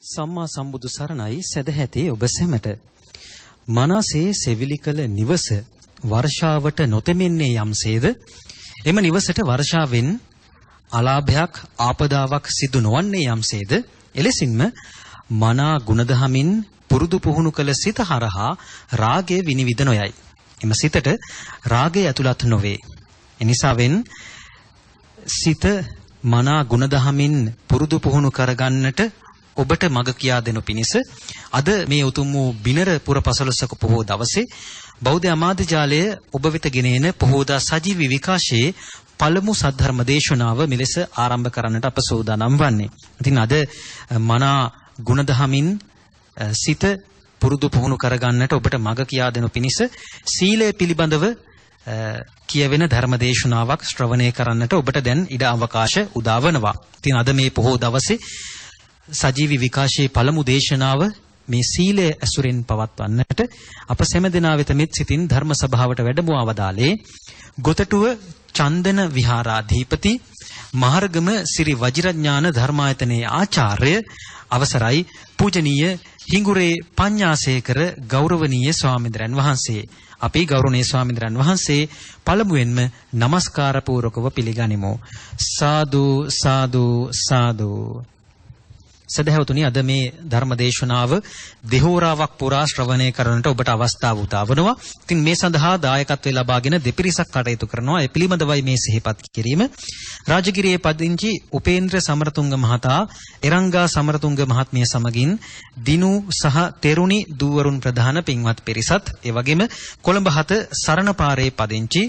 සම්මා සම්බුදු සරණයි සදැහැතේ ඔබ සැමට. මනසේ සෙවිලි කළ නිවස වර්ෂාවට නොතෙමෙන්නේ යම්සේද එම නිවසට වර්ෂාවෙන් අලාභයක් ආපදාවක් සිදු නොවන්නේ යම්සේද එලෙසින්ම මනා ගුණදහමින් පුරුදු පුහුණු කළ සිත හරහා රාගය විනිවිද නොයයි. එම සිතට රාගය ඇතුළත් නොවේ. එනිසාවෙන් සිත මනා ගුණදහමින් පුරුදු පුහුණු කරගන්නට ඔබට මඟ කියා දෙනු පිණිස අද මේ උතුම් වූ බිනර පුර 15ක පොහොව දවසේ බෞද්ධ අමාත්‍ය ජාලය ඔබ වෙත ගෙනෙන පොහොවදා සජීවී විකාශයේ පළමු සද්ධර්ම දේශනාව මෙලෙස ආරම්භ කරන්නට අප සූදානම් වන්නේ. ඉතින් අද මනා ගුණදහමින් සිත පුරුදු පුහුණු කරගන්නට ඔබට මඟ කියා දෙනු පිණිස සීලය පිළිබඳව කියවෙන ධර්ම දේශනාවක් ශ්‍රවණය කරන්නට ඔබට දැන් ඉඩ අවකාශ උදා වෙනවා. ඉතින් අද මේ පොහොව දවසේ සජීවී විකාශයේ පළමු දේශනාව මේ සීලය ඇසුරෙන් පවත්වන්නට අප සෑම දිනා වෙත මෙත් සිතින් ධර්ම සභාවට වැඩමව අවදාලේ ගොතටුව චන්දන විහාරාධිපති මහරගම සිරි වජිරඥාන ධර්මායතනයේ ආචාර්ය අවසරයි පූජනීය හිඟුරේ පඤ්ඤාසේකර ගෞරවනීය ස්වාමීන්ද්‍රයන් වහන්සේ. අපි ගෞරවනීය ස්වාමීන්ද්‍රයන් වහන්සේ පළමුවෙන්ම নমස්කාර පූර්වකව පිළිගනිමු. සාදු සාදු සාදු. සදහවතුනි, අද මේ ධර්ම දේශනාව දෙහෝරාවක් පුරා ශ්‍රවණය කරන්නට ඔබට අවස්ථාව උදා වෙනවා. ඉතින් මේ සඳහා දායකත්වය ලබාගෙන දෙපිරිසක් කටයුතු කරනවා. ඒ පිළිබඳවයි මේ සිහිපත් කිරීම. රාජගිරියේ පදිංචි උපේන්ද්‍ර සමරතුංග මහතා එරංගා සමරතුංග මහත්මිය සමගින් දිනු සහ තෙරුණි දූවරුන් ප්‍රධාන පින්වත් පිරිසත්, ඒ වගේම කොළඹ 7 සරණපාරේ පදිංචි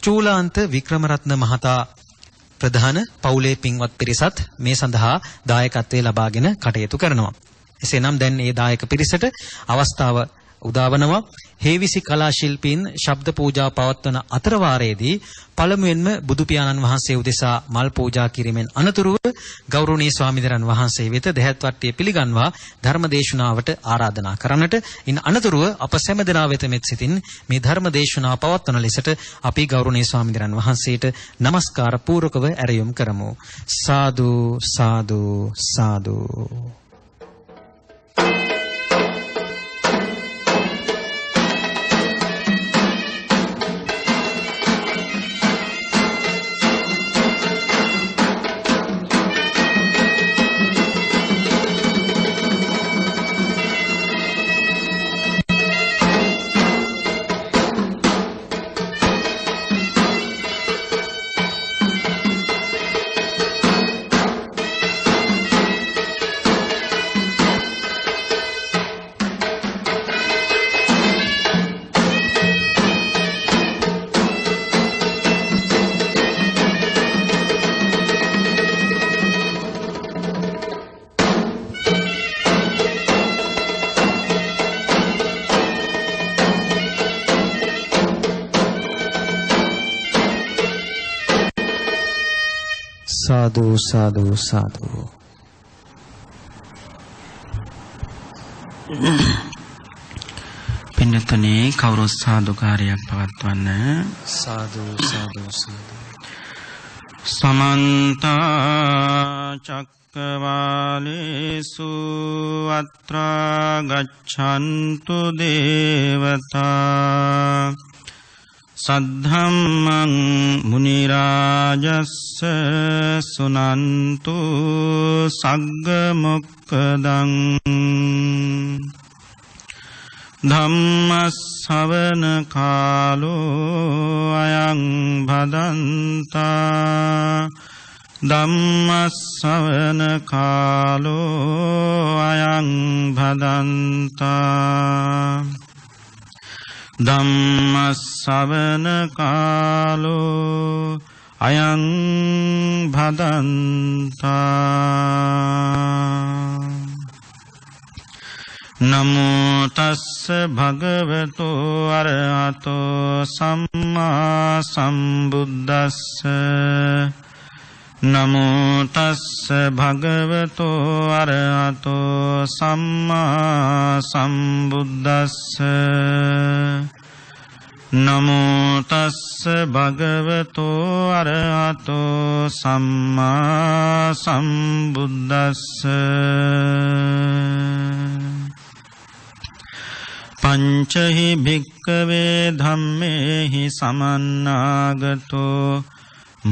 චූලාන්ත වික්‍රමරත්න මහතා ප්‍රධාන පවුලේ පින්වත් පිරිසත් මේ සඳහා දායකත්වයේ ලබාගෙන කටයුතු කරනවා. එසේනම් දැන් මේ දායක පිරිසට අවස්ථාව උදා වෙනවා. හේවිසි කලා ශිල්පීන් ශබ්ද පූජා පවත්වන අතර වාරයේදී පළමුවෙන්ම බුදු පියාණන් වහන්සේ උදෙසා මල් පූජා කිරීමෙන් අනතුරුව ගෞරවනීය ස්වාමීන් වහන්සේ වෙත දෙහත් වට්ටිය පිළිගන්වා ධර්ම දේශනාවට ආරාධනා කරන්නට, ඉන් අනතුරුව අප සෑම දෙනා වෙත මෙත් සිතින් මේ ධර්ම දේශනාව පවත්වන ලෙසට අපි ගෞරවනීය ස්වාමීන් වහන්සේට নমස්කාර පූර්වකව ඇරයුම් කරමු. සාදු සාදු සාදු. සාදු සාදු සාදු. පින්නතනේ කවුරු සාදුකාරයක් පවත්වන්න. සාදු සාදු සාදු. සමන්ත චක්කවාලේසු අත්‍රා ගච්ඡන්තු දේවතා සද්ධම්මං මුනි රාජස්ස සුනන්තු සග්ග මොක්ඛදං ධම්ම ශ්‍රවණ කාලෝ අයං භදන්තා ධම්ම ශ්‍රවණ කාලෝ අයං භදන්තා ධම්ම ශ්‍රවණ කාලෝ අයං භදන්තා. නමෝ තස්ස භගවතෝ අරහතෝ සම්මා සම්බුද්දස්ස. නමෝ තස්ස භගවතෝ අරහතෝ සම්මා සම්බුද්දස්ස. නමෝ තස්ස භගවතෝ අරහතෝ සම්මා සම්බුද්දස්ස. පංචහි භික්කවේ ධම්මේහි සමන්නාගතෝ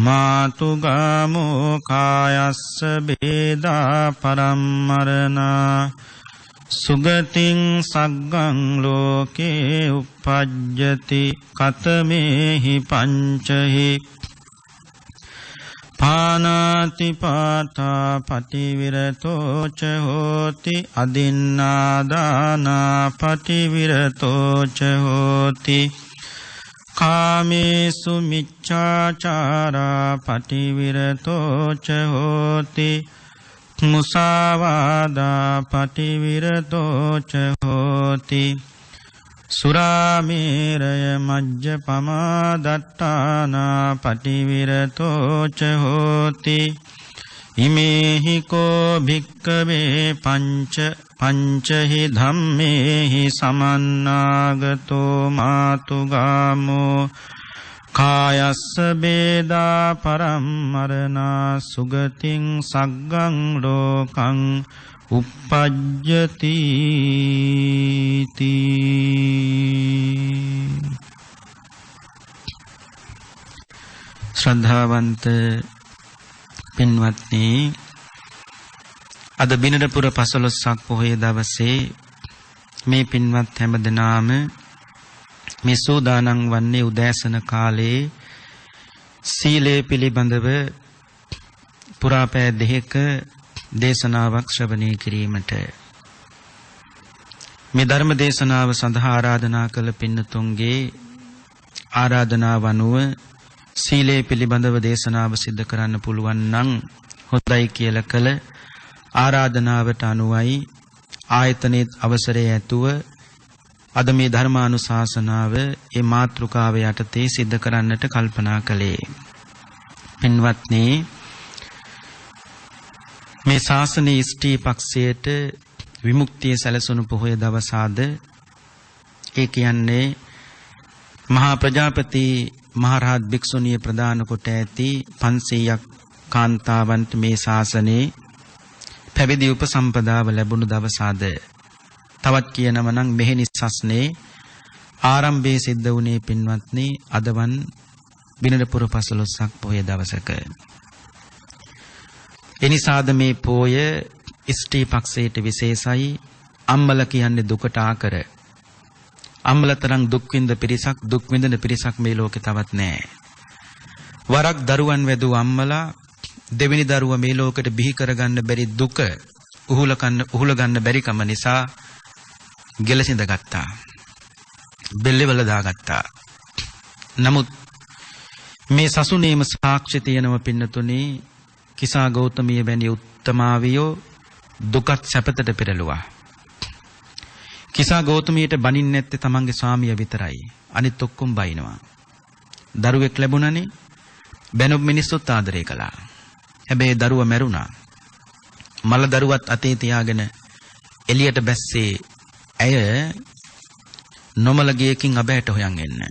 මාතුගාමෝ කායස්ස බේදා පරම්මරණා සුගතින් සග්ගං ලෝකේ උප්පජ්ජති කතමේහි පංචහි පානාති පාතා පටිවිරතෝ ච හෝති අදින්නාදානා පටිවිරතෝ ච හෝති කාමේසු මිච්ඡාචාරා පටිවිරතෝ ච හෝති මුසාවාදා පටිවිරතෝ ච හෝති සුරාමේරය මජ්ජපමා දට්ඨානා පටිවිරතෝ ච හෝති ඉමේහි කෝ භික්ඛවේ පංචහි ධම්මේහි සමන්නාගතෝ මාතුගාමෝ කායස්ස බේදා පරම්මරණා සුගතින් සග්ගං ලෝකං උප්පජ්ජති ශ්‍රද්ධාවන්ත පින්වත්නි, අද බිනරපුර 15ක් පොහොය දවසේ මේ පින්වත් හැමදෙනාම මේ සූදානම් වන්නේ උදෑසන කාලේ සීලය පිළිබඳව පුරා පැය දෙකක දේශනාවක් ශ්‍රවණය කිරීමට. මේ ධර්ම දේශනාව සඳහා ආරාධනා කළ පින්නතුන්ගේ ආරාධනාව අනුව සීලය පිළිබඳව දේශනාව සිදු කරන්න පුළුවන් නම් හොඳයි කියලා කළ ආරාධනාවට අනුවයි ආයතනයේ අවසරය ඇතුව අද මේ ධර්මානුශාසනාව ඒ මාතෘකාව යටතේ සිදු කරන්නට කල්පනා කළේ. පින්වත්නි, මේ ශාසනයේ ඉෂ්ටි පක්ෂයට විමුක්තිය සැලසුණු පොහොය දවස ආද. ඒ කියන්නේ මහා ප්‍රජාපති මහරහත් භික්ෂුණිය ප්‍රදාන කොට ඇති 500ක් කාන්තාවන්ට මේ ශාසනයේ පැවිදි උපසම්පදාව ලැබුණු දවස ආද. තවත් කියනම නම් මෙහෙණි සස්නේ ආරම්භයේ සිද්ධ වුණේ පින්වත්නි අදවන් බිනරපුර 15ක් පොහොය දවසක. එනිසාද මේ පොය ඉෂ්ටි පක්ෂයට විශේෂයි. අම්මල කියන්නේ දුකට ආකර. අම්මල තරම් දුක් විඳ පිරිසක්, දුක් විඳින පිරිසක් මේ ලෝකේ තවත් නැහැ. වරක් දරුවන් වැදූ අම්මලා දෙවෙනි දරුවා මේ ලෝකෙට බිහි කරගන්න බැරි දුක උහුල ගන්න බැරි කම නිසා ගෙලසිඳ ගත්තා. බෙල්ලවල දාගත්තා. නමුත් මේ සසුනේම සාක්ෂි තියෙනව පින්නතුනේ කිසා ගෞතමිය වැනි උත්තමාවියෝ දුකත් සැපතට පෙරළුවා. කිසා ගෞතමියට බනින්න නැත්තේ තමන්ගේ ස්වාමියා විතරයි. අනිත් ඔක්කොම බයිනවා. දරුවෙක් ලැබුණනේ. බැනුම් මිනිස්සුත් ආදරය කළා. හැබැයි දරුවා මැරුණා. මල දරුවත් අතේ තියාගෙන එළියට බැස්සේ ඇය නොමල ගියකින් අබෑට හොයන් එන්න.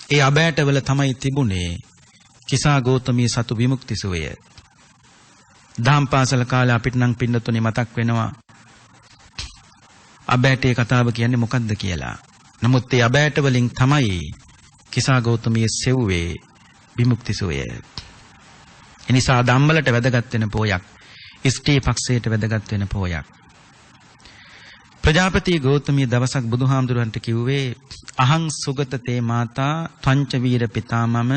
ඒ අබෑට වල තමයි තිබුණේ කිසා ගෞතමිය සතු විමුක්ති සුවය. දහම් පාසල කාලේ අපිට නම් පින්නතුනේ මතක් වෙනවා අබෑටේ කතාව කියන්නේ මොකද්ද කියලා. නමුත් ඒ අබෑට වලින් තමයි කිසා ගෞතමිය සෙව්වේ විමුක්ති සුවය. එනිසා ධම්මලට වැදගත් වෙන පොයක්, ඉෂ්ටි පක්ෂයට වැදගත් වෙන පොයක්. ප්‍රජාපති ගෞතමිය දවසක් බුදුහාමුදුරන්ට කිව්වේ අහං සුගත තේ මාතා පංච වීර පිතාමම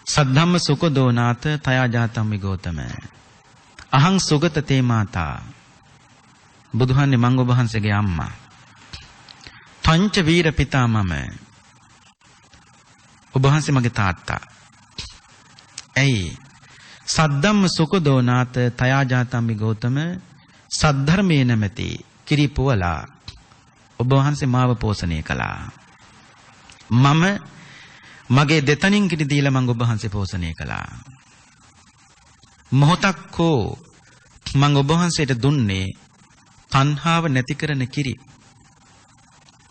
සද්ධම්ම සුකදෝනාත තයා ජාතම්මි ගෞතම. අහං සුගත තේ මාතා, බුදුහන්නේ මං ඔබ වහන්සේගේ අම්මා. පංච වීර පිතාමම, ඔබ වහන්සේ මගේ තාත්තා. ඇයි? සද්ධම්ම සුකදෝනාත තයා ජාතම්මි ගෞතම, සද්ධර්මයේ නැමැති කිරිපුවලා ඔබ වහන්සේ මාව පෝෂණය කළා. මම මගේ දෙතනින් කිරි දීලා මං ඔබ වහන්සේ පෝෂණය කළා. මොහොතක් හෝ මං ඔබ වහන්සේට දුන්නේ තණ්හාව නැති කරන කිරි.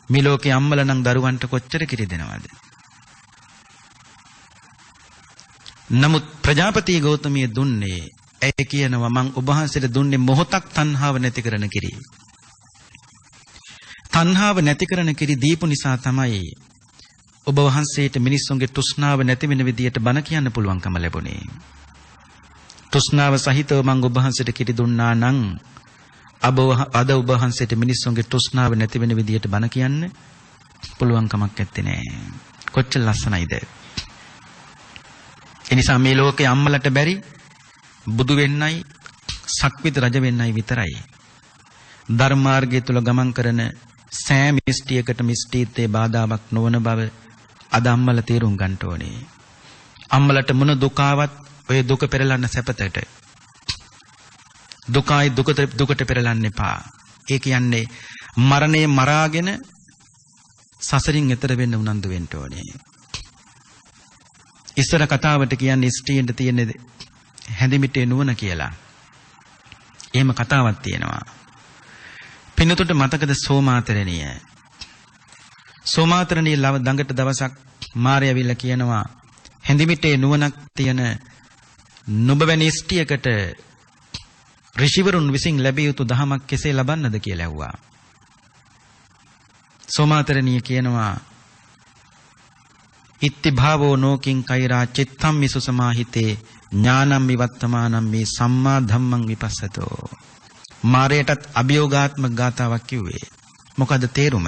මේ ලෝකේ අම්මලා නම් දරුවන්ට කොච්චර කිරි දෙනවද? නමුත් ප්‍රජාපති ගෞතමිය දුන්නේ, ඇය කියනවා මං ඔබ වහන්සේට දුන්නේ මොහොතක් තණ්හාව නැති කරන කිරි. තණ්හාව නැති කරන කිරි දීපු නිසා තමයි ඔබ වහන්සේට මිනිස්සුන්ගේ තෘෂ්ණාව නැති වෙන විදියට බණ කියන්න පුළුවන්කම ලැබුණේ. තෘෂ්ණාව සහිතව මම ඔබ වහන්සේට කිරි දුන්නා නම් අද ඔබ වහන්සේට මිනිස්සුන්ගේ තෘෂ්ණාව නැති වෙන විදියට බණ කියන්න පුළුවන් කමක් නැත්තේ නෑ. කොච්චර ලස්සනයිද? ඒ නිසා මේ ලෝකේ අම්මලට බැරි බුදු වෙන්නයි සක්විත රජ වෙන්නයි විතරයි. ධර්මාර්ගය තුල ගමන් කරන සෑම ඉෂ්ටියකට මිෂ්ටීත්වයේ බාධාවක් නොවන බව අද අම්මලා තේරුම් ගන්න ඕනේ. අම්මලට මොන දුකාවත් ඔය දුක පෙරලන්න සැපතට. දුකයි දුකට පෙරලන්න එපා. ඒ කියන්නේ මරණය මරාගෙන සසරින් එතර වෙන්න උනන්දු වෙන්න ඕනේ. ඉස්සර කතාවට කියන්නේ ඉෂ්ටියෙන්ට තියෙන හැඳිමිටේ නුවණ කියලා. එහෙම කතාවක් තියෙනවා. පින්නතුන්ට මතකද සෝමාතරණිය? සෝමාතරණිය ළඟට දවසක් මාර්යාවිල්ලා කියනවා හැඳිමිටේ නුවණක් තියෙන නුඹ වැනි ඉෂ්ටියකට ඍෂිවරුන් විසින් ලැබිය යුතු දහමක් කෙසේ ලබන්නද කියලා ඇහුවා. සෝමාතරණිය කියනවා ඉත්ති භාවෝ නෝකින් කෛරා චිත්තම් මිසු සමාහිතේ ඥානම් විවත්තමානම් මේ සම්මා ධම්මං විපස්සතෝ. මාරයටත් අභියෝගාත්මක ගාතාවක් කිව්වේ. මොකද තේරුම?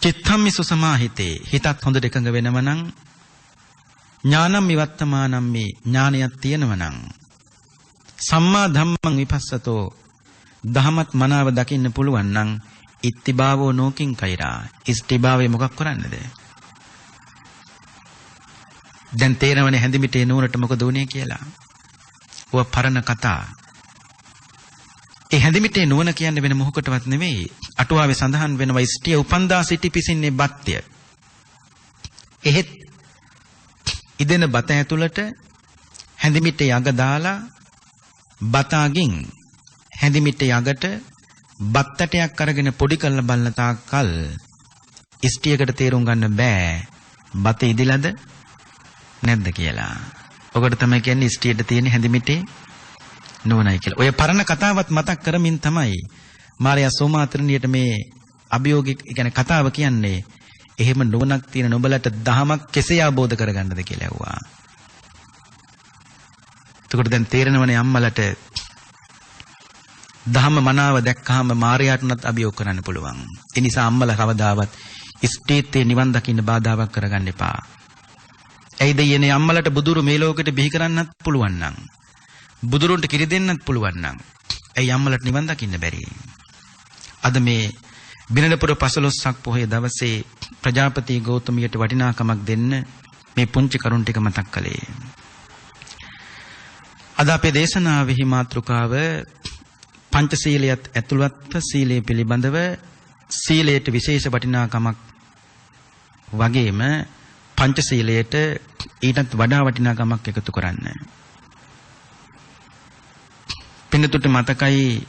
චිත්තම් මිසු සමාහිතේ හිතත් හොඳට එකඟ වෙනව නම් ඥානම් විවත්තමානම් මේ ඥානයක් තියෙනව නම් සම්මා ධම්මං විපස්සතෝ දහමත් මනාව දකින්න පුළුවන් නම් ඉත්තිභාවෝ නෝකින් කෛරා ඉස්තිභාවය මොකක් කරන්නද? දැන් තේරෙනවනේ හැඳිමිටේ නුවරට මොකද උනේ කියලා. ඔය පරණ කතා. ඒ හැඳිමිටේ නුවණ කියන්නේ වෙන මොහොකටවත් නෙමෙයි. අටුවාවේ සඳහන් වෙනවා ඉස්ටිය උපන්දා සිටි පිසින්නේ බත්ය. එහෙත් ඉදෙන බත ඇතුළට හැඳිමිටේ යඟ දාලා බතාගින් හැඳිමිටේ යඟට බත්තටයක් අරගෙන පොඩි කරලා බලන තාක්කල් ඉස්ටියකට තේරුම් ගන්න බෑ බත ඉදිලාද නැද්ද කියලා. ඔකට තමයි කියන්නේ ඉස්ටියට තියෙන හැඳිමිටේ නුවණයි කියලා. ඔය පරණ කතාවත් මතක් කරමින් තමයි මාර්යා සෝමාතරණියට මේ අභියෝගික කියන්නේ කතාව කියන්නේ. එහෙම නුවණක් තියෙන නුඹලට දහමක් කෙසේ අවබෝධ කරගන්නද කියලා ඇහුවා. එතකොට දැන් තේරෙනවනේ අම්මලට දහම මනාව දැක්කහම මාර්යාටුණත් අභියෝග කරන්න පුළුවන්. ඒ නිසා අම්මලා කවදාවත් ඉෂ්ටීත්වයේ නිවන් දකින්න බාධාවක් කරගන්න එපා. ඇයි දෙයනේ අම්මලට බුදුරු මේ ලෝකෙට බිහි කරන්නත් පුළුවන් නම් බුදුරුන්ට කිරි දෙන්නත් පුළුවන් නම් ඇයි අම්මලට නිවන් දකින්න බැරි? අද මේ බිනරපුර 15ක් පොහේ දවසේ ප්‍රජාපති ගෞතමියට වටිනාකමක් දෙන්න මේ පුංචි කරුණ ටික මතක් කළේ. අද අපේ දේශනාවෙහි මාතෘකාව පංචශීලයට ඇතුළත්ව සීලය පිළිබඳව සීලයට විශේෂ වටිනාකමක් වගේම පංචශීලයට ඊටත් වඩා වටිනාකමක් එකතු කරන්න. පින්නතුට මතකයි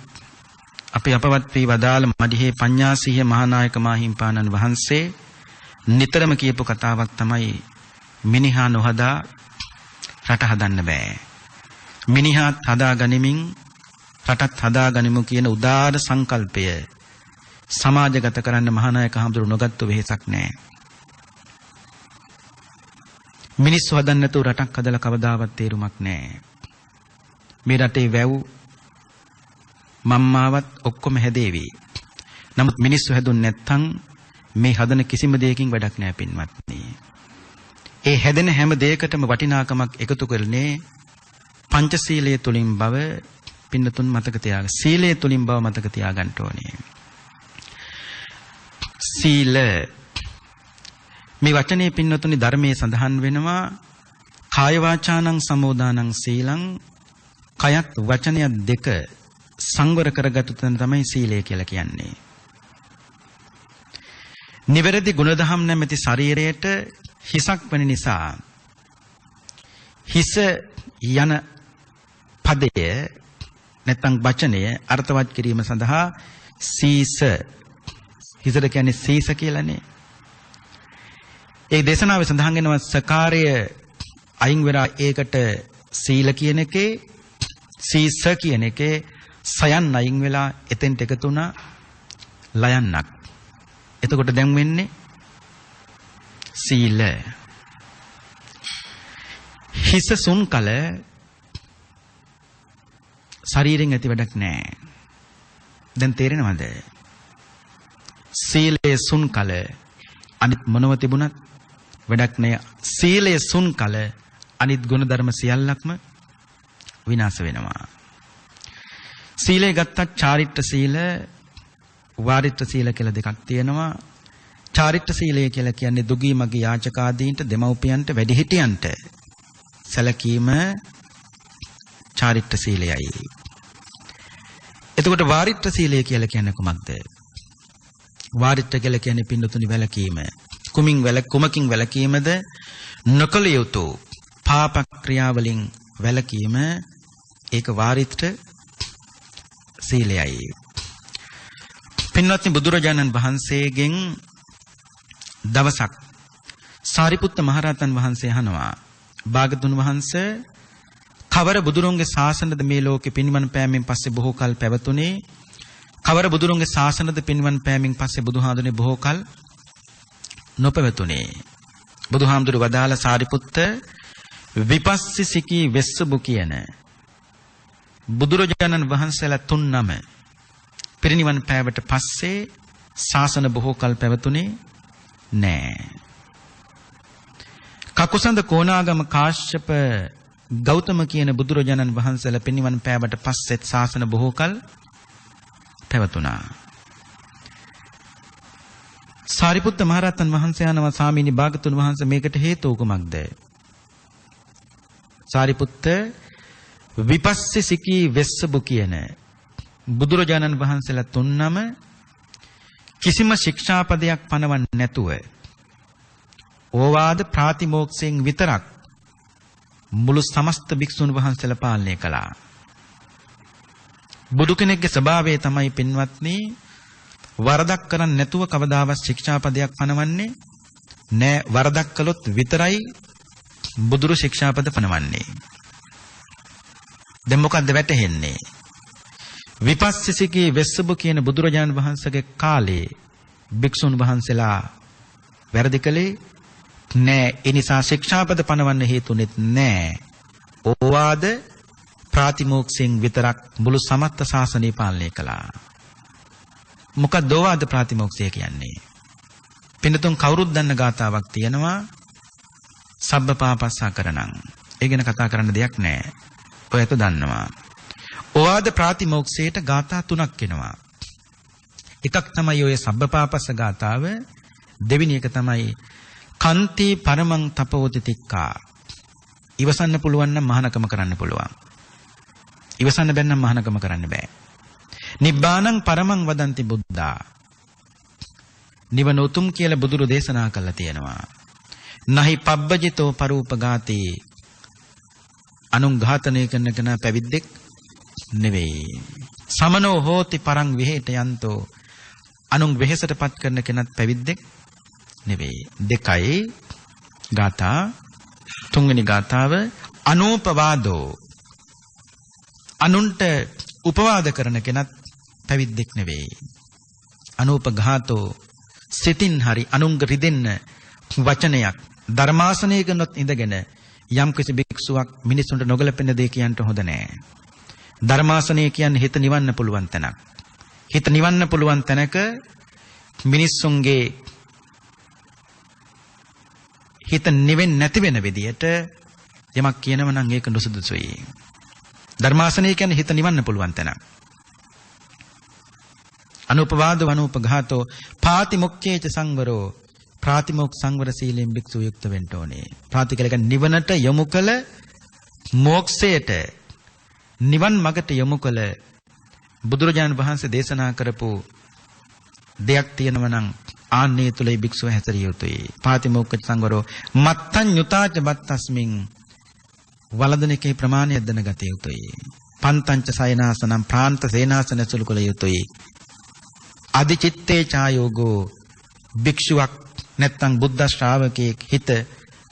අපි අපවත් වී වදාළ මඩිහේ පඤ්ඤාසීහ මහානායක මාහිම්පාණන් වහන්සේ නිතරම කියපු කතාවක් තමයි මිනිහා නොහදා රට හදන්න බෑ. මිනිහාත් හදා ගනිමින් රටත් හදා ගනිමු කියන උදාර සංකල්පය සමාජගත කරන්න මහානායක හඳුරු නොගත්තු වෙහසක් නෑ. මිනිස්සු හදන්න නැතුව රටක් හදලා කවදාවත් තේරුමක් නෑ. මේ රටේ වැව් මම්මාවත් ඔක්කොම හැදේවි. නමුත් මිනිස්සු හැදුන්නේ නැත්නම් මේ හදන කිසිම දෙයකින් වැඩක් නෑ පින්වත්නි. ඒ හැදෙන හැම දෙයකටම වටිනාකමක් එකතු කරන්නේ පංචශීලයේ තුලින් බව පින්නතුන් මතක තියාගන්න. සීලයේ තුලින් බව මතක තියාගන්න ඕනේ. සීල මේ වචනේ පින්නතුනි ධර්මයේ සඳහන් වෙනවා කාය වාචානං සමෝදානං සීලං කයත් වචනය දෙක සංවර කරගත්තු තැන තමයි සීලය කියලා කියන්නේ. නිවැරදි ගුණධම් නැමැති ශරීරයට හිසක් වෙන නිසා හිස යන පදය නැත්නම් වචනය අර්ථවත් කිරීම සඳහා සීස හිසට කියන්නේ සීස කියලානේ. ඒ දේශනාවේ සඳහන් වෙනවා සකාරය අයින් වෙලා ඒකට සීල කියන එකේ සීස කියන එකේ සයන් අයින් වෙලා එතෙන්ට එකතු වුණා ලයන්නක්. එතකොට දැන් වෙන්නේ සීල. හිස සුන් කල ශරීරයෙන් ඇති වැඩක් නැහැ. දැන් තේරෙනවද? සීලයේ සුන් කල අනිත් මොනව තිබුණත් වැඩක් නැහැ. සීලයේ සුන් කල අනිත් ගුණ ධර්ම සියල්ලක්ම විනාශ වෙනවා. සීලය ගත්තත් චාරිත්‍ර සීල, වාරිත්‍ර සීල කියලා දෙකක් තියෙනවා. චාරිත්‍ර සීලය කියලා කියන්නේ දුගී මගේ යාචකාදීන්ට, දෙමව්පියන්ට, වැඩිහිටියන්ට සැලකීම චාරිත්‍ර සීලයයි. එතකොට වාරිත්‍ර සීලය කියලා කියන්නේ කොහොමද? වාරිත්‍ර කියලා කියන්නේ පින්නතුනි වැලකීම. කුමකින් වැලකීමද? නොකල යුතු පාප ක්‍රියාවලින් වැලකීම. ඒක වාරිත්‍ර සීලයයි. පින්වත්නි, බුදුරජාණන් වහන්සේගෙන් දවසක් සාරිපුත්ත මහරහතන් වහන්සේ අහනවා, භාගතුන් වහන්සේ කවර බුදුරුන්ගේ ශාසනද මේ ලෝකේ පින්වන් පෑමෙන් පස්සේ බොහෝ කල් පැවතුනේ? කවර බුදුරුන්ගේ ශාසනද පින්වන් පෑමෙන් පස්සේ බුදුහාඳුනේ බොහෝ කල් නොපැවතුනේ? බුදුහාමුදුරු වදාළ සාරිපුත්ත විපස්සිකී වෙස්සබු කියන බුදුරජාණන් වහන්සේලා 3 පිරිනිවන් පෑවට පස්සේ ශාසන බොහෝ කල් පැවතුනේ නෑ. කකුසඳ කොණාගම කාශ්‍යප ගෞතම කියන බුදුරජාණන් වහන්සේලා පිරිනිවන් පෑවට පස්සෙත් ශාසන බොහෝ කල් පැවතුණා. සාරිපුත්ත මහරහතන් වහන්සේ අහනවා, ස්වාමීනි භාගතුන් වහන්සේ මේකට හේතුව කුමක්ද? සාරිපුත්ත විපස්සිකී වෙස්සබු කියන බුදුරජාණන් වහන්සේලා 3 කිසිම ශික්ෂාපදයක් පනවන්නේ නැතුව ඕවාද ප්‍රාතිමෝක්ෂයෙන් විතරක් මුළු සමස්ත භික්ෂුන් වහන්සේලා පාලනය කළා. බුදු කෙනෙක්ගේ ස්වභාවය තමයි පින්වත්නි, වරදක් කරන්නේ නැතුව කවදාවත් ශික්ෂාපදයක් පනවන්නේ නෑ. වරදක් කළොත් විතරයි බුදුරු ශික්ෂාපද පනවන්නේ. දැන් මොකද්ද වැටහෙන්නේ? විපස්සිකී වෙස්සබු කියන බුදුරජාණන් වහන්සේගේ කාලේ භික්ෂුන් වහන්සේලා වැරදි කළේ නෑ. ඒ නිසා ශික්ෂාපද පනවන්න හේතුනෙත් නෑ. ඕවාද ප්‍රාතිමෝක්ෂයෙන් විතරක් මුළු සමස්ත ශාසනය පාලනය කළා. මොකක්ද ඕවාද ප්‍රාතිමෝක්ෂය කියන්නේ? පින්නතුන් කවුරුත් දන්න ගාතාවක් තියෙනවා, සබ්බ පාපස්සා කරණං. ඒ ගැන කතා කරන්න දෙයක් නෑ. ඔයත් දන්නවා. ඕවාද ප්‍රාතිමෝක්ෂයට ගාථා 3ක් එනවා. එකක් තමයි ඔය සබ්බපාපස්ස ගාථාව. දෙවෙනි එක තමයි කන්ති පරමං තපෝති තික්කා. ඉවසන්න පුළුවන් නම් මහානකම කරන්න පුළුවන්. ඉවසන්න බැන්නම් මහානකම කරන්න බෑ. නිබ්බානං පරමං වදන්ති බුද්ධා. නිවන උතුම් කියලා බුදුරු දේශනා කළා තියෙනවා. නහි පබ්බජිතෝ පරූපගාතේ. අනුන් ඝාතනය කරන කෙනා පැවිද්දෙක් නෙවෙයි. සමනෝ හෝති පරං විහෙට යන්තෝ. අනුන් වෙහෙසටපත් කරන කෙනත් පැවිද්දෙක් නෙවෙයි. 2යි ගාථා. 3වෙනි ගාථාව අනූපවාදෝ. අනුන්ට උපවාද කරන කෙනත් පැවිද්දෙක් නෙවෙයි. අනූපඝාතෝ. සිතින් හරි අනුන්ග රිදෙන්න වචනයක් ධර්මාසනයකනොත් ඉඳගෙන යම් කිසි භික්ෂුවක් මිනිසුන්ට නොගැලපෙන දේ කියන්න හොඳ නෑ. ධර්මාසනය කියන්නේ හිත නිවන්න පුළුවන් තැනක්. හිත නිවන්න පුළුවන් තැනක මිනිස්සුන්ගේ හිත නිවෙන්නේ නැති වෙන විදියට යමක් කියනව නම් ඒක නුසුදුසුයි. ධර්මාසනය කියන්නේ හිත නිවන්න පුළුවන් තැනක්. අනුපවාදෝ අනුපඝාතෝ පාතිමොක්ඛේච සංවරෝ. ප්‍රාතිමෝක්ඛ සංවර සීලෙන් භික්ෂුව යුක්ත වෙන්න ඕනේ. ප්‍රාතිකලක නිවනට යොමු කළ මෝක්ෂයට නිවන් මගට යොමු කළ බුදුරජාණන් වහන්සේ දේශනා කරපු දෙයක් තියෙනවා නම් ආන්නේ තුලයි භික්ෂුව හැසිරිය යුතුයි. පාතිමෝක්ඛ සංවරෝ මත්තං යුතාච බත්තස්මින්. වලදන එකේ ප්‍රමාණය දැනගත යුතුයි. පන්තංච සයනාසනම් ප්‍රාන්ත සේනාසන සුළු කළ යුතුයි. අධිචිත්තේ ඡායෝගෝ. භික්ෂුවක් නැත්තම් බුද්ධ ශ්‍රාවකයෙක් හිත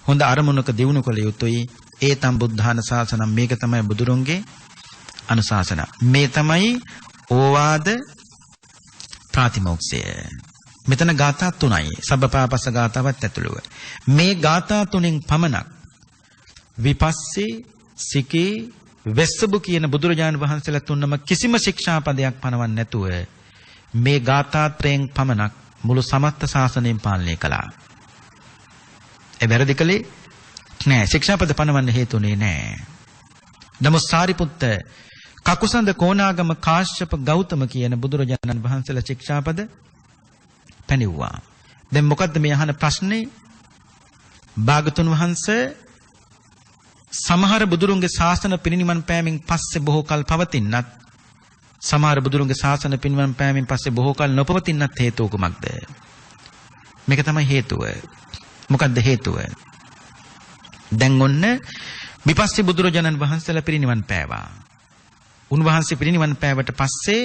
හොඳ අරමුණක දියුණු කළ යුතුයි. ඒතම් බුද්ධාන ශාසනම්. මේක තමයි බුදුරුන්ගේ අනුශාසනා. මේ තමයි ඕවාද ප්‍රාතිමෝක්ෂය. මෙතන ගාථා 3යි. සබ්බපාපස්ස ගාථාවත් ඇතුළුව. මේ ගාථා 3න් පමණක් විපස්සේ සිකේ වෙස්සබු කියන බුදුරජාණන් වහන්සේලා තුන්නම කිසිම ශික්ෂාපදයක් පනවන්නේ නැතුව මේ ගාථා 3න් පමණක් මුළු සමස්ත ශාසනයෙන් පාලනය කළා. ඒ වැරදි කලේ නෑ. ශික්ෂාපද පනවන්න හේතුනේ නෑ. නමුත් සාරිපුත්ත, කකුසඳ, කෝණාගම, කාශ්‍යප, ගෞතම කියන බුදුරජාණන් වහන්සේලා ශික්ෂාපද පැනෙව්වා. දැන් මොකද්ද මේ අහන ප්‍රශ්නේ? භාගතුන් වහන්සේ සමහර බුදුරුන්ගේ ශාසන පිරිනිවන් පෑමෙන් පස්සේ බොහෝ කල පවතිනත් සමහර බුදුරුන්ගේ ශාසන පිරිනිවන් පෑමෙන් පස්සේ බොහෝ කල නොපවතිනත් හේතුව කුමක්ද? මේක තමයි හේතුව. මොකද්ද හේතුව? දැන් ඔන්න විපස්සී බුදුරජාණන් වහන්සේලා පිරිනිවන් පෑවා. උන්වහන්සේ පිරිනිවන් පෑවට පස්සේ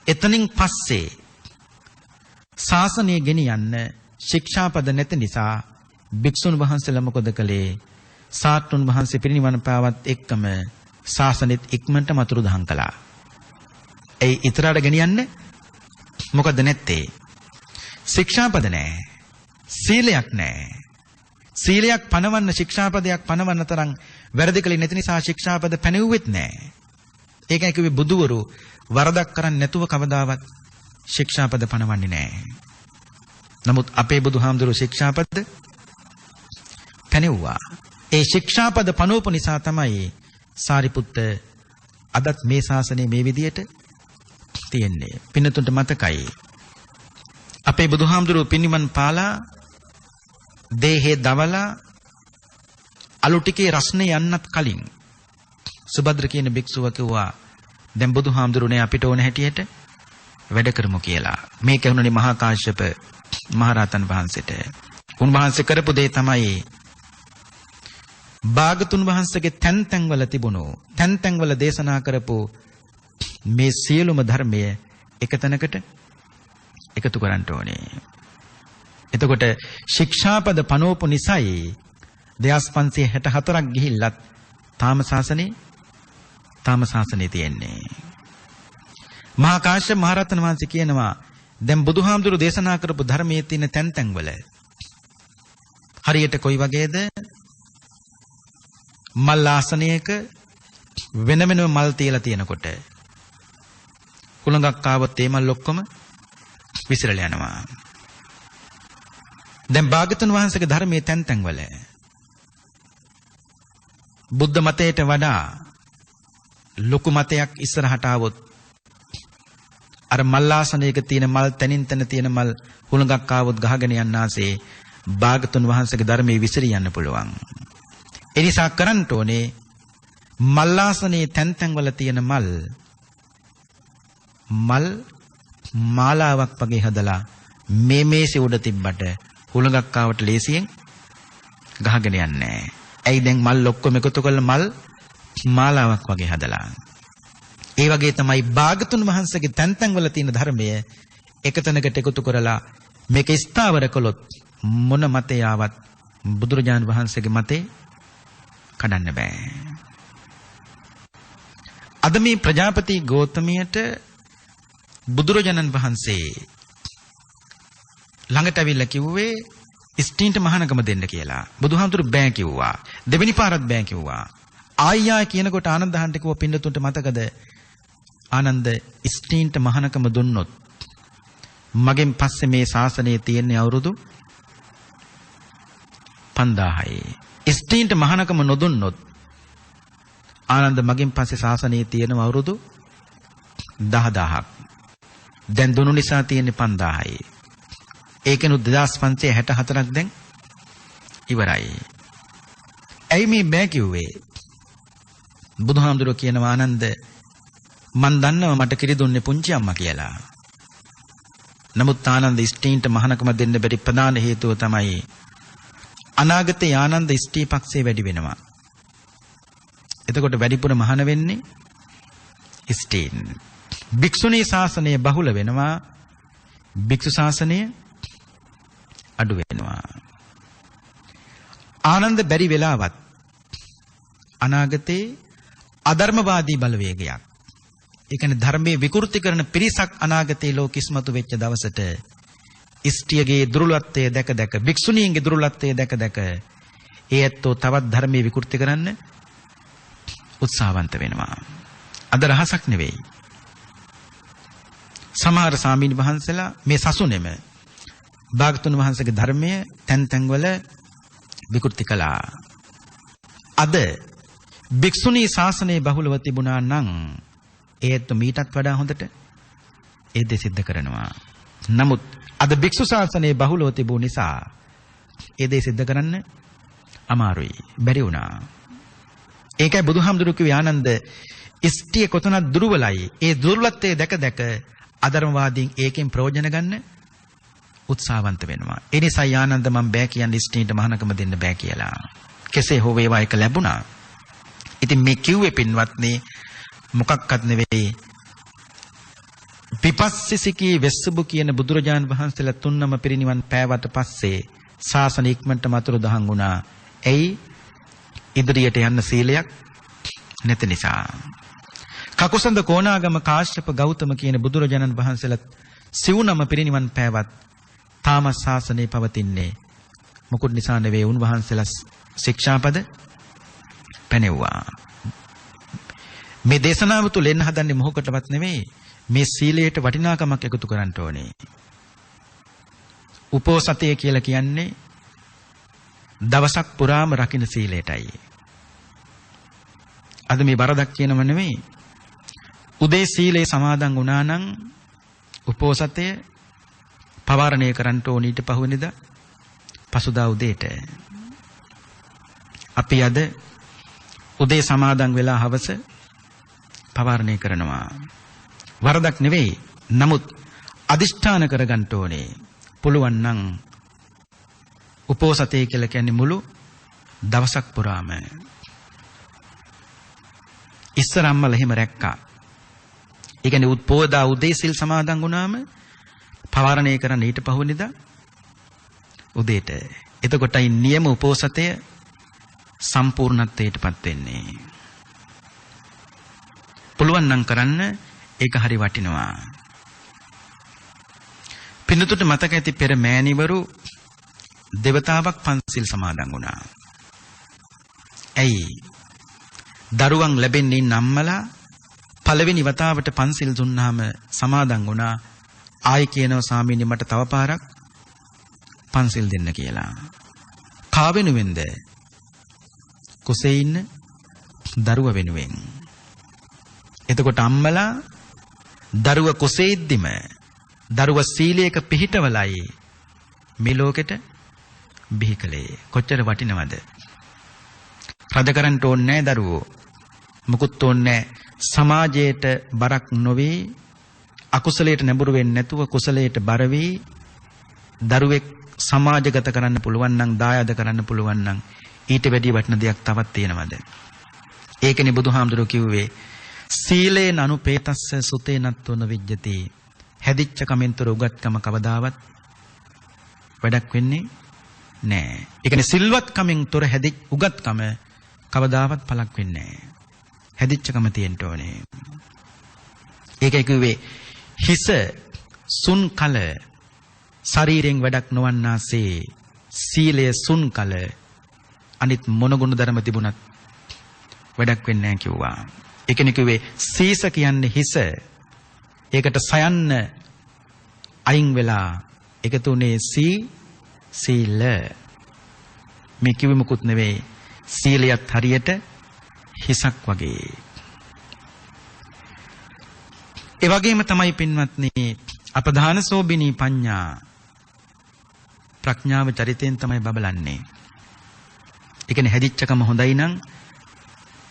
එතනින් පස්සේ ශාසනය ගෙනියන්න ශික්ෂාපද නැති නිසා භික්ෂුන් වහන්සේලා මොකද කළේ? සාට්ටුන් වහන්සේ පිරිනිවන් පෑවත් එක්කම ශාසනෙත් ඉක්මනට මතුරු දහම් කළා. ඒ ඉතරාට ගෙනියන්න මොකද නැත්තේ? ශික්ෂාපද නැහැ. සීලයක් නැහැ. සීලයක් පනවන්න, ශික්ෂාපදයක් පනවන්න තරම් වැරදි කලේ නැති නිසා ශික්ෂාපද පැනෙව්වෙත් නැහැ. ඒකයි කිව්වේ බුදුවරු වරදක් කරන්නේ නැතුව කවදාවත් ශික්ෂාපද පනවන්නේ නැහැ. නමුත් අපේ බුදුහාමුදුරුවෝ ශික්ෂාපද පැනෙව්වා. ඒ ශික්ෂාපද පනවපු නිසා තමයි සාරිපුත්ත අදත් මේ ශාසනය මේ විදියට තියෙන්නේ. පින්නතුන්ට මතකයි අපේ බුදුහාමුදුරුවෝ පින්නිවන් පාලා දේහේ දවලා අලු ටිකේ රස්නේ යන්නත් කලින් සුභද්‍ර කියන භික්ෂුව කිව්වා දැන් බුදුහාමුදුරුවනේ අපිට ඕන හැටියට වැඩ කරමු කියලා. මේක ඇහුණනේ මහා කාශ්‍යප මහරහතන් වහන්සේට. උන්වහන්සේ කරපු දේ තමයි භාගතුන් වහන්සේගේ තැන් වල තිබුණු තැන් වල දේශනා කරපු මේ සියලුම ධර්මය එක තැනකට එකතු කරන්න ඕනේ. එතකොට ශික්ෂාපද පනෝපු නිසායි 2564ක් ගිහිල්ලත් තාම ශාසනේ තියෙන්නේ. මහා කාශ්‍යප මහරහතන් වහන්සේ කියනවා දැන් බුදුහාමුදුරු දේශනා කරපු ධර්මයේ තියෙන තැන් වල හරියට කොයි වගේද? මල් ආසනයක වෙන වෙනම මල් තියලා තියෙනකොට කුලඟක් ආවොත් ඒ මල් ඔක්කොම විසිරලා යනවා. දැන් භාගතුන් වහන්සේගේ ධර්මයේ තැන් වල බුද්ධ මතයට වඩා ලොකු මතයක් ඉස්සරහට ආවොත් අර මල් ආසනයක තියෙන මල් තනින් තන තියෙන මල් කුලඟක් ආවොත් ගහගෙන යන්නාසේ භාගතුන් වහන්සේගේ ධර්මයේ විසිරී යන්න පුළුවන්. ඒ නිසා කරන්න ඕනේ මල්ලාසනේ තැන් වල තියෙන මල් මාලාවක් වගේ හදලා මේ මේසේ උඩ තිබ්බට හුලඟක් ආවට ලේසියෙන් ගහගෙන යන්නේ නැහැ. ඇයි දැන් මල් ඔක්කොම එකතු කරලා මල් මාලාවක් වගේ හදලා. ඒ වගේ තමයි භාගතුන් වහන්සේගේ තැන් වල තියෙන ධර්මය එකතැනකට එකතු කරලා මේක ස්ථාවර කළොත් මොන මතේ ආවත් බුදුරජාණන් වහන්සේගේ මතේ කඩන්න බෑ. අද මේ ප්‍රජාපති ගෞතමියට බුදුරජාණන් වහන්සේ ළඟට ඇවිල්ලා කිව්වේ ස්ත්‍රීන්ට මහානකම දෙන්න කියලා. බුදුහාමුදුරු බෑ කිව්වා. දෙවෙනි පාරත් බෑ කිව්වා. ආයියා කියනකොට ආනන්ද හන්ට කිව්ව පින්නතුන්ට මතකද? ආනන්ද ස්ත්‍රීන්ට මහානකම දුන්නොත් මගෙන් පස්සේ මේ ශාසනයේ තියෙන අවුරුදු 5000යි. ස්ත්‍රීන්ට මහානකම නොදුන්නොත් ආනන්ද මගෙන් පස්සේ ශාසනයේ තියෙන අවුරුදු 10000ක්. දැන් දුනු නිසා තියෙන්නේ 5000යි. ඒකෙනුත් 2564ක් දැන් ඉවරයි. ඇයි මේ බෑ කිව්වේ? බුදුහාමුදුරුවෝ කියනවා ආනන්ද මන් දන්නවා මට කිරි දුන්නේ පුංචි අම්මා කියලා. නමුත් ආනන්ද ස්ත්‍රීන්ට මහානකම දෙන්න බැරි ප්‍රධාන හේතුව තමයි අනාගතේ ආනන්ද ස්ත්‍රී පක්ෂේ වැඩි වෙනවා. එතකොට වැඩිපුර මහාන වෙන්නේ ස්ත්‍රීන්. භික්ෂුණී ශාසනය බහුල වෙනවා. භික්ෂු ශාසනය අඩු වෙනවා. ආනන්ද බැරි වෙලාවත් අනාගතේ අධර්මවාදී බලවේගයක්. ඒ කියන්නේ ධර්මයේ විකෘති කරන පිරිසක් අනාගතයේ ලෝක ඉස්මතු වෙච්ච දවසට ඉස්ටියගේ දුර්වලත්වය දැක දැක භික්ෂුණීන්ගේ දුර්වලත්වය දැක දැක ඒ ඇත්තෝ තවත් ධර්මයේ විකෘති කරන්න උත්සාහවන්ත වෙනවා. අද රහසක් නෙවෙයි. සමහර සාමීන් වහන්සේලා මේ සසුනේම භාගතුන් වහන්සේගේ ධර්මය තැන් තැන්වල විකෘති කළා. අද භික්ෂුණී ශාසනයේ බහුලව තිබුණා නම් ඒත් මීටත් වඩා හොඳට ඒ දේ සිද්ධ කරනවා. නමුත් අද භික්ෂු ශාසනයේ බහුලව තිබුණ නිසා ඒ දේ සිද්ධ කරන්න අමාරුයි. බැරි වුණා. ඒකයි බුදුහාමුදුරුවෝ කිව්වේ ආනන්ද ඉස්ටිය කොතනක් දුර්වලයි. ඒ දුර්වලත්වයේ දැක දැක අධර්මවාදීන් ඒකෙන් ප්‍රයෝජන ගන්න උත්සාහවන්ත වෙනවා. ඒ නිසා ආනන්ද මම බෑ කියන්නේ ඉස්ටියට මහානකම දෙන්න බෑ කියලා. කෙසේ හෝ වේවා එක ලැබුණා. ඉතින් මේ කිව්වේ පින්වත්නි මොකක්වත් නෙවෙයි. විපස්සිකී වෙස්සබු කියන බුදුරජාන් වහන්සේලා තුන්නම පිරිනිවන් පෑවට පස්සේ ශාසන ඉක්මනට මතුරු දහන් වුණා. එයි ඉදිරියට යන්න සීලයක් නැති නිසා. කකුසඳ කොණාගම කාශ්‍යප ගෞතම කියන බුදුරජාණන් වහන්සේලා සිව්නම පිරිනිවන් පෑවත් තාම ශාසනය පවතින්නේ මොකුත් නිසා නෙවෙයි. උන්වහන්සේලා ශික්ෂාපද පැනෙව්වා. මේ දේශනාව තුළ එන්න හදන්නේ මොහොකටවත් නෙවෙයි. මේ සීලයට වටිනාකමක් එකතු කරන්න ඕනේ. උපෝසතය කියලා කියන්නේ දවසක් පුරාම රකින්න සීලයටයි. අද මේ වරදක් කියනව නෙවෙයි. උදේ සීලේ සමාදන් වුණා නම් උපෝසතය පවාරණය කරන්න ඕන ඊට පහුවෙනිදා පසුදා උදේට. අපි අද උදේ සමාදන් වෙලා හවස පවාරණය කරනවා. වරදක් නෙවෙයි. නමුත් අදිෂ්ඨාන කරගන්න ඕනේ. පුළුවන් නම් උපෝසතේ කියලා කියන්නේ මුළු දවසක් පුරාම. ඉස්සර අම්මලා එහෙම රැක්කා. ඒ කියන්නේ උත්පෝදා උදේ සිල් සමාදන් වුණාම පවාරණය කරන්න ඊට පහුවෙනිදා උදේට. එතකොටයි නියම උපෝසතය සම්පූර්ණත්වයටපත් වෙන්නේ. පුළුවන් නම් කරන්න ඒක හරි වටිනවා. පින්නතුට මතක ඇති පෙර මෑණිවරු දෙවතාවක් පන්සිල් සමාදන් වුණා. ඇයි? දරුවන් ලැබෙන්නේ නම්මලා පළවෙනි වතාවට පන්සිල් දුන්නාම සමාදන් වුණා. ආයි කියනවා ස්වාමීනි මට තව පාරක් පන්සිල් දෙන්න කියලා. කා වෙනුවෙන්ද? කුසේ ඉන්න දරුව වෙනුවෙන්. එතකොට අම්මලා දරුව කුසේ ඉද්දිම දරුව සීලයක පිහිටවලයි මේ ලෝකෙට බිහි කළේ. කොච්චර වටිනවද? රද කරන්න ඕනේ නැහැ දරුවෝ. මුකුත් ඕනේ නැහැ. සමාජයට බරක් නොවේ. අකුසලයට නැඹුරු වෙන්නේ නැතුව කුසලයට බර වී දරුවෙක් සමාජගත කරන්න පුළුවන් නම් දායාද කරන්න පුළුවන් නම් ඊට වැඩි වටින දෙයක් තවත් තියෙනවද? ඒකනේ බුදුහාමුදුරුවෝ කිව්වේ සීලේන අනුපේතස්ස සුතේනත්වන විජ්ජති. හැදිච්ච කමෙන්තර උගත්කම කවදාවත් වැඩක් වෙන්නේ නැහැ. ඒ කියන්නේ සිල්වත් කමෙන් තොර හැදිච්ච උගත්කම කවදාවත් පළක් වෙන්නේ නැහැ. හැදිච්ච කම තියෙන්න ඕනේ. ඒකයි කිව්වේ හිස සුන් කල ශරීරයෙන් වැඩක් නොවන්නාසේ සීලය සුන් කල අනිත් මොන ගුණ ධර්ම තිබුණත් වැඩක් වෙන්නේ නැහැ කිව්වා. ඒකනේ කිව්වේ සීස කියන්නේ හිස. ඒකට සයන්න අයින් වෙලා එකතුනේ සීල. මේ කිව්වෙ මොකුත් නෙවෙයි. සීලයත් හරියට හිසක් වගේ. ඒ වගේම තමයි පින්වත්නි අපදාන සෝබිනී පඤ්ඤා ප්‍රඥාව චරිතයෙන් තමයි බබලන්නේ. ඒ කියන්නේ හැදිච්චකම හොඳයි නම්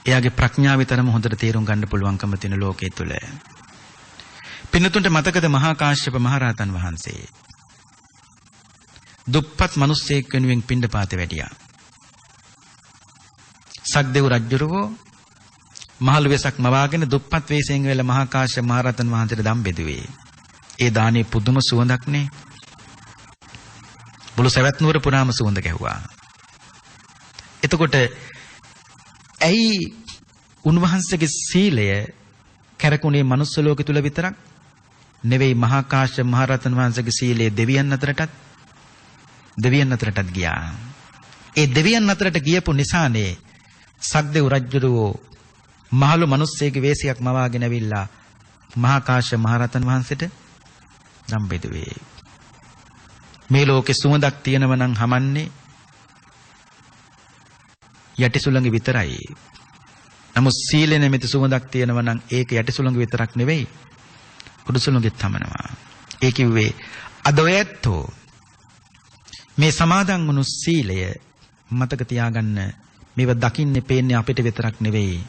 එයාගේ ප්‍රඥාව විතරම හොඳට තේරුම් ගන්න පුළුවන්කම තියෙන ලෝකයේ තුල. පින්නතුන්ට මතකද මහා කාශ්‍යප මහරහතන් වහන්සේ දුප්පත් මිනිස්සෙක් වෙනුවෙන් පිණ්ඩපාතේ වැඩියා. සක්දෙව් රජුරෝ මහලු වෙසක් මවාගෙන දුප්පත් වෙසෙන් වෙල මහා කාශ්‍යප මහරහතන් වහන්සේට දම් බෙදුවේ. ඒ දානේ පුදුම සුවඳක්නේ. මුළු සවැත් නුවර පුරාම සුවඳ ගැහුවා. එතකොට ඇයි උන්වහන්සේගේ සීලය කැරකුණේ මනුස්ස ලෝකෙ තුල විතරක් නෙවෙයි මහා කාශ්‍යප මහ රහතන් වහන්සේගේ සීලය දෙවියන් අතරටත් ගියා. ඒ දෙවියන් අතරට ගියපු නිසානේ සක්දෙව් රජුරෝ මහලු මිනිස්සෙගේ වේශයක් මවාගෙන ඇවිල්ලා මහා කාශ්‍යප මහ රහතන් වහන්සේට නම් බෙදුවේ. මේ ලෝකේ සුවඳක් තියෙනව නම් හමන්නේ යටි සුළඟ විතරයි. නමුත් සීලෙ නැමැති සුවඳක් තියෙනව නම් ඒක යටි සුළඟ විතරක් නෙවෙයි උඩු සුළඟෙත් තමනවා. ඒ කිව්වේ අද ඔයත්ෝ මේ සමාදන් වුණු සීලය මතක තියාගන්න. මේව දකින්නේ පේන්නේ අපිට විතරක් නෙවෙයි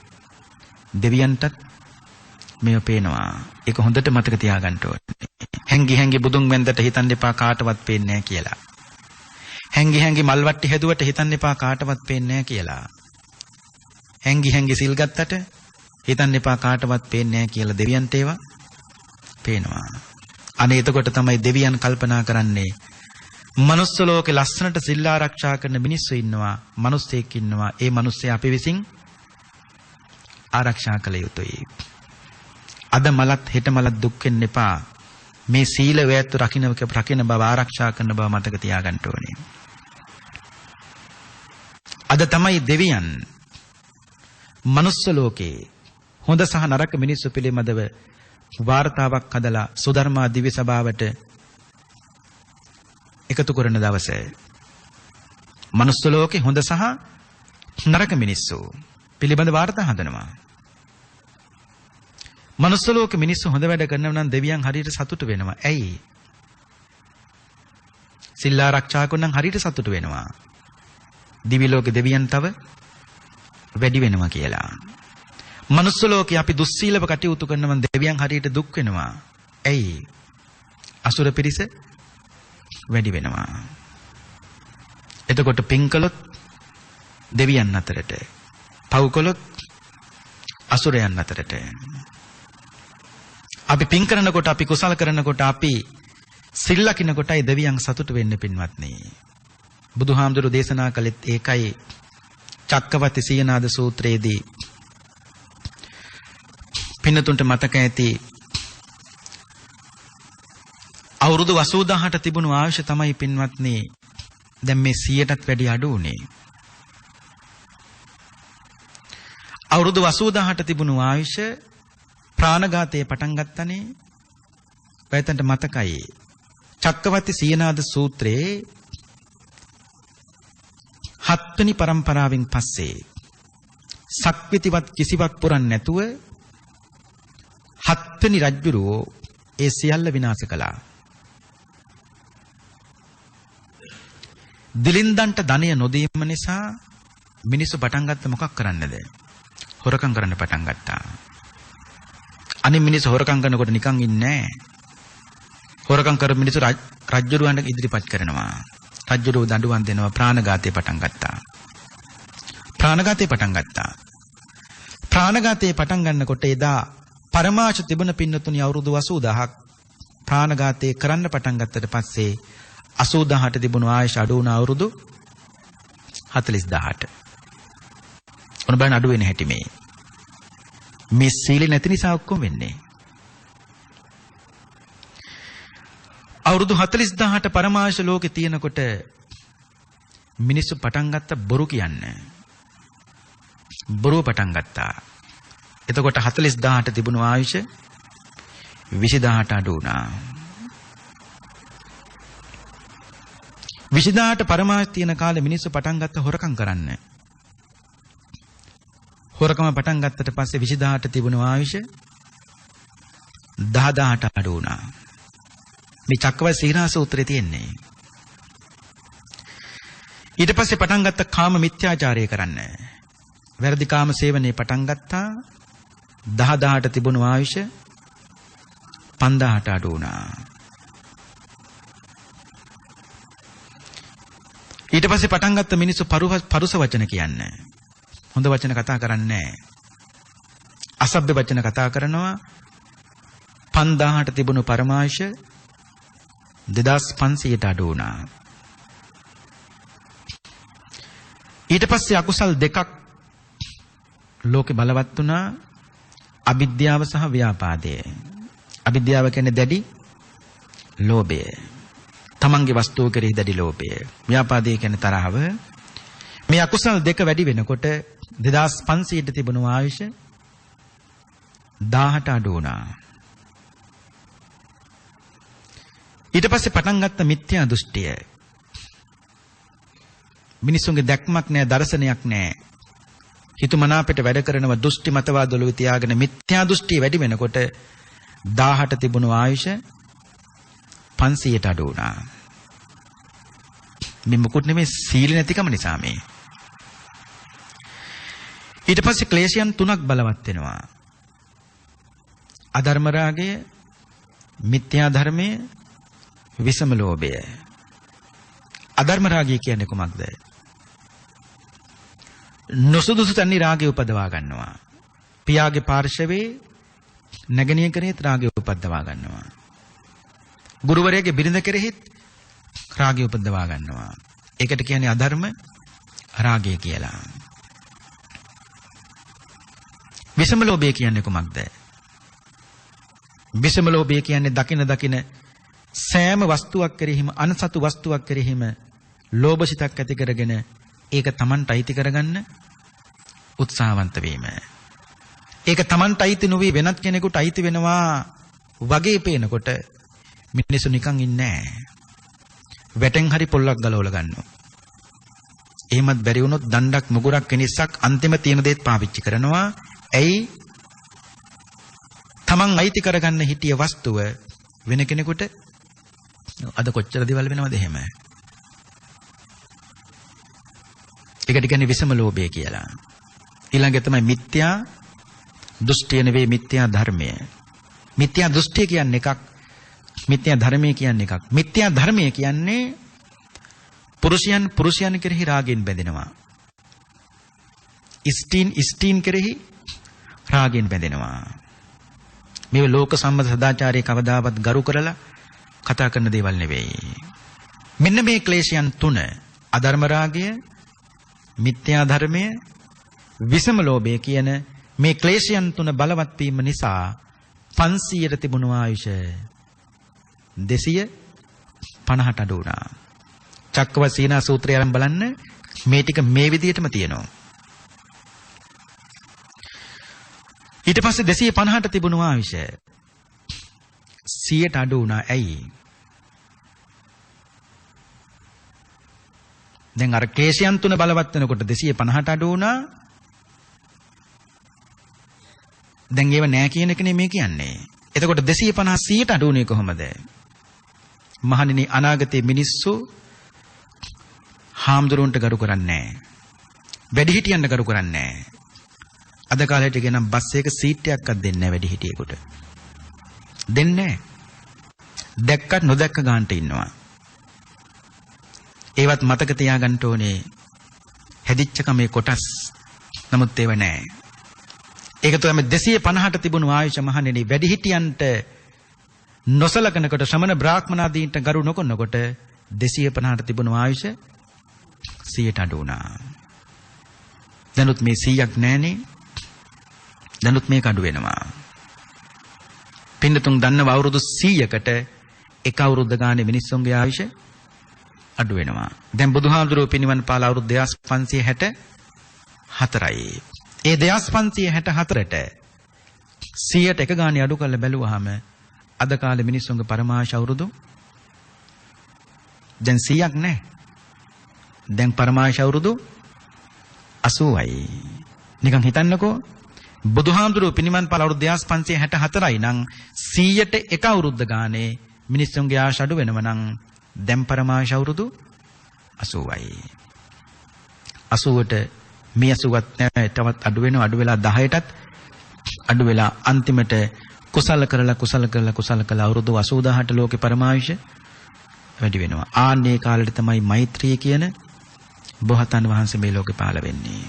දෙවියන්ටත් මේව පේනවා. ඒක හොඳට මතක තියාගන්න ඕනේ. හැංගි බුදුන් වැන්දට හිතන්න එපා කාටවත් පේන්නේ නැහැ කියලා. හැංගි මල් වට්ටි හැදුවට හිතන්න එපා කාටවත් පේන්නේ නැහැ කියලා. හැංගි සිල් ගත්තට හිතන්න එපා කාටවත් පේන්නේ නැහැ කියලා දෙවියන්ට ඒවා පේනවා. අනේ එතකොට තමයි දෙවියන් කල්පනා කරන්නේ මනුස්ස ලෝකේ ලස්සනට සිල් ආරක්ෂා කරන මිනිස්සු ඉන්නවා, මිනිස්සෙක් ඉන්නවා. ඒ මිනිස්සයා අපි විසින් ආරක්ෂා කළ යුතුයි. අද මලත් හෙට මලත් දුක් වෙන්න එපා. මේ සීල වේත් රකින්න බව ආරක්ෂා කරන බව මතක තියාගන්න ඕනේ. අද තමයි දෙවියන් මනුස්ස ලෝකේ හොඳ සහ නරක මිනිස්සු පිළිබඳව වාර්තාවක් හදලා සුධර්මා දිව්‍ය සභාවට එකතු කරන දවසේ මනුස්ස ලෝකේ හොඳ සහ නරක මිනිස්සු පිළිබඳ වාර්තා හදනවා. මනුස්ස ලෝකේ මිනිස්සු හොඳ වැඩ කරනවා නම් දෙවියන් හරියට සතුටු වෙනවා. ඇයි? සිල් ආරක්ෂා කරනනම් හරියට සතුටු වෙනවා. දිවි ලෝකේ දෙවියන් තව වැඩි වෙනවා කියලා. මනුස්ස ලෝකේ අපි දුස්සීලව කටයුතු කරනවා නම් දෙවියන් හරියට දුක් වෙනවා. ඇයි? අසුර පිරිස වැඩි වෙනවා. එතකොට පින් කළොත් දෙවියන් අතරට, පව් කළොත් අසුරයන් අතරට. අපි පින් කරනකොට, අපි කුසල කරනකොට, අපි සිල් ලකිනකොටයි දෙවියන් සතුටු වෙන්න පින්වත්නි. බුදුහාමුදුරු දේශනා කළෙත් ඒකයි. චක්කවර්ති සීනාද සූත්‍රයේදී පින්නතුන්ට මතක ඇති අවුරුදු 80000ට තිබුණු ආයුෂ තමයි පින්වත්නි දැන් මේ 100ටත් වැඩි අඩු වුණේ. අවුරුදු 80000ට තිබුණු ආයුෂ ප්‍රාණඝාතයේ පටන් ගත්තනේ. ඔයයන්ට මතකයි චක්කවර්ති සීනාද සූත්‍රයේ 7 වෙනි පරම්පරාවෙන් පස්සේ සක්විතිවත් කිසිවක් පුරන්නේ නැතුව 7 වෙනි රජුරෝ ඒ සියල්ල විනාශ කළා. දිලින්දන්ට ධනය නොදීම නිසා මිනිස්සු පටන් ගත්ත මොකක් කරන්නද? හොරකම් කරන්න පටන් ගත්තා. අනිත් මිනිස්සු හොරකම් කරනකොට නිකන් ඉන්නේ නැහැ. හොරකම් කර මිනිස්සු රජුරවන්ට ඉදිරිපත් කරනවා. රජුරව දඬුවම් දෙනවා. ප්‍රාණඝාතය පටන් ගත්තා. ප්‍රාණඝාතය පටන් ගන්නකොට එදා පරමාශ තිබුණ පින්නතුණි අවුරුදු 80000ක් ප්‍රාණඝාතය කරන්න පටන් ගත්තට පස්සේ 80000ට තිබුණු ආයුෂ අඩු වුණ අවුරුදු 40000ට. ඔන්න බලන්න අඩු වෙන හැටි මේ. මේ සීල නැති නිසා ඔක්කොම වෙන්නේ. අවුරුදු 40000ට පරමාශ ලෝකේ තියෙනකොට මිනිස්සු පටන් ගත්ත බොරු කියන්නේ. බොරුව පටන් ගත්තා. එතකොට 40000ට තිබුණු ආයුෂ 20000ට අඩු වුණා. 20000ට පරමාශ තියෙන කාලේ මිනිස්සු පටන් ගත්ත හොරකම් කරන්න. හොරකම පටන් ගත්තට පස්සේ 20000ට තිබුණු ආයුෂ 10000ට අඩු වුණා. මේ චක්කවර්ති සීනාද සූත්‍රයේ තියෙන්නේ. ඊට පස්සේ පටන් ගත්ත කාම මිත්‍යාචාරය කරන්න. වැරදි කාම සේවනයේ පටන් ගත්තා. 10000ට තිබුණු ආයුෂ 5000ට අඩු වුණා. ඊට පස්සේ පටන් ගත්ත මිනිස්සු පරුස වචන කියන්නේ. හොඳ වචන කතා කරන්නේ නැහැ. අසභ්‍ය වචන කතා කරනවා. 5000ට තිබුණු පරමායුෂ 2500ට අඩු වුණා. ඊට පස්සේ අකුසල් දෙකක් ලෝකේ බලවත් වුණා අවිද්‍යාව සහ ව්‍යාපාදය. අවිද්‍යාව කියන්නේ දැඩි ලෝභය. තමන්ගේ වස්තුව කෙරෙහි දැඩි ලෝභය. ව්‍යාපාදය කියන්නේ තරහව. මේ අකුසල් දෙක වැඩි වෙනකොට 2500ට තිබුණු ආයුෂ 1000ට අඩු වුණා. ඊට පස්සේ පටන් ගත්ත මිත්‍යා දෘෂ්ටිය. මිනිසුන්ගේ දැක්මක් නැහැ, දර්ශනයක් නැහැ. හිතුමනාපෙට වැඩ කරනව දෘෂ්ටි මතවාද වල තියාගෙන මිත්‍යා දෘෂ්ටිය වැඩි වෙනකොට 1000ට තිබුණු ආයුෂ 500ට අඩු වුණා. මේ මුකුත් නෙමෙයි සීල නැතිකම නිසා මේ. ඊට පස්සේ ක්ලේශයන් තුනක් බලවත් වෙනවා. අධර්ම රාගය, මිත්‍යා ධර්මය, විසම ලෝභය. අධර්ම රාගය කියන්නේ කොහොමද? නොසුදුසු තැනි රාගය උපදවා ගන්නවා. පියාගේ පාර්ශවයේ නැගණිය කරේත් රාගය උපදවා ගන්නවා. ගුරුවරයාගේ බිරිඳ කෙරෙහිත් රාගය උපදවා ගන්නවා. ඒකට කියන්නේ අධර්ම රාගය කියලා. විසම ලෝභය කියන්නේ කොහොමද? විසම ලෝභය කියන්නේ දකින සෑම වස්තුවක් කෙරෙහිම අනසතු වස්තුවක් කෙරෙහිම ලෝභ සිතක් ඇති කරගෙන ඒක Tamanට අයිති කරගන්න උත්සාහවන්ත වීම. ඒක Tamanට අයිති නොවි වෙනත් කෙනෙකුට අයිති වෙනවා වගේ පේනකොට මිනිස්සු නිකන් ඉන්නේ නැහැ. වැටෙන් හරි පොල්ලක් ගලවලා ගන්නවා. එහෙමත් බැරි වුණොත් දණ්ඩක් මුගුරක් කෙනිස්සක් අන්තිම තියෙන දේත් පාවිච්චි කරනවා. ඇයි? Taman අයිති කරගන්න හිටිය වස්තුව වෙන කෙනෙකුට අද කොච්චර දේවල් වෙනවද එහෙම? ඒකට කියන්නේ විසම ලෝභය කියලා. ඊළඟ තමයි මිත්‍යා දෘෂ්ටිය නෙවෙයි මිත්‍යා ධර්මය. මිත්‍යා දෘෂ්ටිය කියන්නේ එකක්, මිත්‍යා ධර්මය කියන්නේ එකක්. මිත්‍යා ධර්මය කියන්නේ පුරුෂයන් කෙරෙහි රාගයෙන් බැඳෙනවා. ස්ත්‍රීන් කෙරෙහි රාගයෙන් බැඳෙනවා. මේ ලෝක සම්මත සදාචාරයේ කවදාවත් ගරු කරලා කතා කරන දේවල් නෙවෙයි. මෙන්න මේ ක්ලේශයන් තුන, අධර්ම රාගය, මිත්‍යා ධර්මය, විසම ලෝභය කියන මේ ක්ලේශයන් තුන බලවත් වීම නිසා 500ට තිබුණු ආයුෂ 250ට අඩු වුණා. චක්කවසීනා සූත්‍රය අරන් බලන්න මේ ටික මේ විදිහටම තියෙනවා. ඊට පස්සේ 250ට තිබුණු ආයුෂ 100ට අඩු වුණා. ඇයි? දැන් අර ක්ලේශයන් තුන බලවත් වෙනකොට 250ට අඩු වුණා. දැන් ඒව නෑ කියන එකනේ මේ කියන්නේ. එතකොට 250 100ට අඩු වුණේ කොහොමද? මහණෙනි, අනාගතයේ මිනිස්සු හාමුදුරුවන්ට ගරු කරන්නේ නෑ. වැඩිහිටියන්ට ගරු කරන්නේ නෑ. අද කාලේට ගෙනම් බස් එක සීට් එකක්වත් දෙන්නේ නැහැ වැඩිහිටියෙකුට. දෙන්නේ නැහැ. දැක්කත් නොදැක්ක ගන්නට ඉන්නවා. ඒවත් මතක තියාගන්න ඕනේ. හැදිච්ච කමේ කොටස්. නමුත් ඒව නැහැ. ඒක තමයි 250ට තිබුණු ආයුෂ මහණෙනි වැඩිහිටියන්ට නොසලකනකොට ශ්‍රමණ බ්‍රාහ්මනාදීන්ට ගරු නොකරනකොට 250ට තිබුණු ආයුෂ 100ට අඩු වුණා. දැනුත් මේ 100ක් නැහනේ. දැනුත් මේක අඩු වෙනවා. පින්නතුන් දන්නව අවුරුදු 100කට එක අවුරුද්ද ගානේ මිනිස්සුන්ගේ ආයුෂ අඩු වෙනවා. දැන් බුදුහාමුදුරුවෝ පිනිවන් පාල අවුරුදු 2564යි. ඒ 2564ට 100ට එක ගානේ අඩු කරලා බැලුවාම අද කාලේ මිනිස්සුන්ගේ පරමාශ අවුරුදු දැන් 100ක් නැහැ. දැන් පරමාශ අවුරුදු 80යි. නිකන් හිතන්නකෝ බුදුහාමුදුරුවෝ පිනිවන් පාල අවුරුදු 2564යි නම් 100ට එක අවුරුද්ද ගානේ මිනිස්සුන්ගේ ආශ අඩු වෙනව නම් දැන් පරමාශ අවුරුදු 80යි. 80ට මේ 80ත් නෑ තවත් අඩු වෙනවා. අඩු වෙලා 10ටත් අඩු වෙලා අන්තිමට කුසල කරලා අවුරුදු 80000ට ලෝකේ පරමායුෂ වැඩි වෙනවා. ආන්නේ කාලෙට තමයි මෛත්‍රිය කියන බොහෝතන් වහන්සේ මේ ලෝකේ පහළ වෙන්නේ.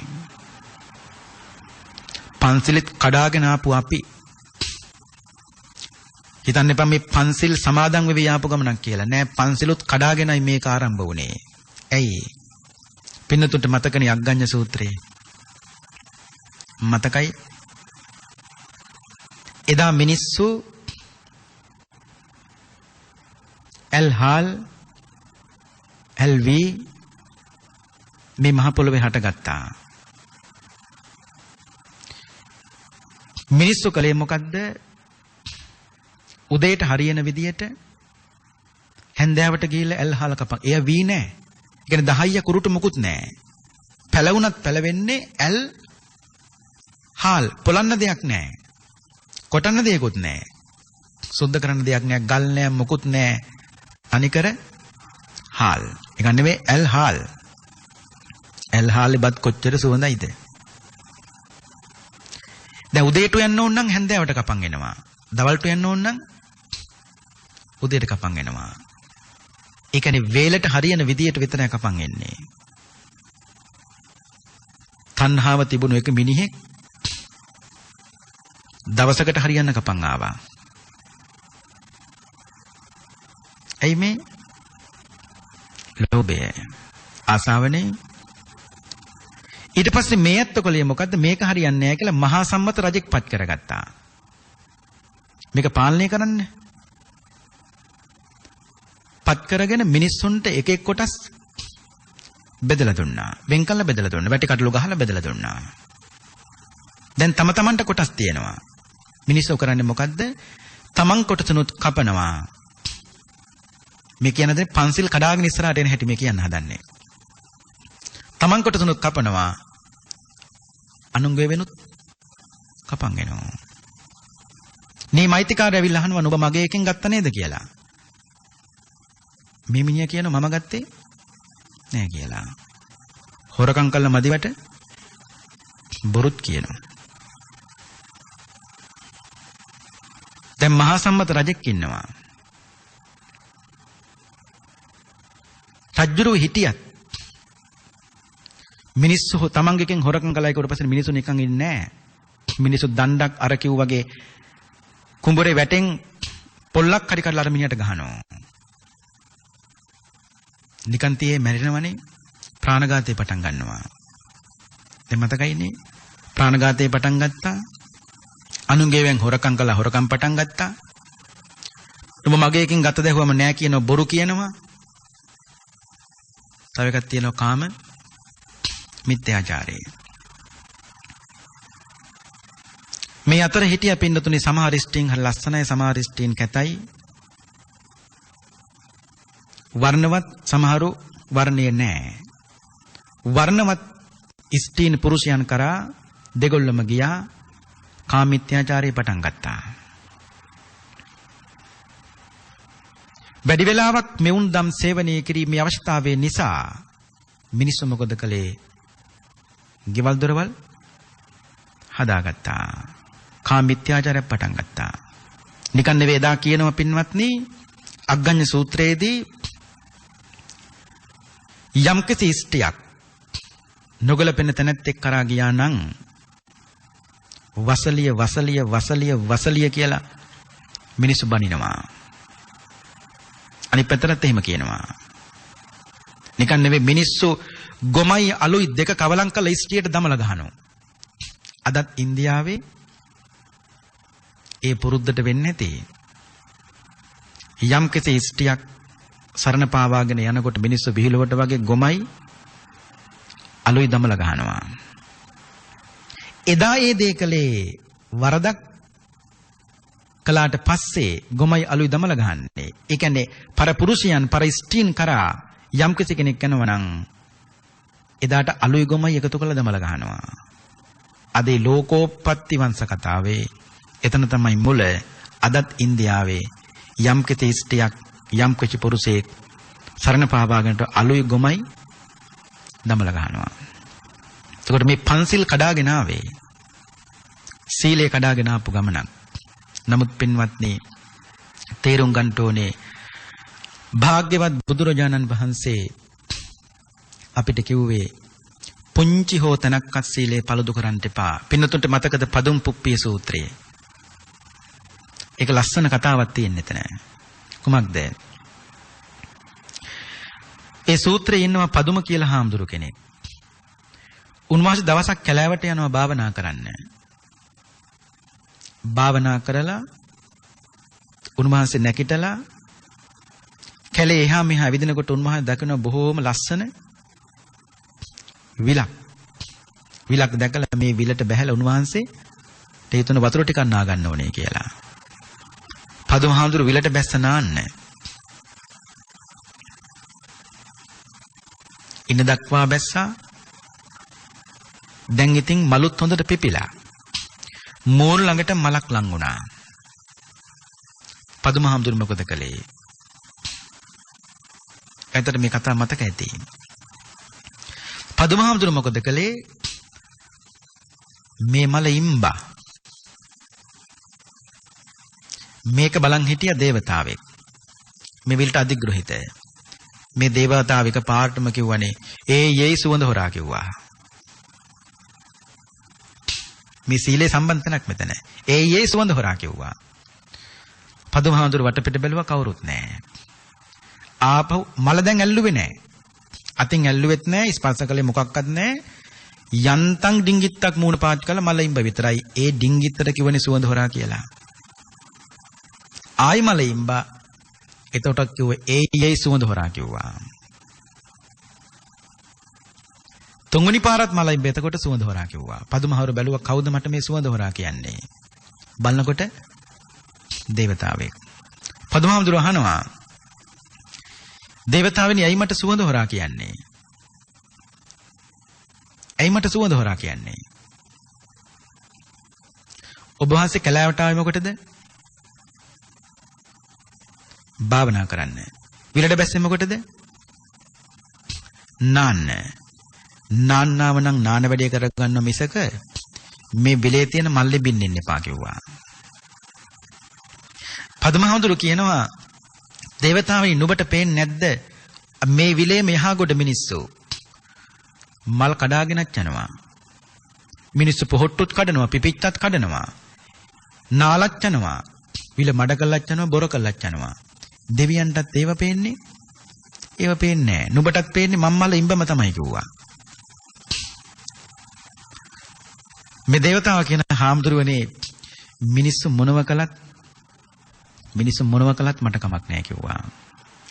පන්සිලෙත් කඩාගෙන ආපු අපි හිතන්න එපා මේ පන්සිල් සමාදන් වෙවි ආපු ගමනක් කියලා. නෑ, පන්සිලුත් කඩාගෙනයි මේක ආරම්භ වුණේ. ඇයි? පින්නතුන්ට මතකනේ අග්ගඤ්ඤ සූත්‍රයේ. මතකයි එදා මිනිස්සු එල්හාල් එල්වි මේ මහ පොළොවේ හටගත්තා. මිනිස්සු කලේ මොකද්ද? උදේට හරියන විදියට හැන්දෑවට ගිහිල්ලා එල්හාල කපන්. එය වී නෑ. ඒ කියන්නේ 10 කුරුටු මුකුත් නෑ. පැලවුණත් පැලවෙන්නේ එල් හාල්. පොලන්න දෙයක් නෑ. කොටන්න දෙයක්වත් නෑ. සුද්ධ කරන්න දෙයක් නෑ. ගල් නෑ මුකුත් නෑ. අනිකර හාල්. ඒක නෙවෙයි එල් හාල්. එල් හාලේ බත් කොච්චර සුවඳයිද? දැන් උදේට යන්න ඕන නම් හැන්දෑවට කපන් එනවා. දවල්ට යන්න ඕන නම් උදේට කපන් එනවා. ඒ කියන්නේ වේලට හරියන විදියට විතරයි කපන් එන්නේ. තණ්හාව තිබුණු එක මිනිහෙක් දවසකට හරියන්න කපන් ආවා. ඇයි මේ? ලෝභය. ආසාවනේ. ඊට පස්සේ මේ ඇත්තකලිය මොකද්ද? මේක හරියන්නේ නැහැ කියලා මහා සම්මත රජෙක් පත් කරගත්තා. මේක පාලනය කරන්න. පත් කරගෙන මිනිස්සුන්ට එක එක කොටස් බෙදලා දුන්නා. වෙන් කළා බෙදලා දුන්නා. වැටි කටළු ගහලා බෙදලා දුන්නා. දැන් තම තමන්ට කොටස් තියෙනවා. මිනිස්සු කරන්නේ මොකද්ද? තමන් කොටසනොත් කපනවා. මේ කියන දේ පන්සිල් කඩාගෙන ඉස්සරහට එන හැටි මේ කියන්න හදන්නේ. තමන් කොටසනොත් කපනවා. අනුන්ගේ වෙනුත් කපන් එනවා. මේ මෛත්‍රිකාරය ඇවිල්ලා අහනවා නුඹ මගේ එකෙන් ගත්ත නේද කියලා. මේ මිනිහා කියනවා මම ගත්තේ නෑ කියලා. හොරකම් කළා මදිවට බොරුත් කියනවා. දැන් මහා සම්මත රජෙක් ඉන්නවා. රජුරු හිටියත් මිනිස්සු තමන්ගෙන් හොරකම් කළා ඒකට පස්සේ මිනිස්සු නිකන් ඉන්නේ නෑ. මිනිස්සු දණ්ඩක් අර කිව් වගේ කුඹරේ වැටෙන් පොල්ලක් හරි කඩලා අර මිනිහට ගහනවා. නිකන් තියේ මැරෙනවනේ. ප්‍රාණඝාතේ පටන් ගන්නවා. දැන් මතකයිනේ ප්‍රාණඝාතේ පටන් ගත්තා. අනුන්ගේෙන් හොරකම් කළා හොරකම් පටන් ගත්තා. ඔබ මගේ එකකින් ගත දැහුවම නෑ කියනවා බොරු කියනවා. තව එකක් තියෙනවා කාම මිත්‍යාචාරය. මේ අතර හිටිය පින්නතුනේ සමහර ස්ත්‍රීන් හරි ලස්සනයි සමහර ස්ත්‍රීන් කැතයි. වර්ණවත් සමහරු වර්ණීය නෑ. වර්ණවත් ස්ත්‍රීන් පුරුෂයන් කරා දෙගොල්ලම ගියා කාමීත්‍යාචාරය පටන් ගත්තා. වැඩි වෙලාවක් මෙවුන් දම් සේවනය කිරීමේ අවස්ථාවේ නිසා මිනිස්සු මොකද කළේ? ගෙවල් දොරවල් හදාගත්තා. කාමීත්‍යාචාරය පටන් ගත්තා. නිකන් නෙවෙයි එදා කියනවා පින්වත්නි අග්ගඤ්ඤ සූත්‍රයේදී යම්කිසි ස්ත්‍රියක් නොගලපෙන තැනැත්තෙක් කරා ගියා නම් වසලිය වසලිය වසලිය වසලිය කියලා මිනිස්සු බනිනවා. අනිත් පැත්තට එහෙම කියනවා. නිකන් නෙවෙයි මිනිස්සු ගොමයි අලුයි දෙක කවලම් කළ ස්ත්‍රියට දමලා ගහනවා. අදත් ඉන්දියාවේ ඒ පුරුද්දට වෙන්නේ නැති යම් කිසි ස්ත්‍රියක් සරණ පාවාගෙන යනකොට මිනිස්සු විහිළුවට වගේ ගොමයි අලුයි දමලා ගහනවා. එදා ඒ දේ කලේ වරදක් කළාට පස්සේ ගොමයි අලුයි දමලා ගහන්නේ. ඒ කියන්නේ පරපුරුෂයන් පර ස්ත්‍රීන් කරා යම් කිසි කෙනෙක් යනවා නම් එදාට අලුයි ගොමයි එකතු කරලා දමලා ගහනවා. අද ලෝකෝපපත්ති වංශ කතාවේ එතන තමයි මුල. අදත් ඉන්දියාවේ යම් කිසි ස්ත්‍රියක් යම් කිසි පුරුෂයෙක් සරණ පාවාගෙනට අලුයි ගොමයි දමලා ගහනවා. එතකොට මේ පන්සිල් කඩාගෙන ආවේ සීලය කඩාගෙන ආපු ගමනක්. නමුත් පින්වත්නි තේරුම් ගන්න ඕනේ භාග්‍යවත් බුදුරජාණන් වහන්සේ අපිට කිව්වේ පුංචි හෝ තනක්වත් සීලේ පළුදු කරන්න එපා. පින්නතුන්ට මතකද පදුම් පුප්පිය සූත්‍රය? ඒක ලස්සන කතාවක් තියෙන එතන. කුමක්ද? ඒ සූත්‍රයේ ඉන්නවා පදුම කියලා හාමුදුරු කෙනෙක්. උන්වහන්සේ දවසක් කැලෑවට යනවා භාවනා කරන්න. භාවනා කරලා උන්වහන්සේ නැගිටලා කැලේ එහා මෙහා ඇවිදිනකොට උන්වහන්සේ දකින බොහෝම ලස්සන විලක්. විලක් දැකලා මේ විලට බැහැලා උන්වහන්සේ තේතුන වතුර ටිකක් නා ගන්න ඕනේ කියලා. පදුමහාමුදුරු විලට බැස්ස නාන්න. ඉන්න දක්වා බැස්සා. දැන් ඉතින් මලුත් හොඳට පිපිලා. මෝල් ළඟට මලක් ලං වුණා. පදුමහාමුදුරු මොකද කළේ? එතකොට මේ කතාව මතක ඇති. පදුමහාමුදුරු මොකද කළේ? මේ මල ඉම්බා. මේක බලන් හිටිය දේවතාවෙක්. මේ විලට අධිග්‍රහිතය. මේ දේවතාවික පාටම කිව්වනේ ඒ යෙයි සුවඳ හොරා කිව්වා. මේ සීලේ සම්බන්ධනක් මෙතන. ඒ යෙයි සුවඳ හොරා කිව්වා. පදුමහාමුදුරු වටපිට බැලුවා කවුරුත් නැහැ. ආපහු මල දැන් ඇල්ලුවේ නැහැ. අතින් ඇල්ලුවෙත් නැහැ, ස්පර්ශ කළේ මොකක්වත් නැහැ. යන්තම් ඩිංගිත්තක් මූණ පාත් කළා මල ඉඹ විතරයි. ඒ ඩිංගිත්තට කිව්වනේ සුවඳ හොරා කියලා. ආයි මල ඉඹා එතකොට කිව්වේ ඒ යෙයි සුවඳ හොරා කිව්වා. තුන්වෙනි පාරත් මල ඉඹ එතකොට සුවඳ හොරා කිව්වා. පදුමහාමුදුරු බැලුවා කවුද මට මේ සුවඳ හොරා කියන්නේ? බලනකොට දේවතාවෙක්. පදුමහාමුදුරු අහනවා දේවතාවනි ඇයි මට සුවඳ හොරා කියන්නේ? ඇයි මට සුවඳ හොරා කියන්නේ? ඔබ වහන්සේ කැලෑවට ආවේ මොකටද? භාවනා කරන්න. විලට බැස්සේ මොකටද? නාන්න. නාන්නාව නම් නාන වැඩේ කරගන්න මිසක මේ විලේ තියෙන මල්ලේ බින්නෙන්න එපා කිව්වා. පදුමහාමුදුරු කියනවා දේවතාවනි නුඹට පේන්නේ නැද්ද මේ විලේ මෙහා ගොඩ මිනිස්සු මල් කඩාගෙනත් යනවා. මිනිස්සු පොහොට්ටුත් කඩනවා, පිපිච්චත් කඩනවා. නාලත් යනවා. විල මඩ කළත් යනවා, බොර කළත් යනවා. දෙවියන්ටත් ඒව පේන්නේ? ඒව පේන්නේ නැහැ. නුඹටත් පේන්නේ මම්මල ඉඹම තමයි කිව්වා. මේ දේවතාවා කියන හාමුදුරුවනේ මිනිස්සු මොනව කළත් මට කමක් නැහැ කිව්වා.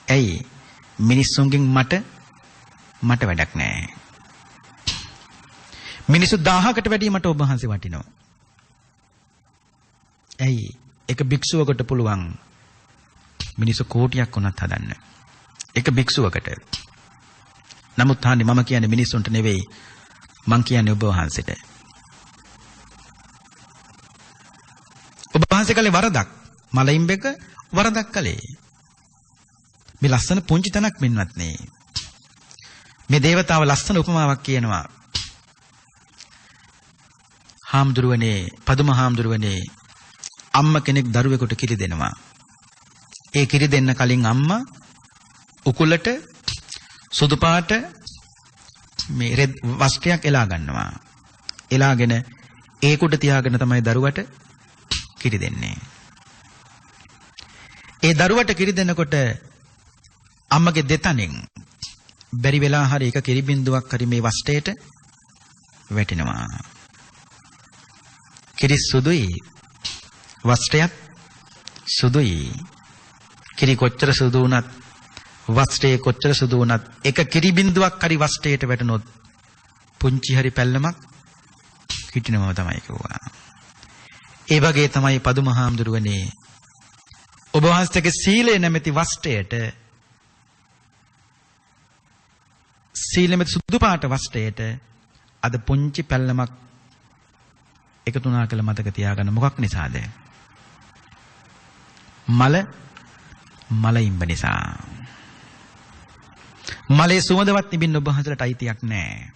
ඇයි? මිනිස්සුන්ගෙන් මට වැඩක් නැහැ. මිනිස්සු 1000කට වැඩිය මට ඔබ වහන්සේ වටිනවා. ඇයි? එක භික්ෂුවකට පුළුවන් මිනිස්සු කෝටියක් වුණත් හදන්න. එක භික්ෂුවකට. නමුත් හානි මම කියන්නේ මිනිස්සුන්ට නෙවෙයි. මං කියන්නේ ඔබ වහන්සේට. ඔබ වහන්සේ කලේ වරදක්. මලින්බෙක වරදක් කලේ. මේ ලස්සන පුංචි තනක් මෙන්නවත් නේ. මේ දේවතාව ලස්සන උපමාවක් කියනවා. හාමුදුරුවනේ, පදුම හාමුදුරුවනේ අම්මා කෙනෙක් දරුවෙකුට කිරි දෙනවා. ඒ කිරි දෙන්න කලින් අම්මා උකුලට සුදු පාට මේ රෙද් වස්ත්‍රයක් එලා ගන්නවා. එලාගෙන ඒකට තියාගෙන තමයි දරුවට කිරි දෙන්නේ. ඒ දරුවට කිරි දෙනකොට අම්මගේ දෙතනෙන් බැරි වෙලා හරි එක කිරි බින්දුවක් හරි මේ වස්ත්‍රයට වැටෙනවා. කිරි සුදුයි, වස්ත්‍රයත් සුදුයි. කිරි කොච්චර සුදු වුණත්, වස්ත්‍රයේ කොච්චර සුදු වුණත් එක කිරි බින්දුවක් හරි වස්ත්‍රයට වැටුනොත් පුංචි හරි පැල්ලමක් හිටිනවම තමයි කිව්වා. ඒ වගේ තමයි පදුම හාමුදුරුවනේ ඔබ වහන්සේගේ සීලය නැමැති වස්ත්‍රයට, සීලය නැමැති සුදු පාට වස්ත්‍රයට අද පුංචි පැල්ලමක් එකතු වුණා කියලා මතක තියාගන්න. මොකක් නිසාද? මල ඉඹ නිසා. මලේ සුවඳවත් නිබින්න ඔබ වහන්සේට අයිතියක් නැහැ.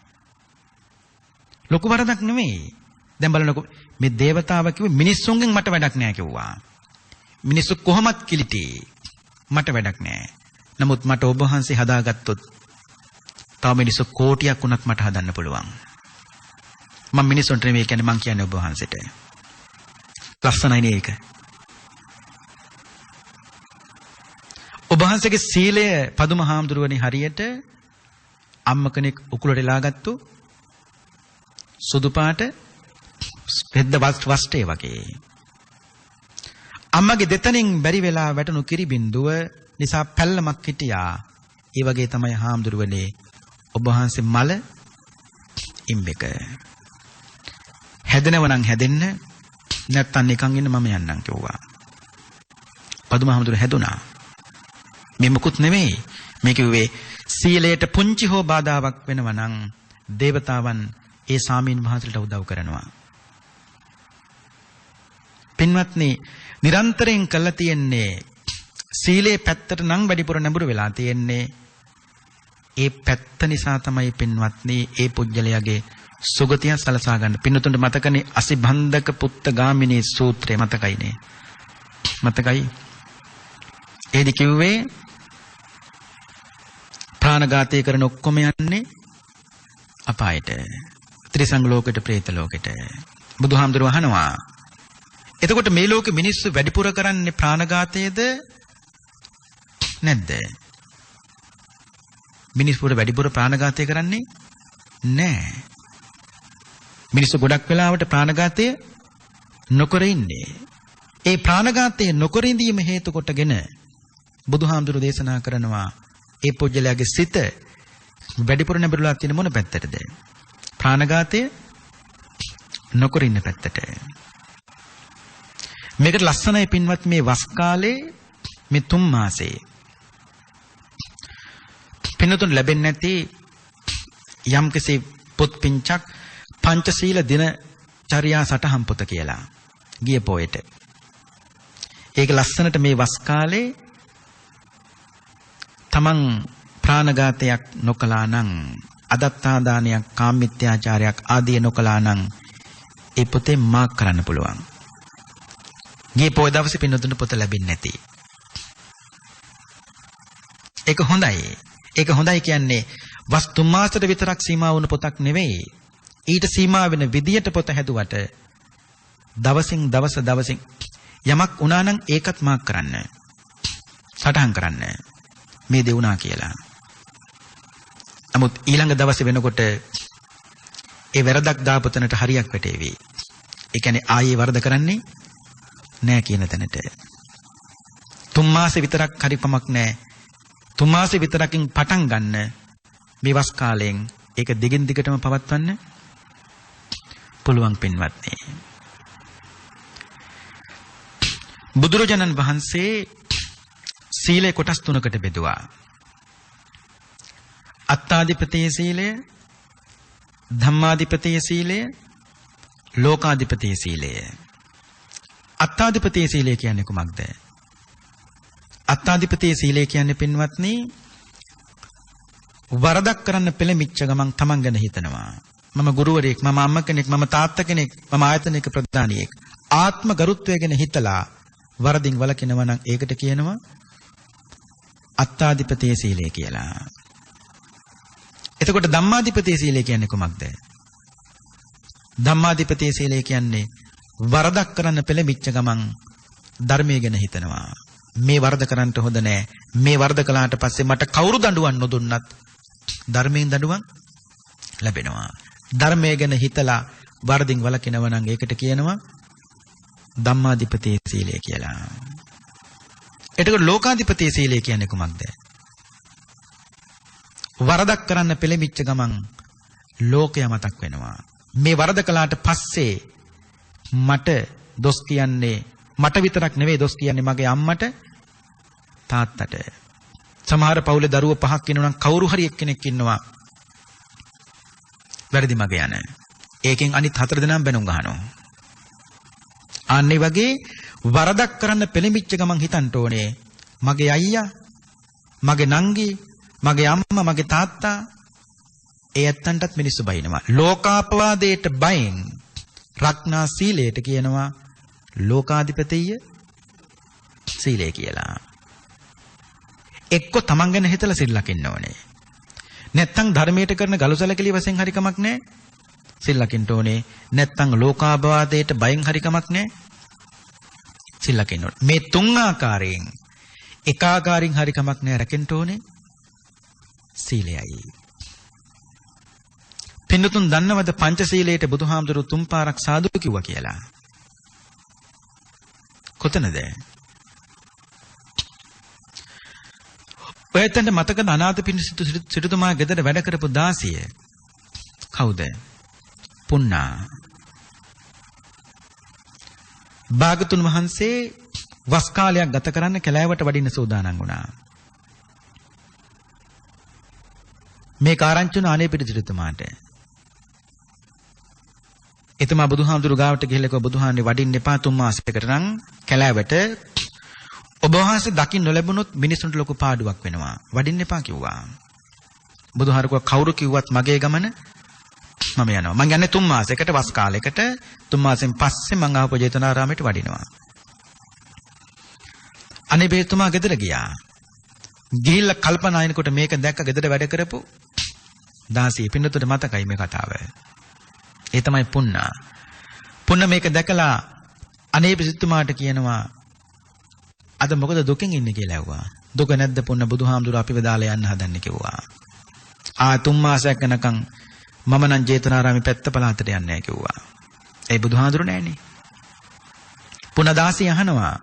ලොකු වරදක් නෙමෙයි. දැන් බලන්නකො මේ දේවතාව කිව්වේ මිනිස්සුන්ගෙන් මට වැඩක් නැහැ කිව්වා. මිනිස්සු කොහොමත් කිලිටි. මට වැඩක් නැහැ. නමුත් මට ඔබ වහන්සේ හදාගත්තොත් තව මිනිස්සු කෝටියක් වුණත් මට හදන්න පුළුවන්. මම මිනිස්සුන්ට නෙමෙයි කියන්නේ, මං කියන්නේ ඔබ වහන්සේට. ලස්සනයි නේ ඒක. ඔබ වහන්සේගේ සීලය පදුම හාමුදුරුවනේ හරියට අම්ම කෙනෙක් උකුලට එලාගත්තු සුදු පාට රෙද්ද වස්ත්‍රය වගේ. අම්මගේ දෙතනින් බැරි වෙලා වැටුණු කිරි බින්දුව නිසා පැල්ලමක් හිටියා. ඒ වගේ තමයි හාමුදුරුවනේ ඔබ වහන්සේ මල ඉම්බෙක. හැදෙනව නම් හැදෙන්න නැත්තම් නිකන් ඉන්න මම යන්නම් කිව්වා. පදුමහාමුදුරුවෝ හැදුනා. මේ මුකුත් නෙමෙයි. මේ කිව්වේ සීලයට පුංචි හෝ බාධාවක් වෙනවා නම් දේවතාවන් ඒ සාමීන් වහන්සේට උදව් කරනවා. පින්වත්නි, නිරන්තරයෙන් කළා තියෙන්නේ සීලේ පැත්තට නම් වැඩිපුර නැඹුරු වෙලා තියෙන්නේ. ඒ පැත්ත නිසා තමයි පින්වත්නි ඒ පුජ්‍යලයාගේ සුගතිය සලසා ගන්න. පින්නතුන්ට මතකනේ අසිබන්ධක පුත්ත ගාමිනී සූත්‍රය මතකයිනේ. මතකයි? ඒදි කිව්වේ ප්‍රාණඝාතය කරන ඔක්කොම යන්නේ අපායට. ත්‍රිසංග ලෝකෙට, പ്രേත ලෝකෙට. බුදුහාමුදුරුවෝ අහනවා, එතකොට මේ ලෝකෙ මිනිස්සු වැඩිපුර කරන්නේ ප්‍රාණඝාතයේද නැද්ද? මිනිස්සුන්ට වැඩිපුර ප්‍රාණඝාතය කරන්නේ නැහැ. මිනිස්සු ගොඩක් වෙලාවට ප්‍රාණඝාතය නොකර ඉන්නේ. ඒ ප්‍රාණඝාතය නොකර ඉඳීම හේතු කොටගෙන බුදුහාමුදුරුවෝ දේශනා කරනවා ඒ පුජ්‍යලයාගේ සිත වැඩිපුර නැඹුරුලා තියෙන මොන පැත්තටද? ප්‍රාණඝාතය නොකර ඉන්න පැත්තට. මේකට ලස්සනයි පින්වත් මේ වස් කාලේ මේ 3 මාසේ පින්නතුන් ලැබෙන්නේ නැති යම්කිසි පොත් පිංචක් පංචශීල දිනචර්යා සටහන් පොත කියලා ගිය පොයට. ඒක ලස්සනට මේ වස් කාලේ තමන් ප්‍රාණඝාතයක් නොකළා නම්, අදත්තාදානයක්, කාමමිත්‍යාචාරයක් ආදී නොකළා නම් ඒ පොතේ මාක් කරන්න පුළුවන්. ගිය පොය දවසේ පින්නතුන්ට පොත ලැබෙන්නේ නැති. ඒක හොඳයි. ඒක හොඳයි කියන්නේ වස් 3 මාසෙට විතරක් සීමා වුණු පොතක් නෙවෙයි. ඊට සීමා වෙන විදියට පොත හැදුවට දවසින් දවස යමක් වුණා නම් ඒකත් මාක් කරන්න. සටහන් කරන්න. මේ දේ වුණා කියලා. නමුත් ඊළඟ දවසේ වෙනකොට ඒ වැරදක් දාපතනට හරියක් වැටේවි. ඒ කියන්නේ ආයේ වරද කරන්නේ නෑ කියන තැනට. 3 මාසෙ විතරක් හරි පමක් නෑ. 3 මාසෙ විතරකින් පටන් ගන්න මේ වස් කාලයෙන් ඒක දිගින් දිගටම පවත්වන්න පුළුවන් පින්වත්නි. බුදුරජාණන් වහන්සේ සීලය කොටස් 3කට බෙදුවා. අත්තාදිපතේ සීලය, ධම්මාදිපතේ සීලය, ලෝකාදිපතේ සීලය. අත්තාදිපතේ සීලය කියන්නේ කුමක්ද? අත්තාදිපතේ සීලය කියන්නේ පින්වත්නි වරදක් කරන්න පෙළඹිච්ච ගමන් තමන් ගැන හිතනවා. මම ගුරුවරයෙක්, මම අම්ම කෙනෙක්, මම තාත්තා කෙනෙක්, මම ආයතනික ප්‍රධානියෙක්. ආත්ම ගරුත්වය ගැන හිතලා වරදින් වළකිනවා නම් ඒකට කියනවා අත්තාදිපතේ සීලය කියලා. එතකොට ධම්මාදිපතේ සීලය කියන්නේ කොහොමද? ධම්මාදිපතේ සීලය කියන්නේ වරදක් කරන්න පෙළඹිච්ච ගමන් ධර්මය ගැන හිතනවා. මේ වරද කරන්න හොඳ නෑ. මේ වරද කළාට පස්සේ මට කවුරු දඬුවම් නොදුන්නත් ධර්මයෙන් දඬුවම් ලැබෙනවා. ධර්මය ගැන හිතලා වරදින් වළකිනවා නම් ඒකට කියනවා ධම්මාදිපතේ සීලය කියලා. එතකොට ලෝකාදිපතේ සීලය කියන්නේ කොහොමද? වරදක් කරන්න පෙළඹිච්ච ගමන් ලෝකය මතක් වෙනවා. මේ වරද කළාට පස්සේ මට දොස් කියන්නේ මට විතරක් නෙවෙයි දොස් කියන්නේ මගේ අම්මට, තාත්තට. සමහර පවුලේ දරුවෝ 5ක් ඉන්නවා නම් කවුරු හරි එක්කෙනෙක් ඉන්නවා වැරදි මග යන. ඒකෙන් අනිත් 4 දෙනාම බැනුම් ගහනවා. අනේ වගේ වරදක් කරන්න පෙළඹිච්ච ගමන් හිතන්න ඕනේ මගේ අයියා, මගේ නංගි, මගේ අම්මා, මගේ තාත්තා, ඒ ඇත්තන්ටත් මිනිස්සු බයිනවා. ලෝකාපවාදයට බයෙන් රක්නා සීලයට කියනවා ලෝකාධිපතිය සීලය කියලා. එක්ක තමන් ගැන හිතලා සිල් ලකින්න ඕනේ. නැත්තම් ධර්මයට කරන ගලුසලකලි වශයෙන් හරි කමක් නැහැ. සිල් ලකින්න ඕනේ. නැත්තම් ලෝකාභවාදයට බයෙන් හරි කමක් නැහැ. සිල් ලකින්න ඕනේ. මේ 3 ආකාරයෙන් එක ආකාරයෙන් හරි කමක් නැහැ රැකෙන්න ඕනේ සීලයයි. පින්නතුන් දන්නවද පංචශීලයට බුදුහාමුදුරුවෝ 3 පාරක් සාදු කිව්වා කියලා? කොතනද? ඔයතෙන්ට මතකද අනාථපිණ්ඩික සිටුතුමා ගෙදර වැඩ කරපු දාසිය? කවුද? පුන්නා. භාගතුන් වහන්සේ වස් කාලයක් ගත කරන්න කැලෑවට වඩින්න සූදානම් වුණා. මේ කාරණ්‍යන අනේපිට සිටුතුමාට. එතුමා බුදුහාමුදුරු ගාවට ගිහිල්ලා කිව්වා බුදුහාන්නේ වඩින්න එපා 3 මාසයකට නම් කැලෑවට. ඔබ වහන්සේ දකින්න නොලැබුණොත් මිනිසුන්ට ලොකු පාඩුවක් වෙනවා. වඩින්න එපා කිව්වා. බුදුහාරකව කවුරු කිව්වත් මගේ ගමන මම යනවා. මං යන්නේ 3 මාසයකට වස් කාලයකට. 3 මාසෙන් පස්සේ මං ආපහු ජේතවනාරාමයට වඩිනවා. අනේ බේතුමා ගෙදර ගියා. ගිහිල්ලා කල්පනායනකොට මේක දැක්ක ගෙදර වැඩ කරපු දාසිය. පින්නතුට මතකයි මේ කතාව. ඒ තමයි පුන්නා. පුන්න මේක දැකලා අනේ බේතුමාට කියනවා අද මොකද දුකෙන් ඉන්නේ කියලා ඇහුවා. දුක නැද්ද පුන්න බුදුහාමුදුර අපිව දාලා යන්න හදන්නේ කිව්වා. 3 මාසයක් යනකම් මම නම් ජේතවනාරාමේ පැත්ත පළාතට යන්නේ නැහැ කිව්වා. ඒ බුදුහාමුදුර නෑනේ. පුන්න දාසිය අහනවා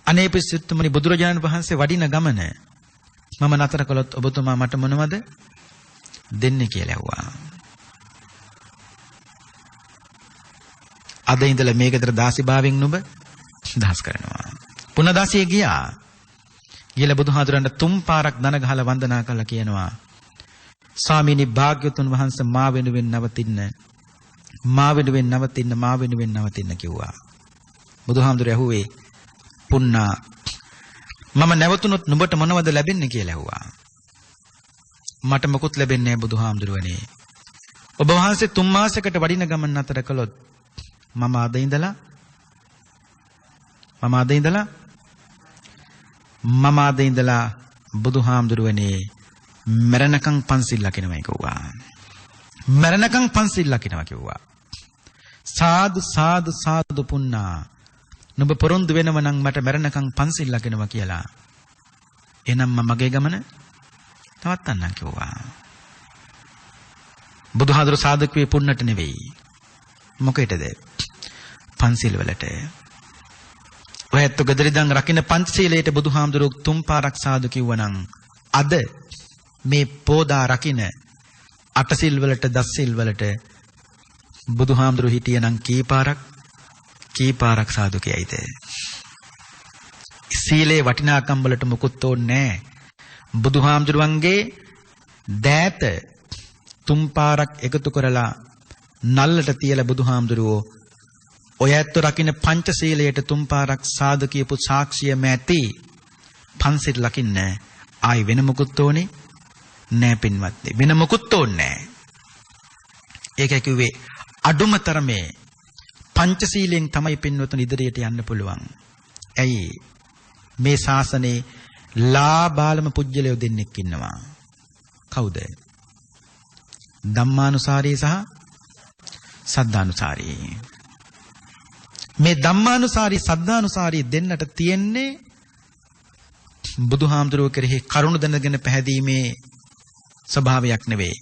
අනේ පිස්සුතුමනි බුදුරජාණන් වහන්සේ වඩින ගමන මම නතර කළොත් ඔබතුමා මට මොනවද දෙන්නේ කියලා ඇහුවා. අද ඉඳලා මේකතර දාසිභාවයෙන් නුඹ දහස් කරනවා. පුනදාසිය ගියා. ගිහලා බුදුහාඳුරන්ට 3 පාරක් දන ගහලා වන්දනා කළා කියනවා. ස්වාමීනි භාග්‍යවතුන් වහන්සේ මා වෙනුවෙන් නවතින්න. මා වෙනුවෙන් නවතින්න, මා වෙනුවෙන් නවතින්න කිව්වා. බුදුහාඳුර ඇහුවේ පුන්නා මම නැවතුනොත් නුඹට මොනවද ලැබෙන්නේ කියලා ඇහුවා. මට මොකුත් ලැබෙන්නේ නැහැ බුදුහාමුදුරුවනේ. ඔබ වහන්සේ 3 මාසයකට වඩින ගමන් අතර කළොත් මම අද ඉඳලා බුදුහාමුදුරුවනේ මරණකම් පන්සිල් ලකිනවා කිව්වා. මරණකම් පන්සිල් ලකිනවා කිව්වා. සාදු සාදු සාදු පුන්නා නුඹ පොරොන්දු වෙනව නම් මට මරණකම් පන්සිල් ලකිනවා කියලා. එහෙනම් මම මගේ ගමන නවත්තන්නම් කිව්වා. බුදුහාමුදුරු සාදුකුවේ පුන්නට නෙවෙයි. මොකේටද? පන්සිල් වලට. ඔයත් ගෙදර ඉඳන් රකින්න පංචශීලයට බුදුහාමුදුරු 3 පාරක් සාදු කිව්වනම් අද මේ පෝදා රකින්න අටසිල් වලට දස්සිල් වලට බුදුහාමුදුරු හිටියනම් කී පාරක් සාදු කියයිද? සීලේ වටිනාකම් වලට මුකුත් ඕනේ නැහැ. බුදුහාමුදුරුවන්ගේ දෑත 3 පාරක් එකතු කරලා නල්ලට තියලා බුදුහාමුදුරුවෝ ඔය ඇත්ත රකින්න පංචශීලයට 3 පාරක් සාදු කියපු සාක්ෂියම ඇති. පන්සිල් ලකින්න ආයි වෙන මොකුත් ඕනේ නෑ පින්වත්නි. වෙන මොකුත් ඕනේ නෑ. ඒකයි කිව්වේ අඩුම තරමේ පංචශීලයෙන් තමයි පින්වතුන් ඉදිරියට යන්න පුළුවන්. ඇයි? මේ ශාසනයේ ලාබාලම පුජ්‍යලයෝ දෙන්නෙක් ඉන්නවා. කවුද? ධම්මානුසාරී සහ සද්ධානුසාරී. මේ ධම්මානුසාරී සද්ධානුසාරී දෙන්නට තියෙන්නේ බුදුහාමුදුරුවෝ කෙරෙහි කරුණ දැනගෙන පැහැදීමේ ස්වභාවයක් නෙවෙයි.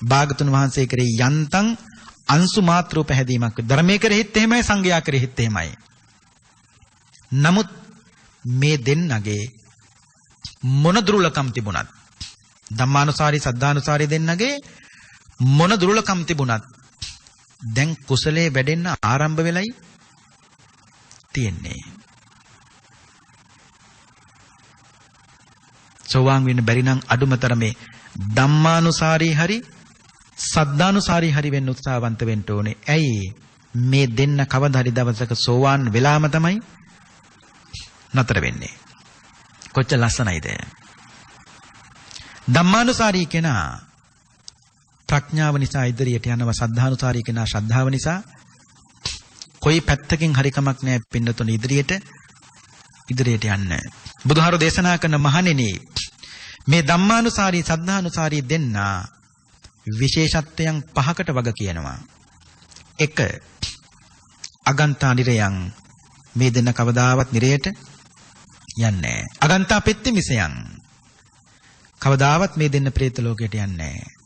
භාගතුන් වහන්සේ කෙරෙහි යන්තම් අංශු මාත්‍රව පැහැදීමක්. ධර්මයේ කෙරෙහිත් එහෙමයි, සංඝයා කෙරෙහිත් එහෙමයි. නමුත් මේ දෙන්නගේ මොන දුර්ලකම් තිබුණත්, ධම්මානුසාරී සද්ධානුසාරී දෙන්නගේ මොන දුර්ලකම් තිබුණත් දැන් කුසලයේ වැඩෙන්න ආරම්භ වෙලයි තියෙන්නේ. සෝවාන් වෙන්න බැරි නම් අඩුමතරමේ ධම්මානුසාරී හරි සද්ධානුසාරී හරි වෙන්න උත්සාහවන්ත වෙන්න ඕනේ. ඇයි? මේ දෙන්න කවදා හරි දවසක සෝවාන් වෙලාම තමයි නතර වෙන්නේ. කොච්චර ලස්සනයිද? ධම්මානුසාරී කෙනා ප්‍රඥාව නිසා ඉදිරියට යනවා. සද්ධානුසාරී කෙනා ශ්‍රද්ධාව නිසා කොයි පැත්තකින් හරි කමක් නැහැ පින්නතුන ඉදිරියට යන්න. බුදුහාරු දේශනා කරන මහණෙනි මේ ධම්මානුසාරී සද්ධානුසාරී දෙන්න විශේෂත්වයන් 5කට වග කියනවා. 1. අගන්තා නිරයන්. මේ දෙන්න කවදාවත් නිරයට යන්නේ නැහැ. අගන්තා පෙත්ති මිසයන්. කවදාවත් මේ දෙන්න പ്രേත ලෝකයට යන්නේ නැහැ.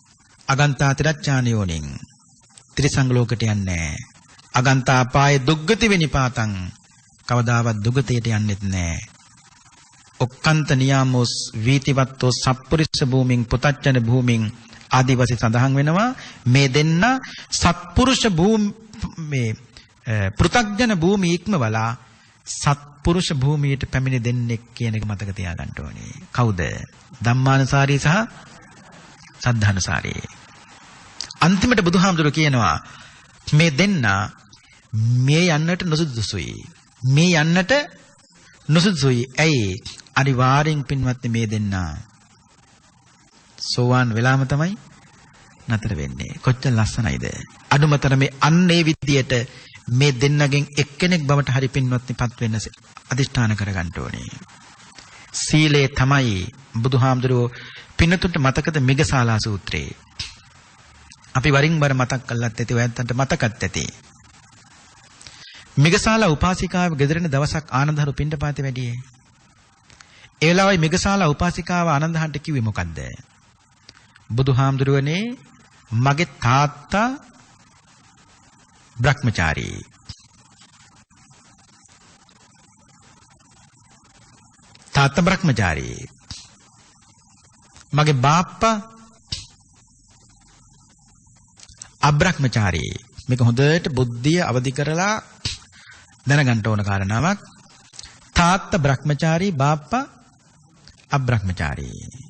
අගන්තා තිරච්ඡානියෝනින් ත්‍රිසංග ලෝකයට යන්නේ. අගන්තා පායේ දුග්ගති විනිපාතං කවදාවත් දුගතියට යන්නෙත් නැහැ. ඔක්කන්ත නියාමෝස් වීතිවත්තෝ සප්පුරිස්ස භූමින් පුතච්චන භූමින් ආදිවාසී සඳහන් වෙනවා මේ දෙන්න සත්පුරුෂ මේ පෘථග්ජන භූමිය ඉක්මවලා සත්පුරුෂ භූමියට පැමිණි දෙන්නෙක් කියන එක මතක තියාගන්න ඕනේ. කවුද? ධම්මානුසාරී සහ සද්ධානුසාරී. අන්තිමට බුදුහාමුදුරුවෝ කියනවා මේ දෙන්න මේ යන්නට නොසුදුසුයි. මේ යන්නට නොසුදුසුයි. ඇයි? අනිවාර්යෙන් පින්වත්නි මේ දෙන්න සෝවාන් වෙලාම තමයි නතර වෙන්නේ. කොච්චර ලස්සනයිද? අනුමතර මේ අන්නේ විදියට මේ දෙන්නගෙන් එක්කෙනෙක් බවට හරි පින්වත්නිපත් වෙන්න අදිෂ්ඨාන කරගන්න ඕනේ. සීලේ තමයි බුදුහාමුදුරුවෝ පින්නතුන්ට මතකද මිගසාලා සූත්‍රයේ. අපි වරින් වර මතක් කළත් ඇති ඔයන්ට මතකත් ඇති. මිගසාලා උපාසිකාව ගෙදරින් දවසක් ආනන්දහරු පිණ්ඩපාතේ වැඩියේ. ඒ වෙලාවේ මිගසාලා උපාසිකාව ආනන්දහන්ට කිව්වේ මොකද්ද? බුදුහාමුදුරුවනේ මගේ තාත්තා බ්‍රහ්මචාරී. තාත්තා බ්‍රහ්මචාරී. මගේ බාප්පා අබ්‍රහ්මචාරී. මේක හොඳට බුද්ධිය අවදි කරලා දැනගන්න ඕන කාරණාවක්. තාත්තා බ්‍රහ්මචාරී, බාප්පා අබ්‍රහ්මචාරී.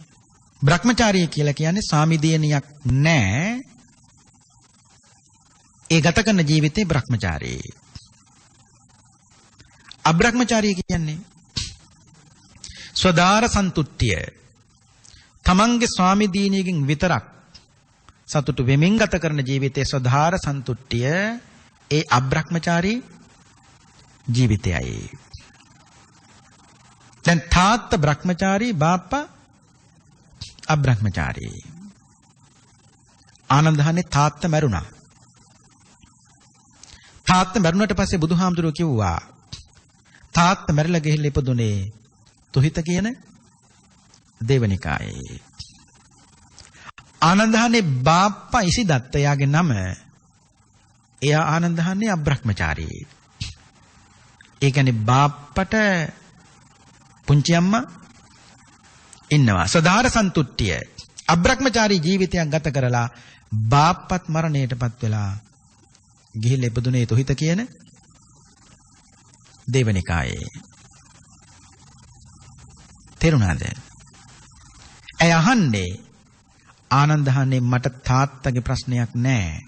බ්‍රහ්මචාරී කියලා කියන්නේ සාමිදියනියක් නැහැ. ඒ ගත කරන ජීවිතේ බ්‍රහ්මචාරී. අබ්‍රහ්මචාරී කියන්නේ ස්වදාර සන්තුට්ඨිය. තමන්ගේ ස්වාමිදීනියකින් විතරක් සතුටු වෙමින් ගත කරන ජීවිතයේ ස්වදාර සන්තුට්ඨිය ඒ අබ්‍රහ්මචාරී ජීවිතයයි. දැන් තාත්තා බ්‍රහ්මචාරී, බාප්පා අබ්‍රහ්මචාරී. ආනන්දහනේ තාත්තා මැරුණා. තාත්තා මැරුණට පස්සේ බුදුහාමුදුරුවෝ කිව්වා තාත්තා මැරිලා ගිහිල්ලා ඉපදුනේ තුහිත කියන දේවනිකායේ. ආනන්දහනේ බාප්පා ඉසිදත්ත යාගේ නම. එයා ආනන්දහනේ අබ්‍රහ්මචාරී. ඒ කියන්නේ බාප්පට පුංචි අම්මා ඉන්නවා. සදාර සන්තුට්ඨිය. අබ්‍රහ්මචාරී ජීවිතයක් ගත කරලා බාප්පත් මරණයටපත් වෙලා ගිහිල්ලා ඉපදුනේ තුහිත කියන දේවනිකායේ. තේරුණාද? ඇය අහන්නේ ආනන්දහන්නේ මට තාත්තගේ ප්‍රශ්නයක් නැහැ.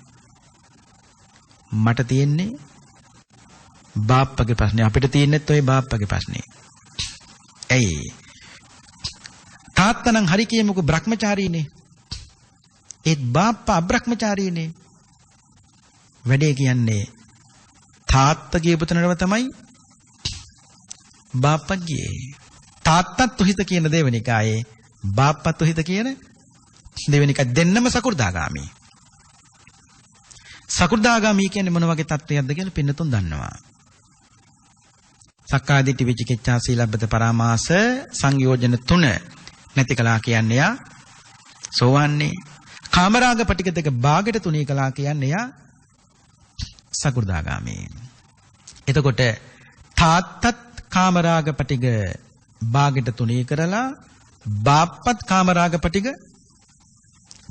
මට තියෙන්නේ බාප්පගේ ප්‍රශ්නේ. අපිට තියෙන්නේත් ওই බාප්පගේ ප්‍රශ්නේ. ඇයි? තාත්තා නම් හරි කියමුකෝ බ්‍රහ්මචාරීනේ. ඒත් බාප්පා අබ්‍රහ්මචාරීනේ. වැඩේ කියන්නේ තාත්තා කියපු තැනම තමයි බාප්පා ගියේ. තාත්තත් තුහිත කියන දේවනිකායේ, බාප්පත් තුහිත කියන දේවනිකා දෙන්නම සකු르දාගාමි. සකු르දාගාමි කියන්නේ මොන වගේ තත්ත්වයක්ද කියලා පින්නතුන් දන්නවා. සක්කාදිට්ඨි විචිකිච්ඡා සීලබ්බත පරාමාස සංයෝජන 3 නැති කළා කියන්නේ යා සෝවන්නේ. කාමරාග පටික දෙක භාගයට තුනී කළා කියන්නේ යා සකු르දාගාමි. එතකොට තාත්තත් කාමරාග පටික භාගයට තුනී කරලා බාප්පත් කාමරාග පටික